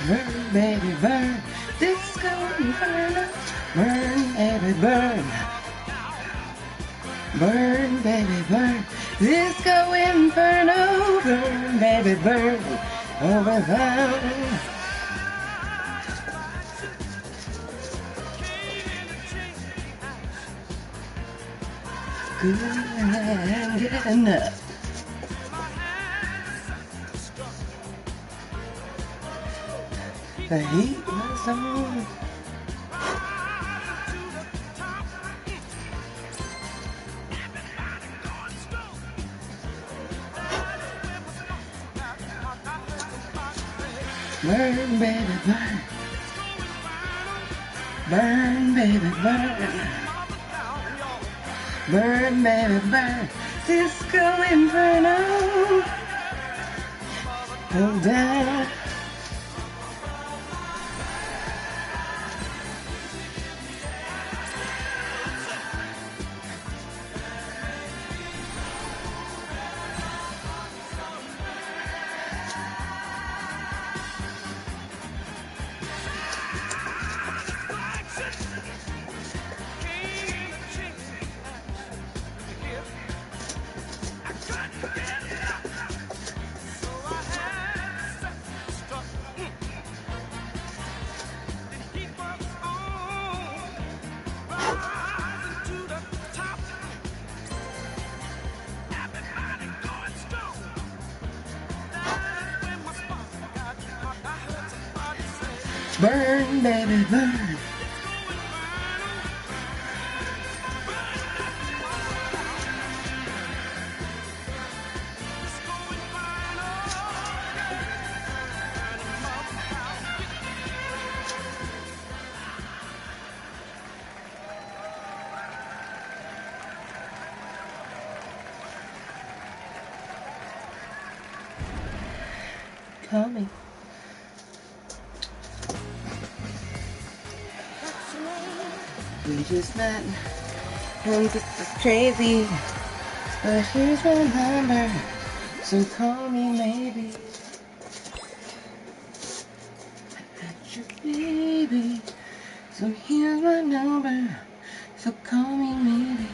Burn, baby, burn. Disco Inferno. Burn, baby, burn. Burn, baby, burn. Disco Inferno. Burn, baby, burn. Overbound. Good and get enough. The heat was on. Burn, baby, burn. Burn, baby, burn. Burn, baby, burn. Disco Inferno. Go down. Burn, baby, burn. Call me. We just met, and this is crazy, but here's my number, so call me maybe. At your baby, so here's my number, so call me maybe.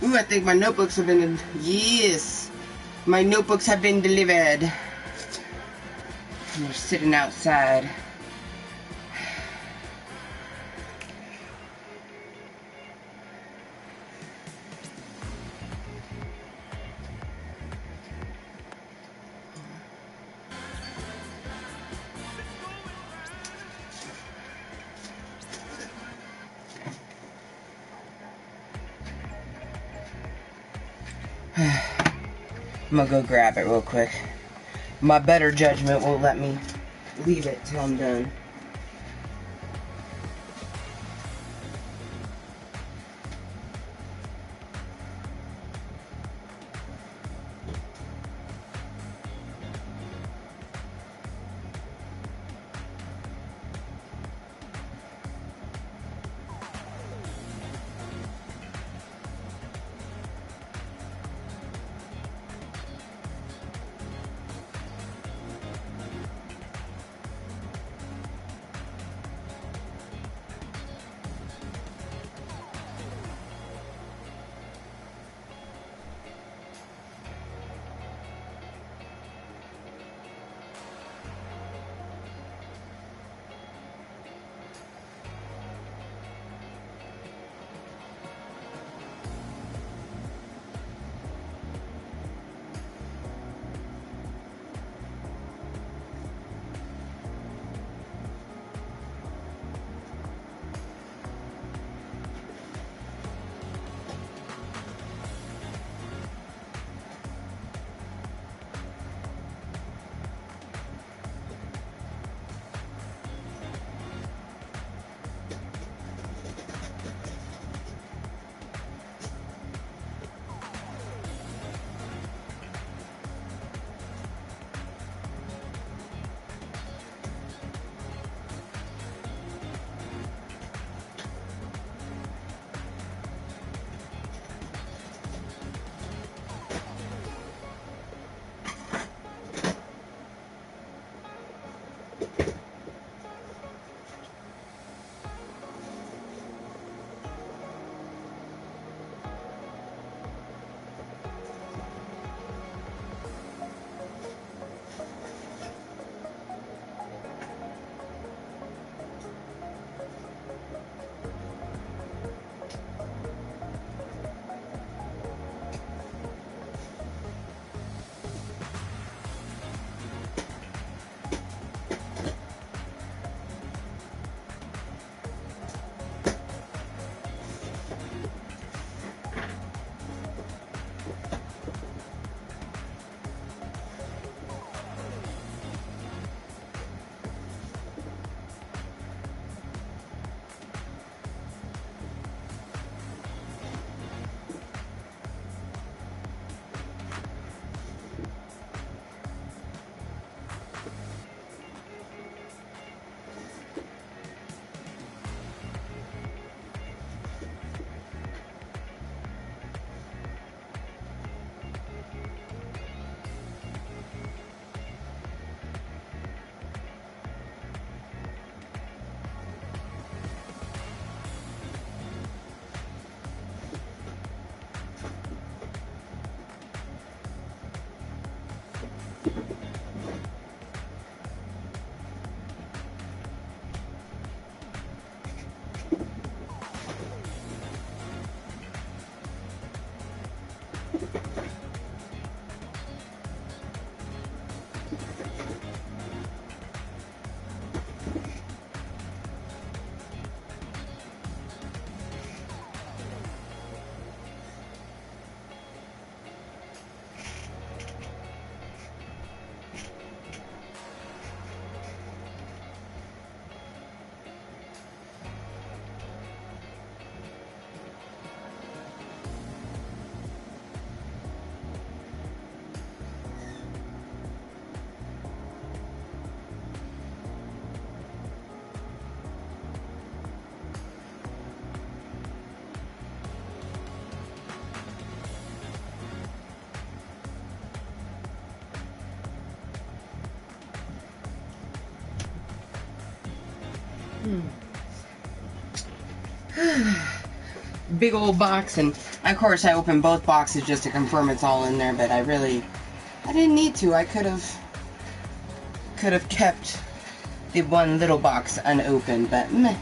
Ooh, I think my notebooks have been, yes, my notebooks have been delivered. And they're sitting outside. I'm gonna go grab it real quick. My better judgment won't let me leave it till I'm done. Big old box, and of course I opened both boxes just to confirm it's all in there, but I didn't need to. I could have kept the one little box unopened, but meh.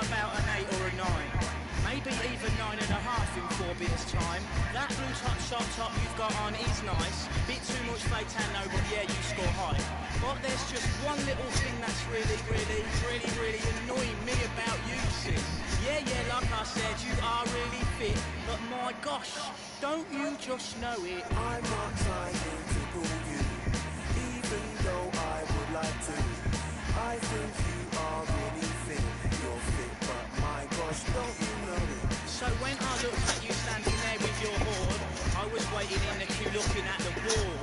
about an 8 or a 9, maybe even 9.5 in 4 bits time. That blue top sharp top you've got on is nice, bit too much Flatano, but yeah, you score high. But there's just one little thing that's really annoying me about you, sis. Yeah, like I said, you are really fit, but my gosh, don't you just know it? I'm not trying to pull you, even though I would like to. I think you are really fit, you're fit, but my gosh, don't you know it? So when I looked at you standing there with your hoard, I was waiting in the queue looking at the wall,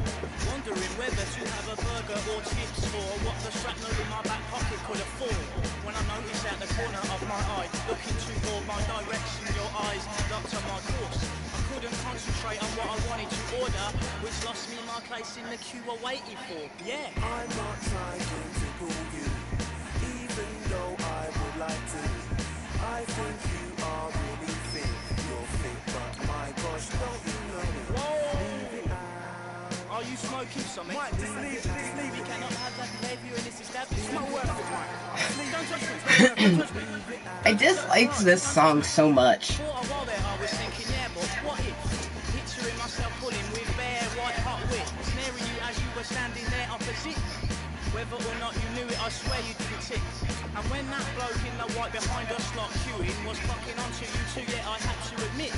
wondering whether to have a burger or chips or what the shrapnel in my back pocket could afford. When I noticed at the corner of my eye, looking toward my direction, your eyes locked on my course. I couldn't concentrate on what I wanted to order, which lost me my place in the queue I waited for. Yeah. I'm not trying to pull you, even though I would like to. I think you are really fit, you're fit, but my gosh, don't you know it? Leave it out. Are you smoking something? Mike, just leave it. We cannot have that behaviour in this establishment. Don't touch me. Don't touch me. I disliked this song so much. For a while there, I was thinking, yeah, but what if? Picturing myself pulling with bare white hot wit, snaring you as you were standing there opposite. Whether or not you knew it, I swear you didn't tick. And when that bloke in the white behind us lot queuing was fucking onto you too, yeah, I had to admit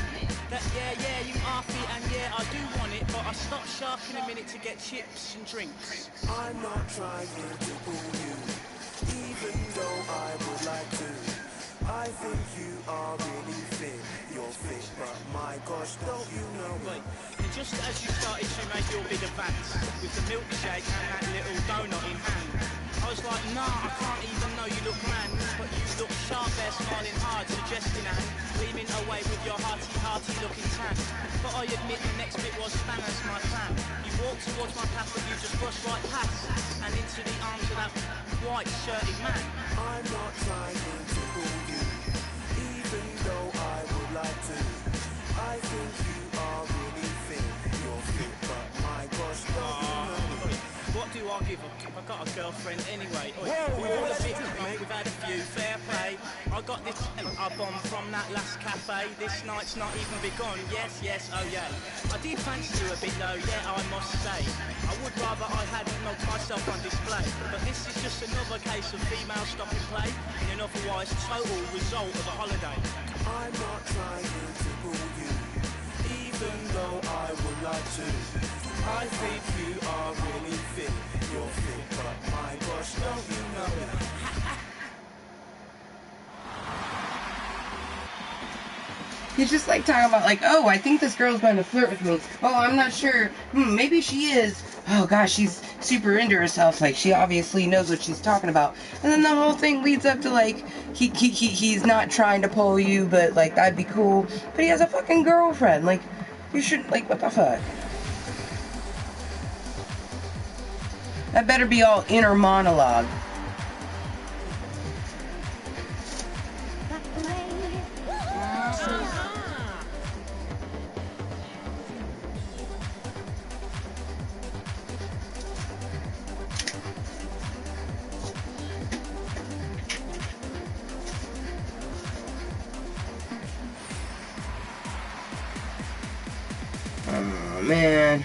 that yeah, you are fit and yeah, I do want it, but I stopped sharking a minute to get chips and drinks. I'm not trying to pull you, even though I would like to. I think you are really fit, you're fit, but my gosh, don't you know it? Wait, and just as you started to make your big advance with the milkshake and that little donut in hand, I was like, nah, I can't even know you look grand, but you look sharp there, smiling hard, suggesting and gleaming away with your hearty looking tan. But I admit the next bit was spanners my plan. You walked towards my path, but you just brushed right past and into the arms of that white shirted man. I'm not trying to pull you, even though I would like to. I think you are really fit, you're fit, but my gosh, don't you know it? What do I give a? I've got a girlfriend anyway. We've all a bit drunk, we've had a few, fair play. I got this I bombed from that last cafe. This night's not even begun. Yes, oh yeah. I did fancy you a bit though, yeah, I must say. I would rather I hadn't knocked myself on display. But this is just another case of female stop and play in an otherwise total result of a holiday. I'm not trying to pull you, even though I would like to. I think you are really fit, you're fit, but my gosh, don't you know it? He's just like talking about like, oh, I think this girl's going to flirt with me. Oh, I'm not sure. Maybe she is. Oh gosh, she's super into herself. Like she obviously knows what she's talking about. And then the whole thing leads up to like he's not trying to pull you, but like that'd be cool. But he has a fucking girlfriend. Like you should like what the fuck? That better be all inner monologue. man.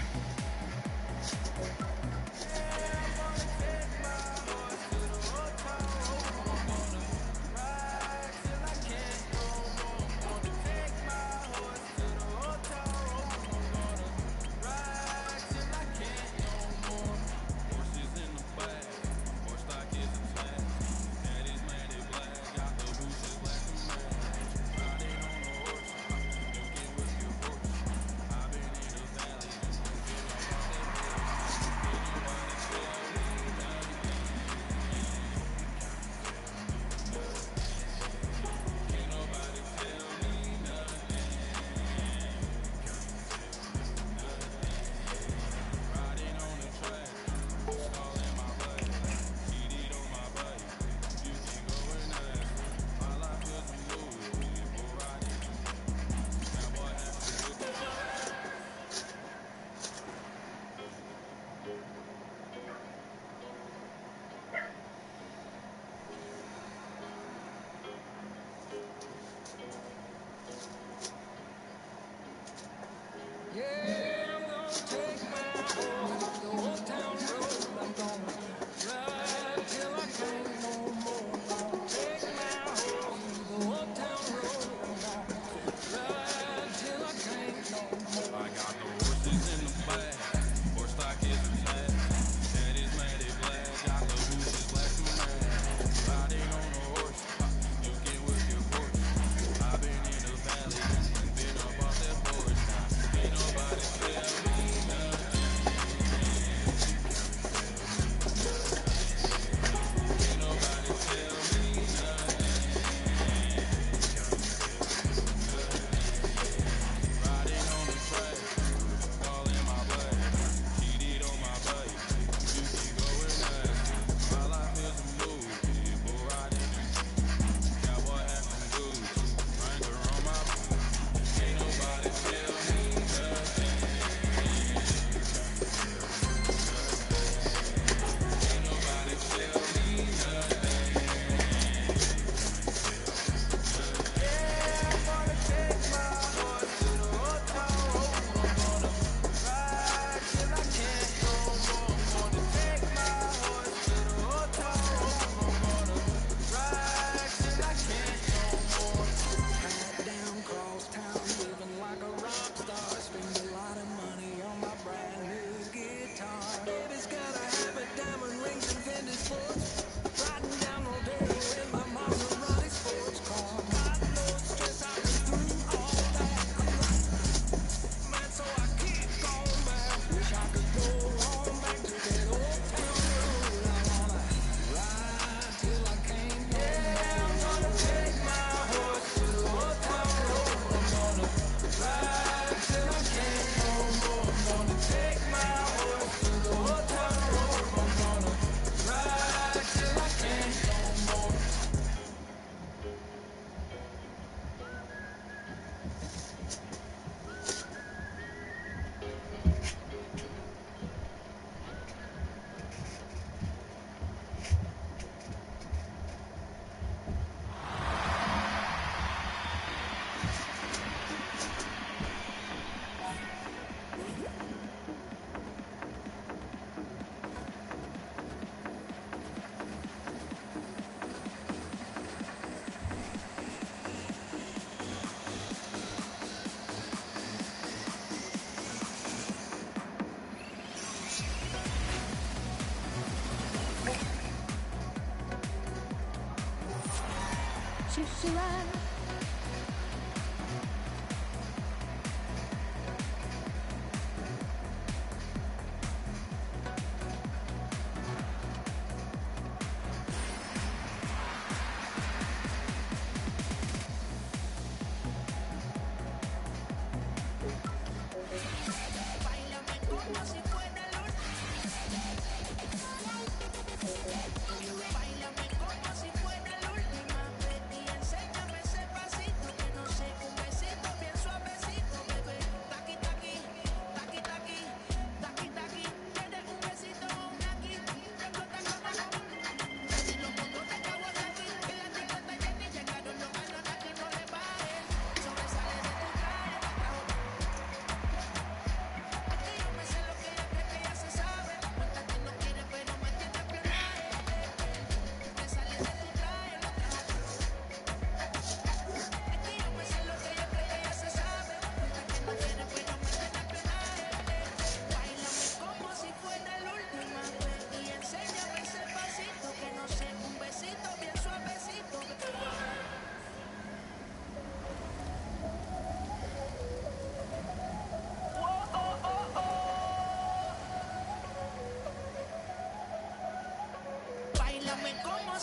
Báilame como si fuera la última vez y enséñame ese pasito.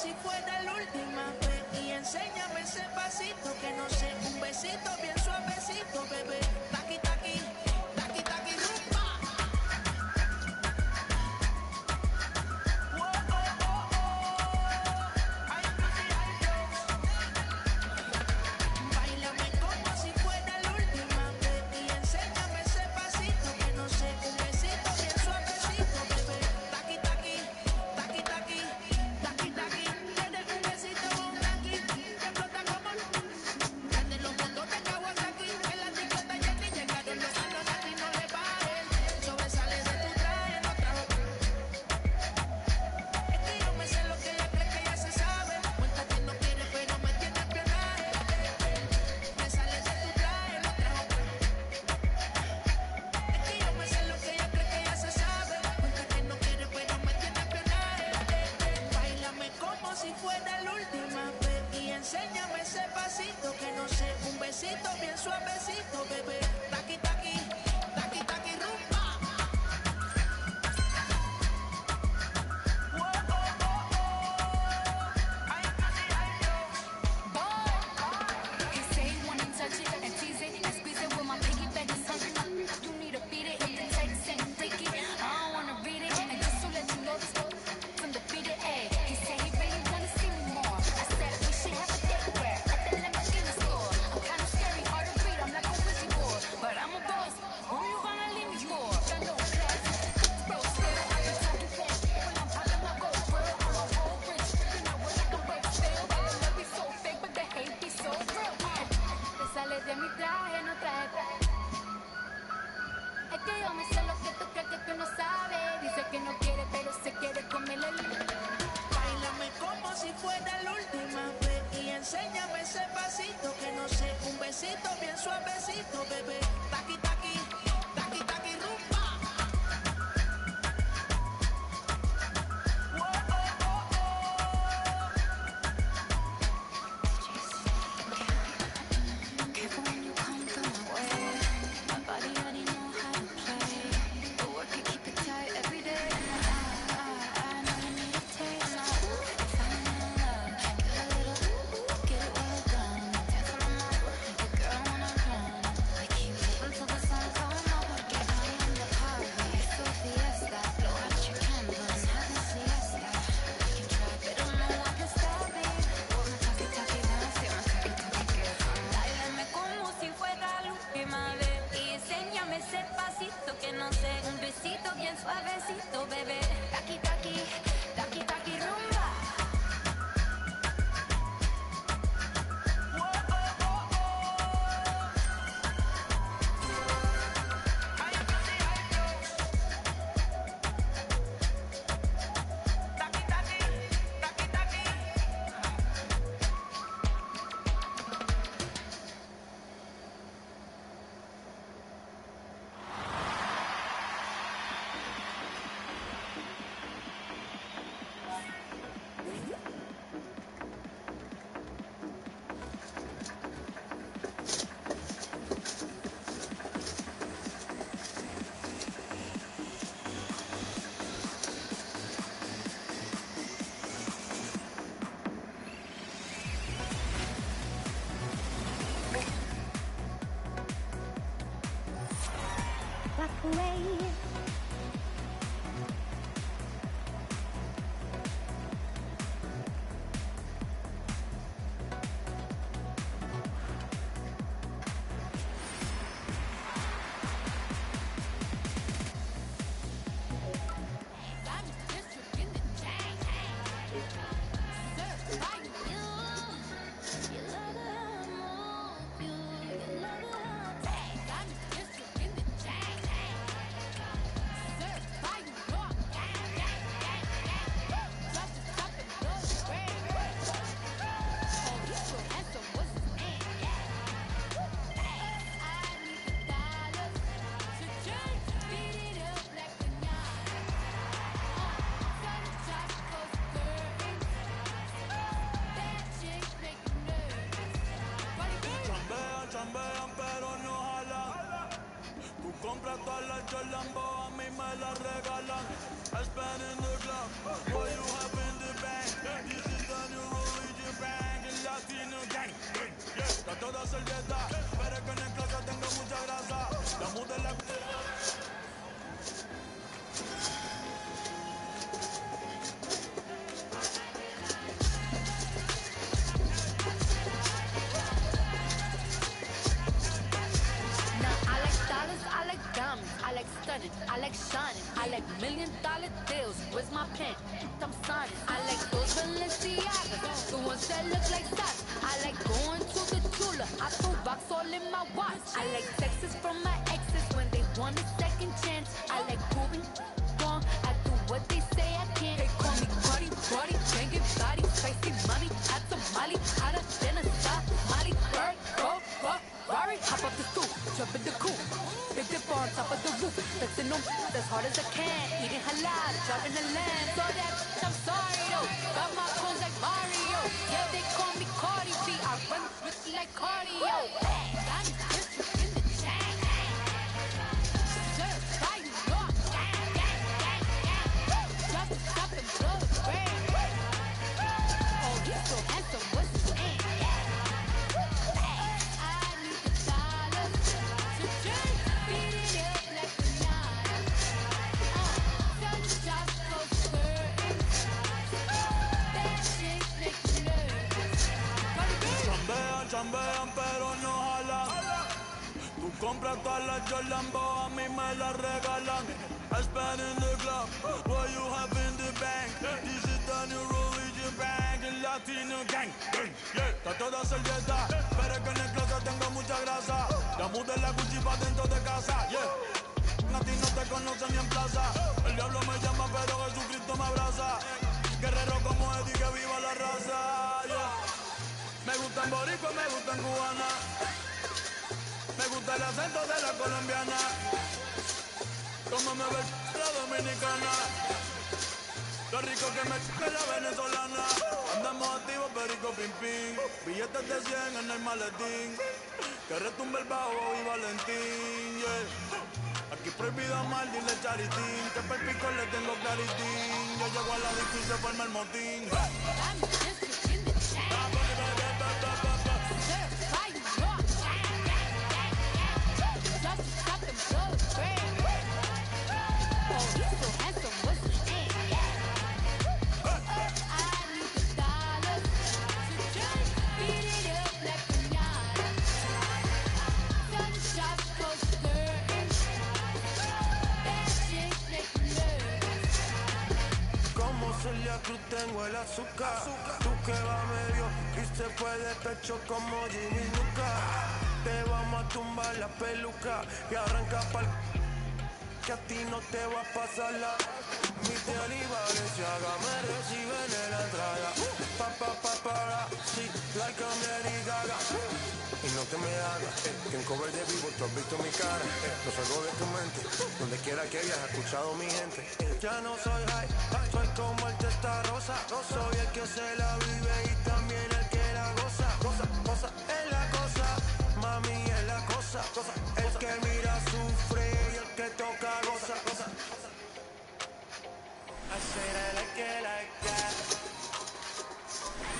si fuera la última vez y enséñame ese pasito que no sé, un besito bien suavecito, bebé. Taqui taqui, taqui taqui rumba. Báilame como si fuera la última vez y enséñame ese pasito que no sé, un besito bien suavecito, bebé. Taqui taqui, taqui taqui, taqui taqui. Tienes un besito un taqui que flota como prende los botones Kawasaki. En la disco está Jackie, llegaron los Anunnaki, no le bajen. Sobresale de tu traje, no trajo. Es que yo me sé lo que ella cree que ya se sabe. Cuenta que no quiere, pero me tiene espionaje. Me sale de tu traje, no trajo. Es que yo me sé lo que ella cree que ya se sabe. Cuenta que no quiere, pero me tiene espionaje. Báilame como si fuera la última vez y enséñame ese pasito que no sé, un besito bien suavecito, bebé. Taqui taqui, taqui taqui rumba. He say he wanna touch it and tease it and squeeze it with my piggyback is hungry. You need to beat it if the text ain't freaky. I don't wanna read it and just to let you know this from the beat it. Ay. He say he really wanna see me more. I said we should have a date where at the Lamborghini store. I'm kinda scary, hard to read. I'm like a wizard boy, but I'm a boss. Who you gonna leave me for? Got no class, bro. Still I be talking fast when I'm popping my gold grill. I'm a whole rich, and I work like a bird still. The love be so fake, but the hate be so real. Te sale de mi traje, no traje. Es que yo me sé lo que tú crees que tú no sabes. Dice que no quiere, pero se quiere comer el. Báilame como si fuera la última vez y enséñame ese pasito que no sé, un besito bien suavecito, bebé. Taqui taqui, taqui taqui rumba. Careful when you come through my way. My body already know how to play. But work it, keep it tight every day. I know you need a taste. Falling in love, get a little, get it well done. Dance on my your girl wanna run. We keep moving till the sun come up. Get body in the party, it's so fiesta. Blow out your candles, have a siesta. We can try, but no one can stop me. Oh, my talkie talkie dance, yeah, my talkie talkie girl. Báilame como si fuera la última vez y enséñame ese pasito que no sé, un besito bien suavecito, bebé. Taqui taqui, taqui taqui rumba. Taqui taqui, taqui taqui. Chambean pero no jalan. Tú compras todas las Jordan Boa mí me la regalan. I spend in the club, what you have in the bank. This is the new religion bank, el latino gang. Yeah, está toda servieta, pero es que en el closet tengo mucha grasa. La muda en la... Now I like dollars, I like diamonds, I like stunning, I like shining, I like $1,000,000 deals. Where's my pen? I'm signing. I like those Balenciagas, the ones that look like socks. I like going to the Tula. I throw rocks all in my watch. I like texts from my exes when they want a second chance. I like proving wrong. I do what they say I can't. They call me Cardi, Cardi, banging body, spicy mommy, at Somali, hotter than a Somali. Bird, go, Rari, hop up the stoop, jump in the coop. Big dip on top of the roof, flexing them as hard as I can. Eating halal, driving a lamb. So that I'm sorry though. Got my coins like Mario. Yeah, they call me Cardi B. I run with like cardio. I'm district in the chain. Certified, you know I'm gang, gang, gang, gang. Just stop and blow the brain. Oh, he's so handsome, what's his name? I need the dollars to drink, beat it up like Rihanna. Gunshots go skirting. Bad chicks make me nervous. Chambean, chambean, pero no jalan. Tú compras todas las Jolambo, a mí me las regalan. I spend in the club, what you have in the bank. This is the new religion bank, el latino gang. Yeah, está toda servieta, pero es que en el closet tengo mucha grasa. La mudé la Gucci pa' dentro de casa, yeah. A ti no te conocen ni en plaza. El diablo me llama, pero Jesucristo me abraza. Guerrero como Eddie, que viva la raza, yeah. Me gustan boricua, me gustan cubana. Me gusta el acento de la colombiana. Como me ve la dominicana. Lo rico que me chupe la venezolana. Andamos activos, perico, pim, pim. Billetes de 100 en el maletín. Que retumbe el bajo y Valentín, yeah. Aquí prohibido amar, dile charitín. Que per pico le tengo claritín. Yo llego a la disco y se forma el motín. I'm district in the chain. Certified, you know I'm gang, gang, gang, gang. Just stop and blow the brain. Oh, he's so handsome, what's his name? I need the dollars to drink, beat it up like Rihanna. Gunshots go skirting. Bad chicks make me nervous. Como Celia Cruz tengo el azúcar. Tú que va medio y se fue de pecho como Jimmy Luca. Te vamos a tumbar la peluca y arranca pa'l que a ti no te va a pasar la. Mi tele y Valenciaga me reciben en la entrada. Para, sí, like a Lady Gaga. Y no te me hagas, que en cover de vivo tú has visto mi cara. No salgo de tu mente, donde quiera que hayas escuchado mi gente. Ya no soy high, soy como el testa rosa. Soy el que se la vive y también el que la goza. Cosa, es la cosa, mami es la cosa. El que mira sufre y el que toca goza. I said I like it like that.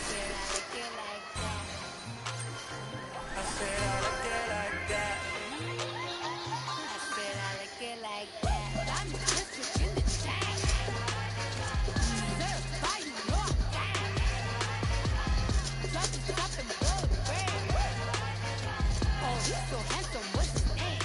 Said I like it like that. I said I like it like that. I said I like it like that. I'm district in the chain. Certified, you know I'm gang. Just stop and blow the brain. Oh, he's so handsome, what's his name?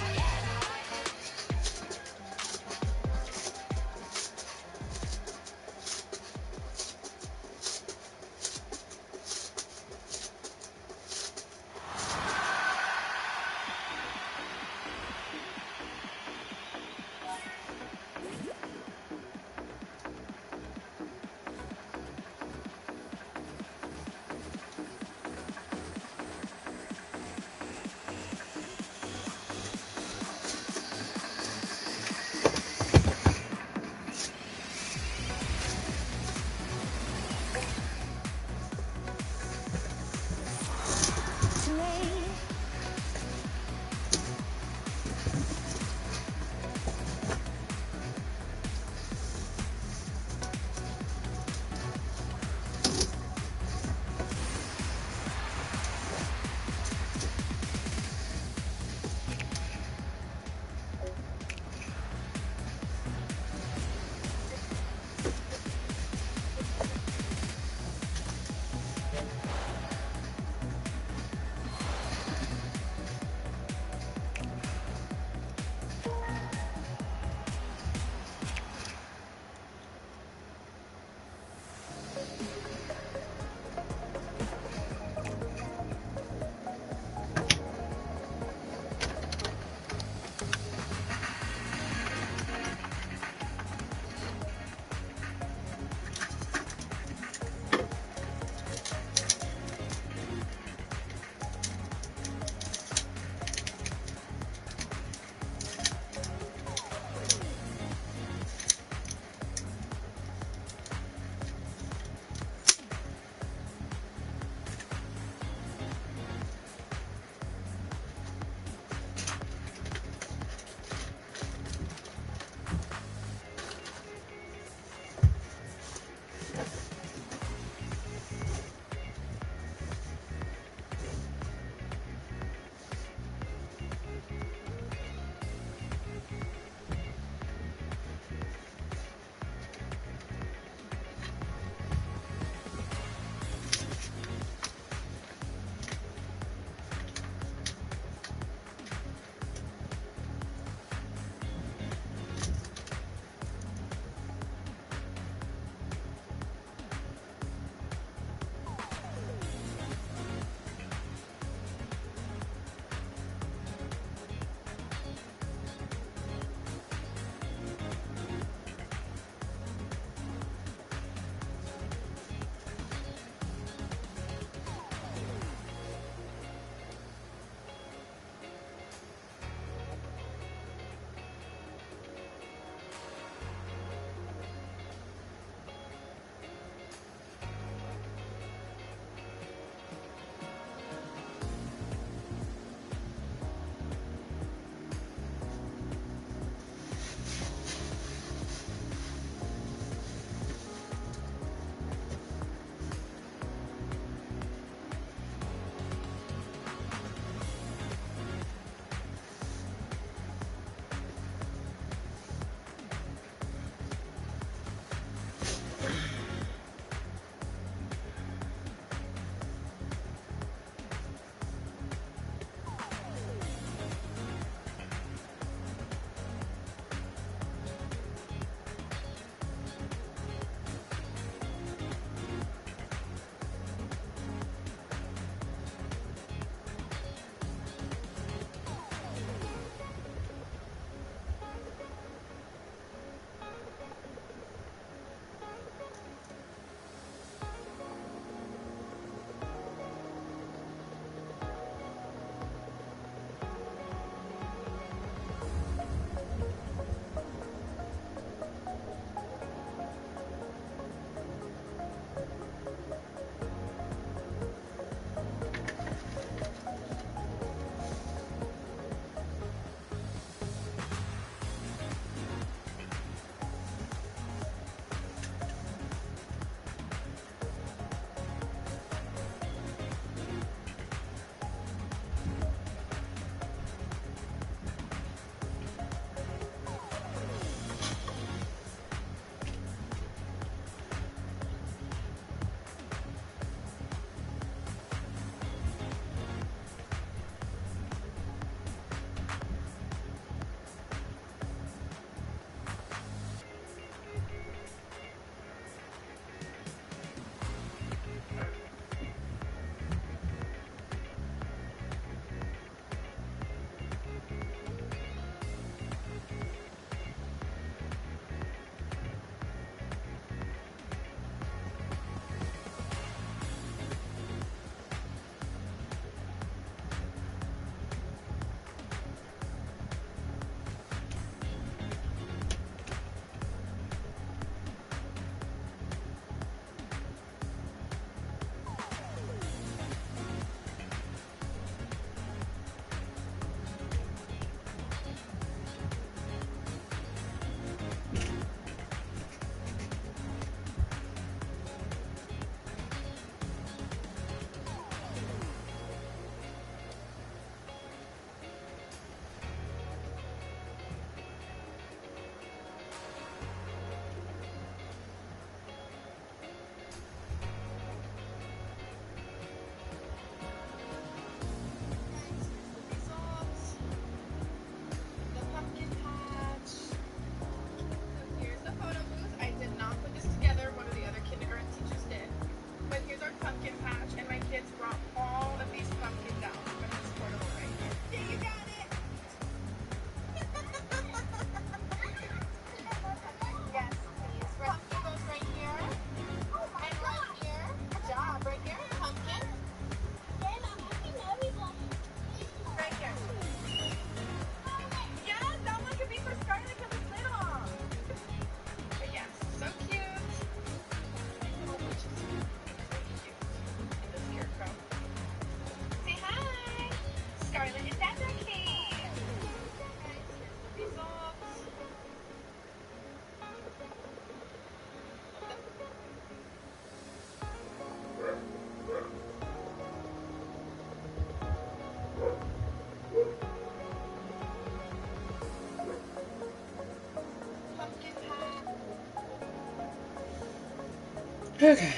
Okay.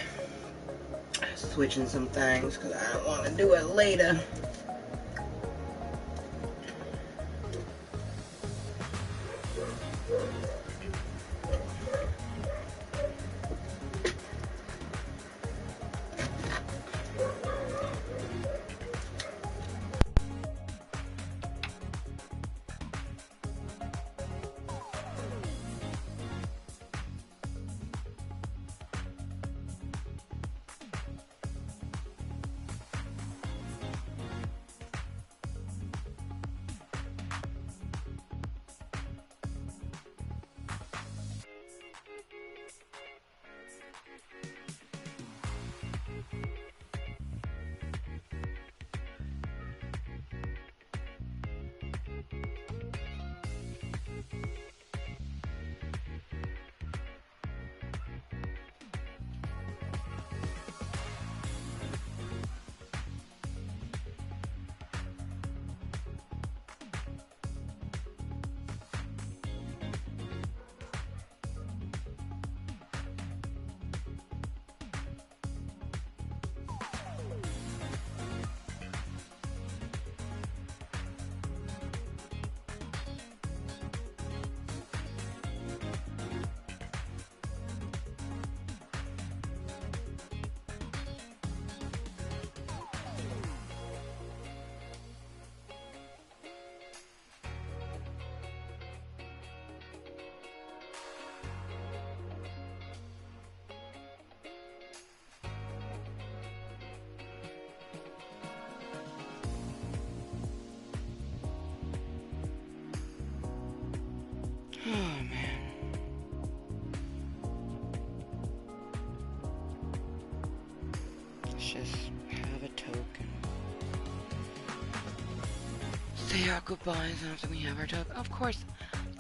Switching some things because I don't want to do it later. Oh man. Let's just have a token. Say our goodbyes after we have our token. Of course.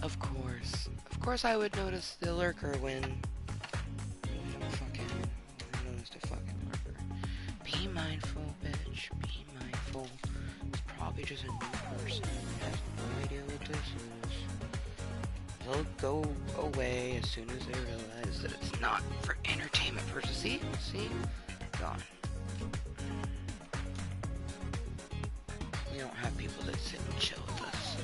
Of course. Of course I would notice the lurker when I noticed a fucking lurker. Be mindful, bitch. Be mindful. It's probably just a new person who has no idea what this is. They'll go away as soon as they realize that it's not for entertainment purposes. See? Gone. We don't have people that sit and chill with us.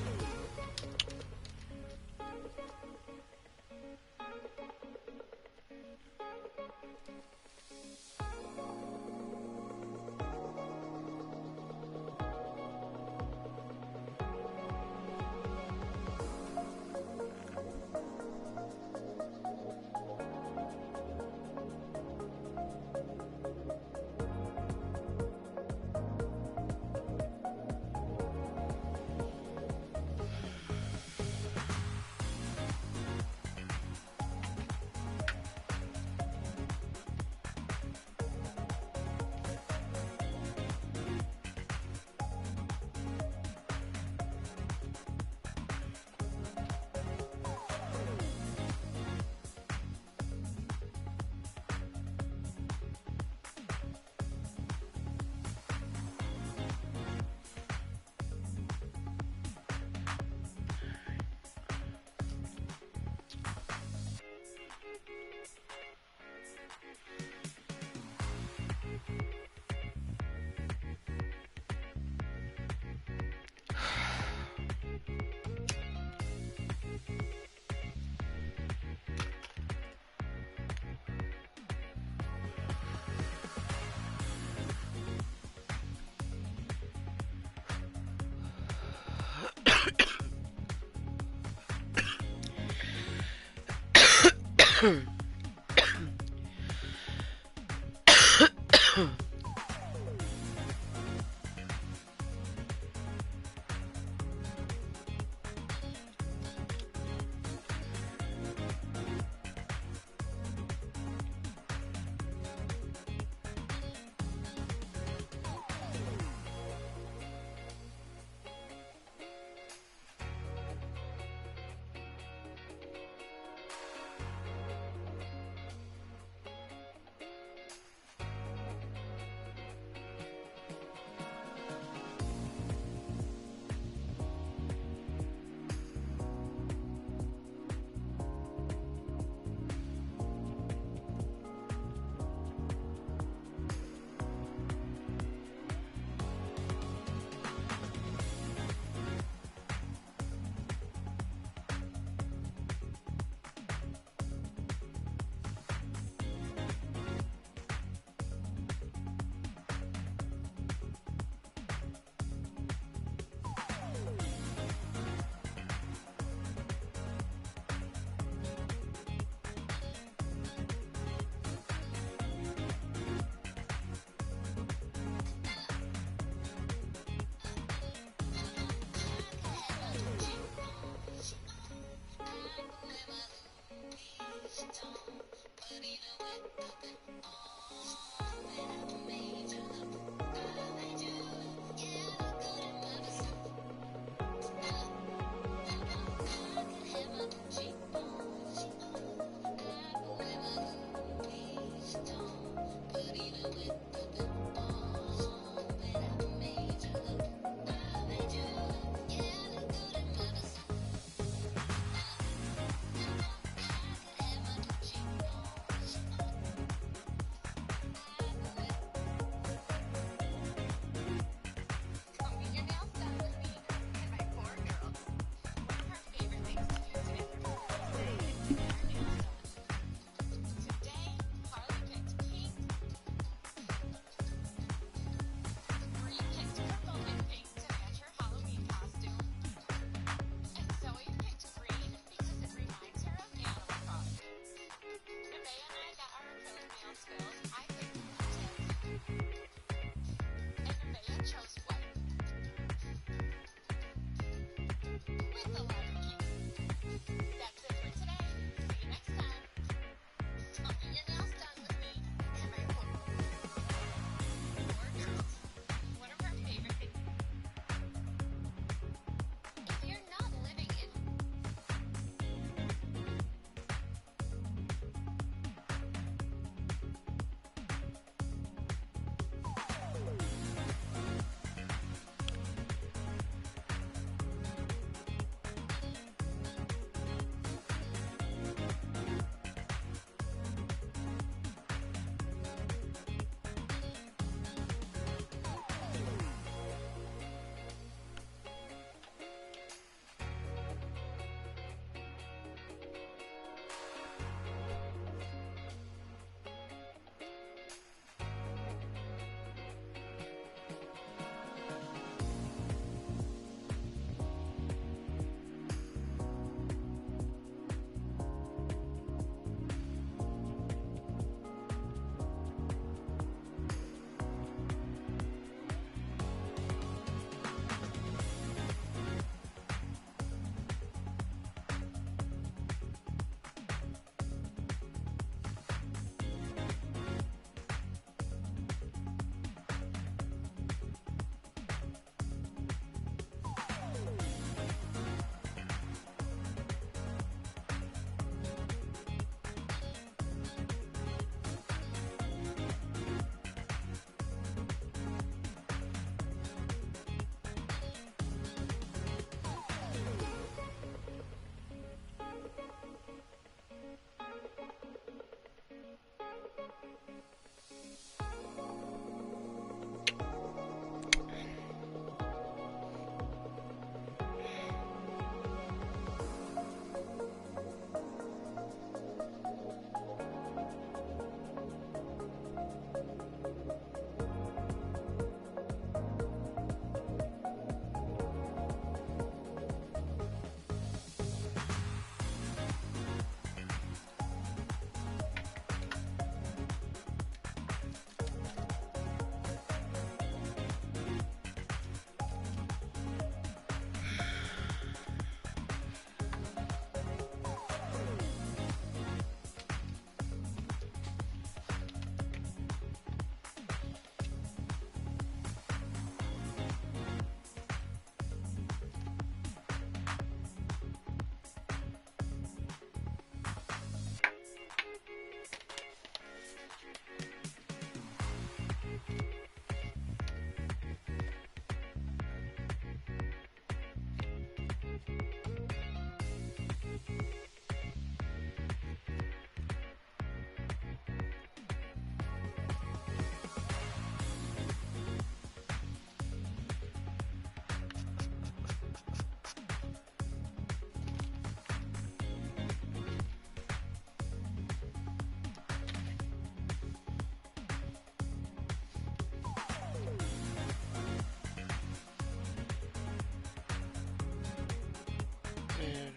Man,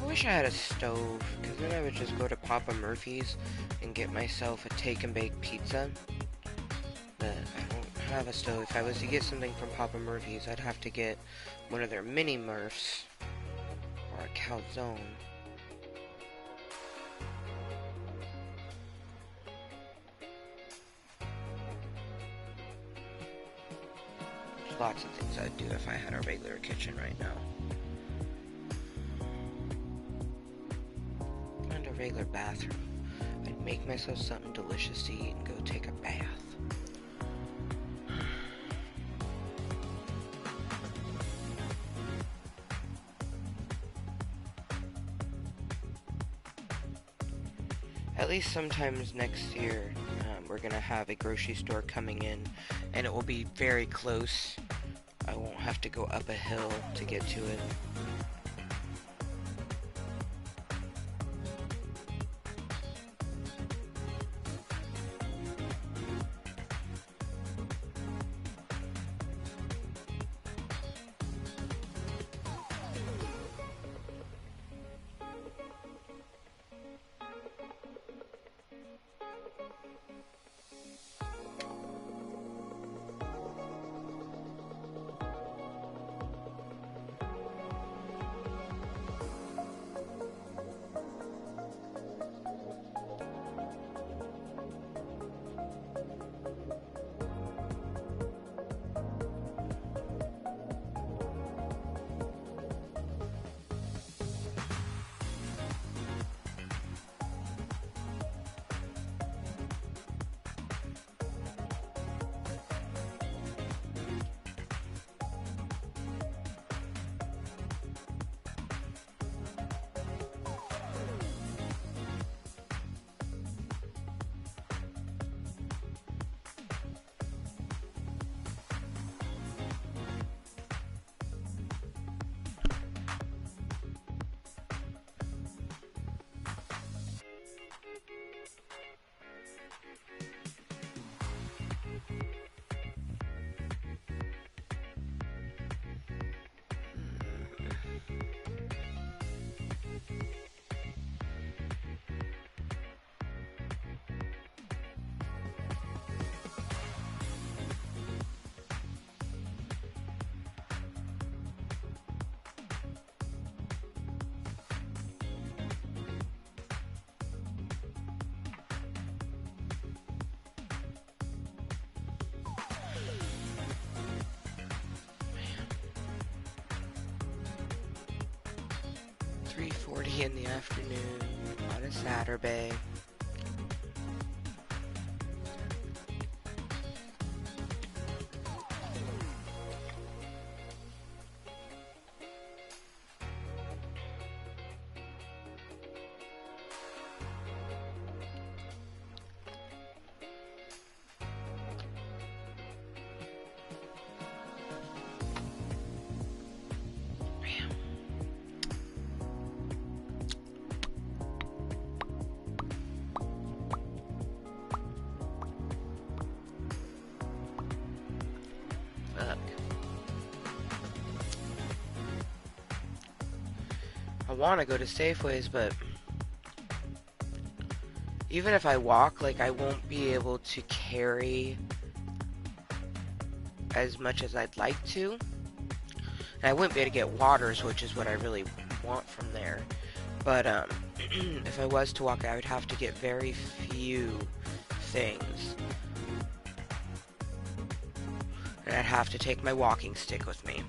I wish I had a stove, because then I would just go to Papa Murphy's and get myself a take and bake pizza. But I don't have a stove. If I was to get something from Papa Murphy's, I'd have to get one of their mini Murphs or a calzone. There's lots of things I'd do if I had a regular kitchen right now. And a regular bathroom. I'd make myself something delicious to eat and go take a bath. At least sometimes next year, we're gonna have a grocery store coming in, and it will be very close. I won't have to go up a hill to get to it. .40 in the afternoon on a Saturday. I want to go to Safeways, but even if I walk, like, I won't be able to carry as much as I'd like to. And I wouldn't be able to get waters, which is what I really want from there. But if I was to walk, I would have to get very few things. And I'd have to take my walking stick with me.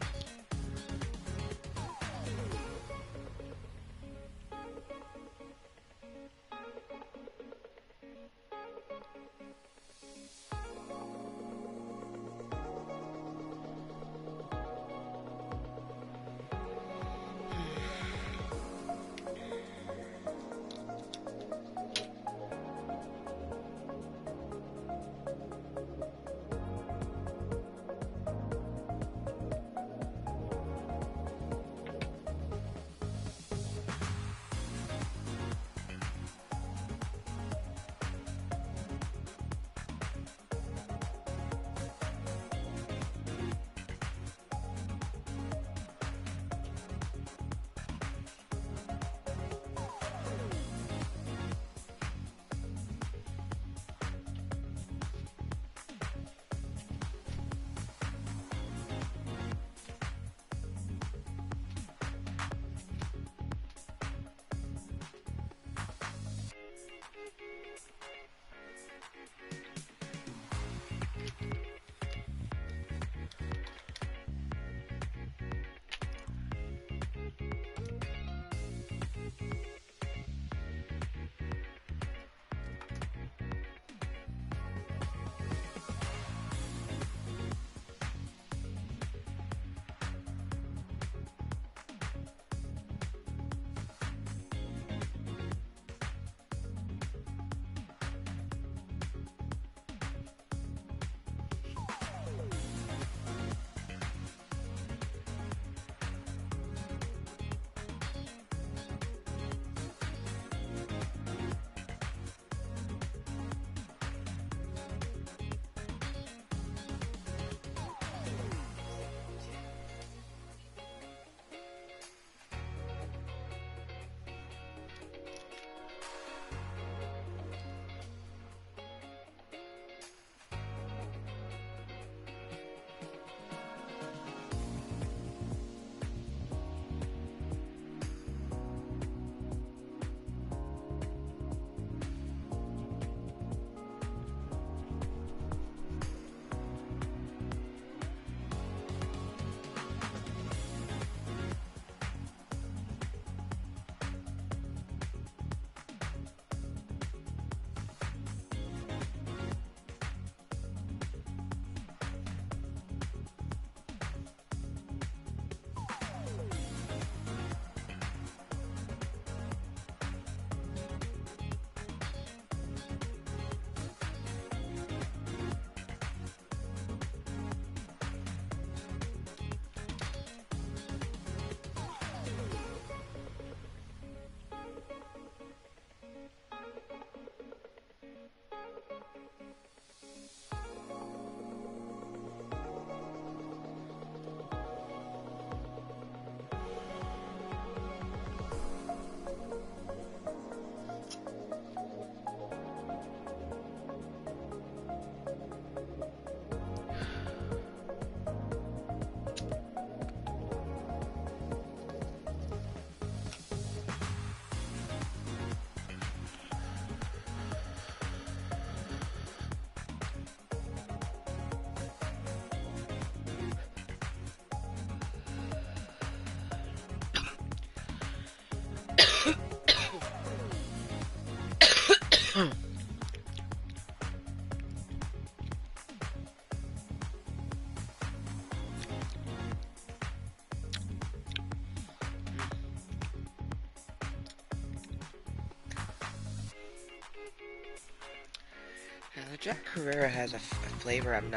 Jack Carrera has a flavor I'm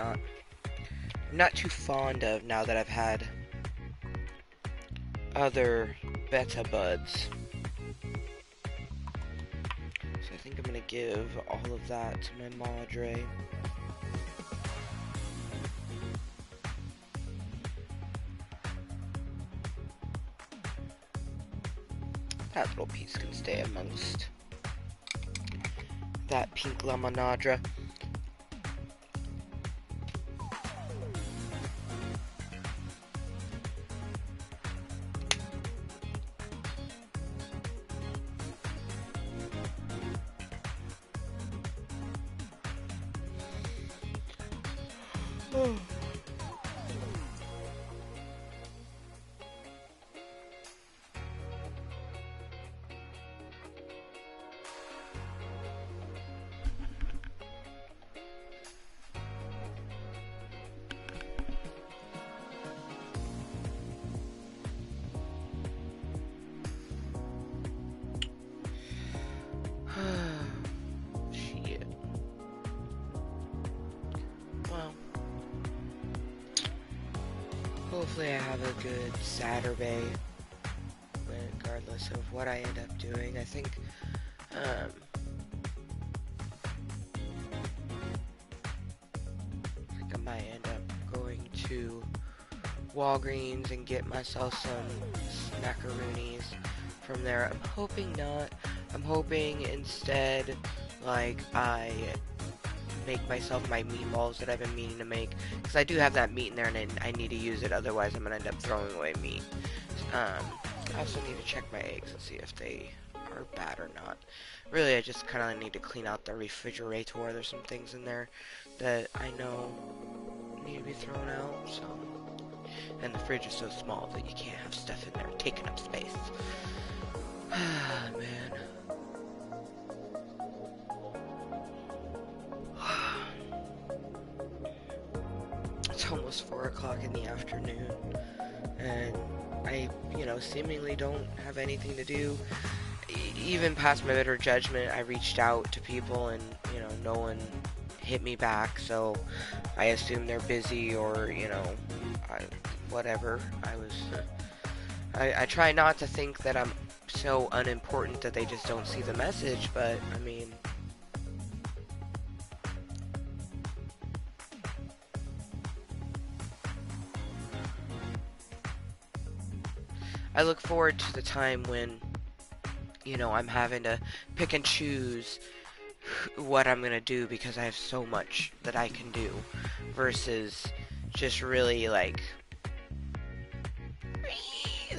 not too fond of now that I've had other Beta Buds. So I think I'm gonna give all of that to my Madre. That little piece can stay amongst that pink La Manadra. Shit. Well, hopefully I have a good Saturday, regardless of what I end up doing. I think, I might end up going to Walgreens and get myself some macaroonies from there. I'm hoping not. I'm hoping instead, like, I make myself my meatballs that I've been meaning to make, because I do have that meat in there and I need to use it, otherwise I'm going to end up throwing away meat. I also need to check my eggs and see if they are bad or not. Really, I just kind of need to clean out the refrigerator. There's some things in there that I know need to be thrown out, so. And the fridge is so small that you can't have stuff in there taking up space. Ah, man. It's almost 4 o'clock in the afternoon, and I, seemingly don't have anything to do. Even past my better judgment, I reached out to people and, no one hit me back, so I assume they're busy or, whatever. I try not to think that I'm so unimportant that they just don't see the message, but, I mean, I look forward to the time when, I'm having to pick and choose what I'm going to do because I have so much that I can do versus just really, like,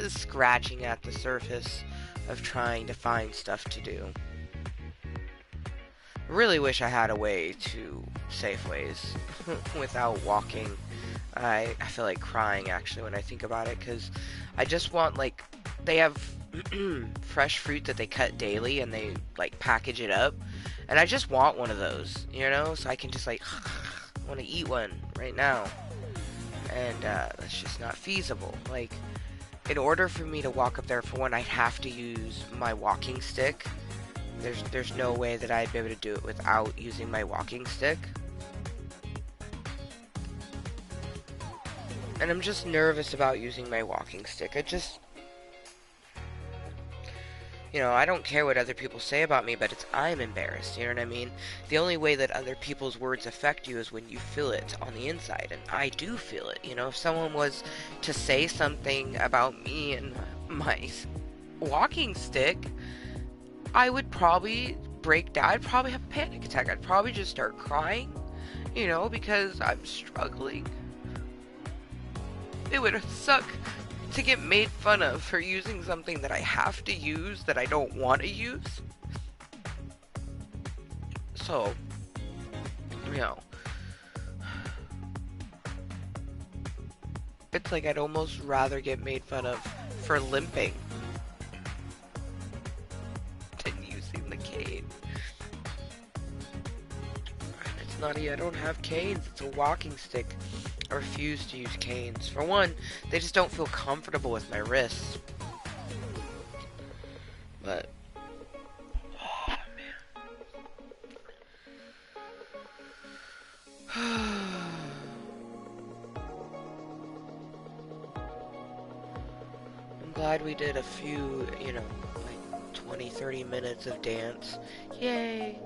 scratching at the surface of trying to find stuff to do. I really wish I had a way to Safeways without walking. I feel like crying actually when I think about it, because I just want, like, they have fresh fruit that they cut daily and they, like, package it up, and I just want one of those, so I can just, like, want to eat one right now, and that's just not feasible. Like, in order for me to walk up there, for one, I'd have to use my walking stick. There's no way that I'd be able to do it without using my walking stick. And I'm just nervous about using my walking stick. I don't care what other people say about me, but I'm embarrassed, you know what I mean? The only way that other people's words affect you is when you feel it on the inside, and I do feel it, If someone was to say something about me and my walking stick, I would probably break down. I'd probably have a panic attack. I'd probably just start crying, because I'm struggling. It would suck to get made fun of for using something that I have to use that I don't want to use. So, it's like I'd almost rather get made fun of for limping than using the cane. It's not, I don't have canes, it's a walking stick. I refuse to use canes. For one, they just don't feel comfortable with my wrists. But, oh man. I'm glad we did a few, you know, like 20, 30 minutes of dance. Yay!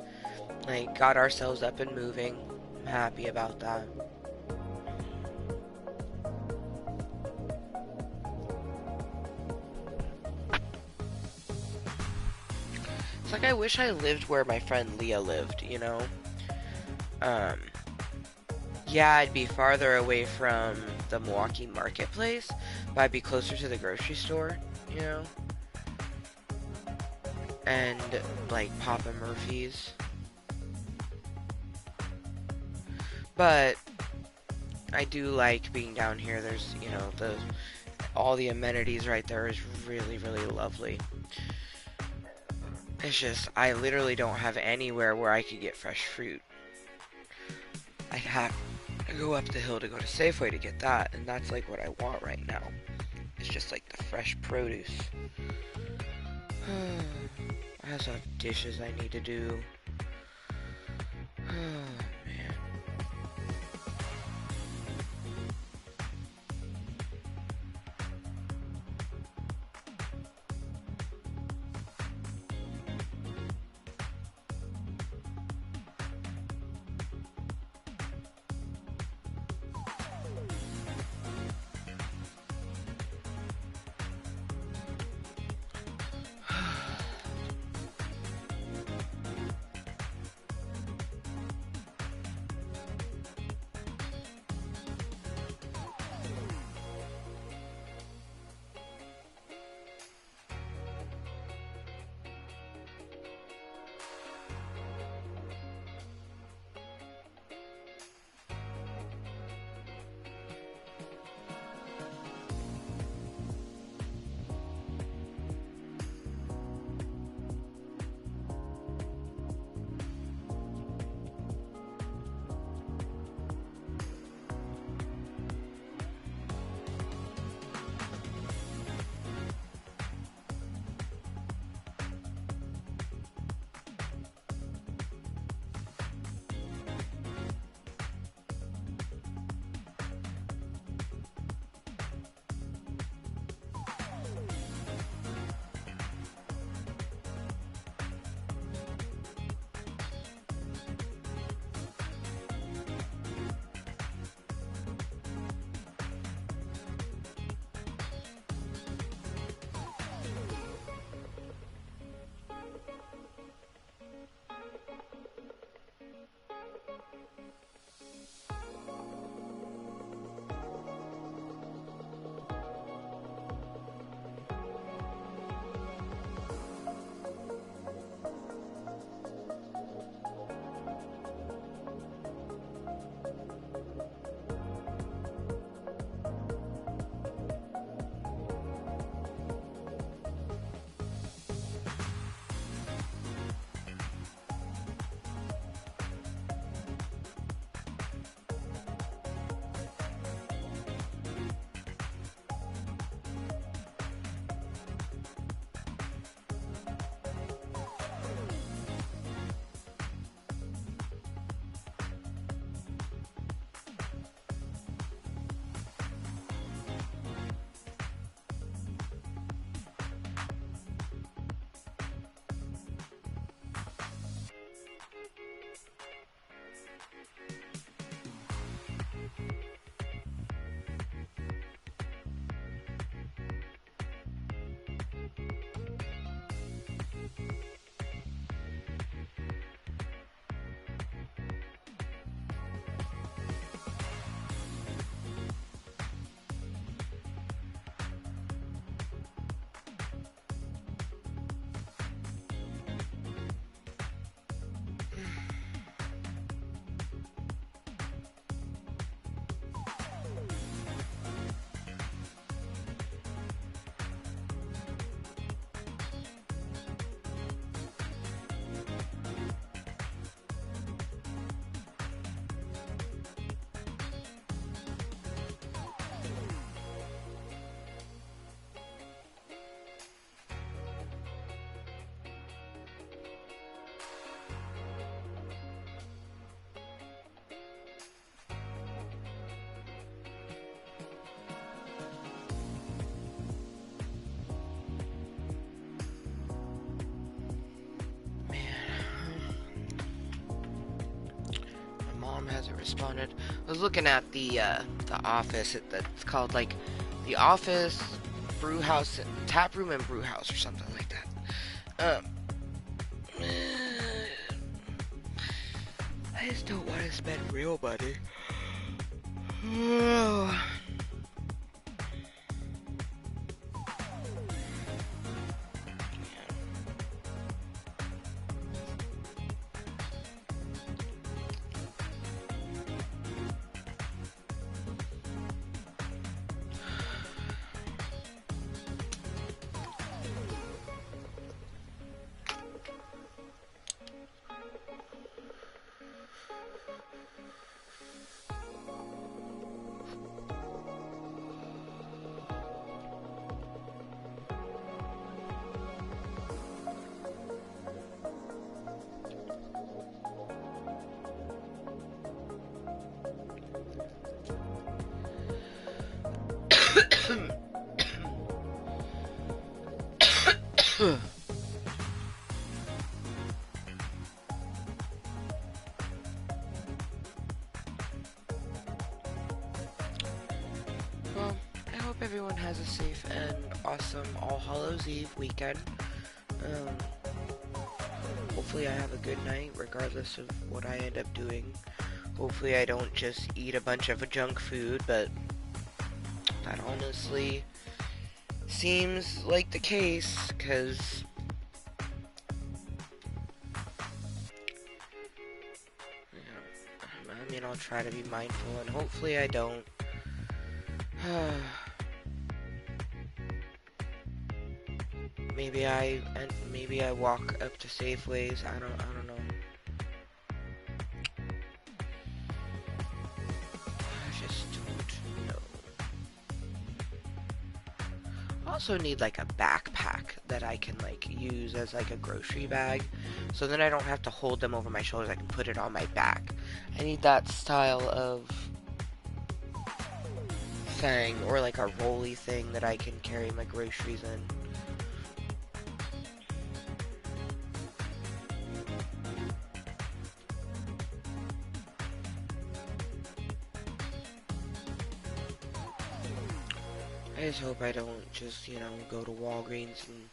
Like, got ourselves up and moving. I'm happy about that. It's like I wish I lived where my friend Leah lived, you know? Yeah, I'd be farther away from the Milwaukee marketplace, but I'd be closer to the grocery store, you know? And, like, Papa Murphy's. But I do like being down here. There's, you know, all the amenities right there is really, really lovely. It's just, I literally don't have anywhere where I could get fresh fruit. I have to go up the hill to go to Safeway to get that, and that's like what I want right now. It's just like the fresh produce. I also have dishes I need to do. Oh, man. responded. I was looking at the office. It's called like the office, brew house, tap room, and brew house or something like that. I just don't want to spend real money. Well, I hope everyone has a safe and awesome All Hallows Eve weekend. Hopefully I have a good night regardless of what I end up doing. Hopefully I don't just eat a bunch of junk food, but that honestly seems like the case, because I mean, I'll try to be mindful, and hopefully I don't. Maybe I walk up to Safeways. I don't know. I just don't know. I also need like a backpack that I can like use as like a grocery bag, so then I don't have to hold them over my shoulders. I can put it on my back. I need that style of thing, or like a rolly thing that I can carry my groceries in. I just hope I don't just, go to Walgreens and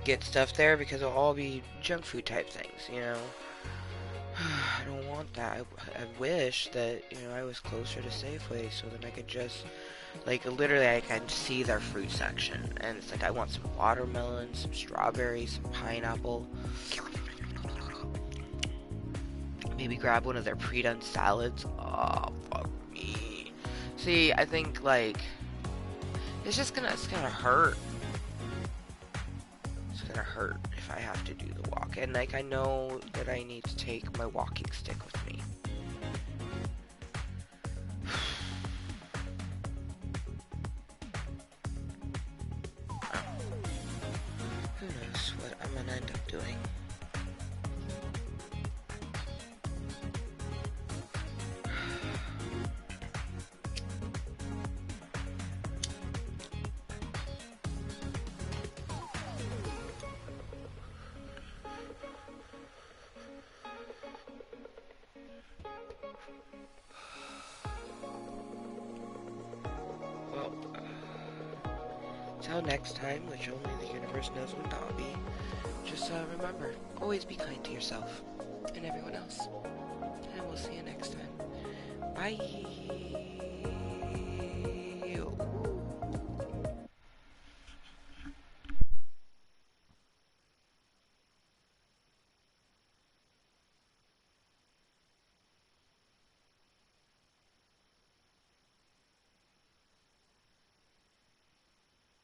get stuff there, because it'll all be junk food type things, I don't want that. I wish that, I was closer to Safeway, so then I could just, like, literally I can see their fruit section, and it's like, I want some watermelon, some strawberries, some pineapple. Maybe grab one of their pre-done salads. Oh, fuck me. See, I think, like, it's gonna hurt. It's gonna hurt if I have to do the walk. And like, I know that I need to take my walking stick with me. Who knows what I'm gonna end up doing. Till next time, which only the universe knows will not be, just remember, always be kind to yourself and everyone else. And we'll see you next time. Bye!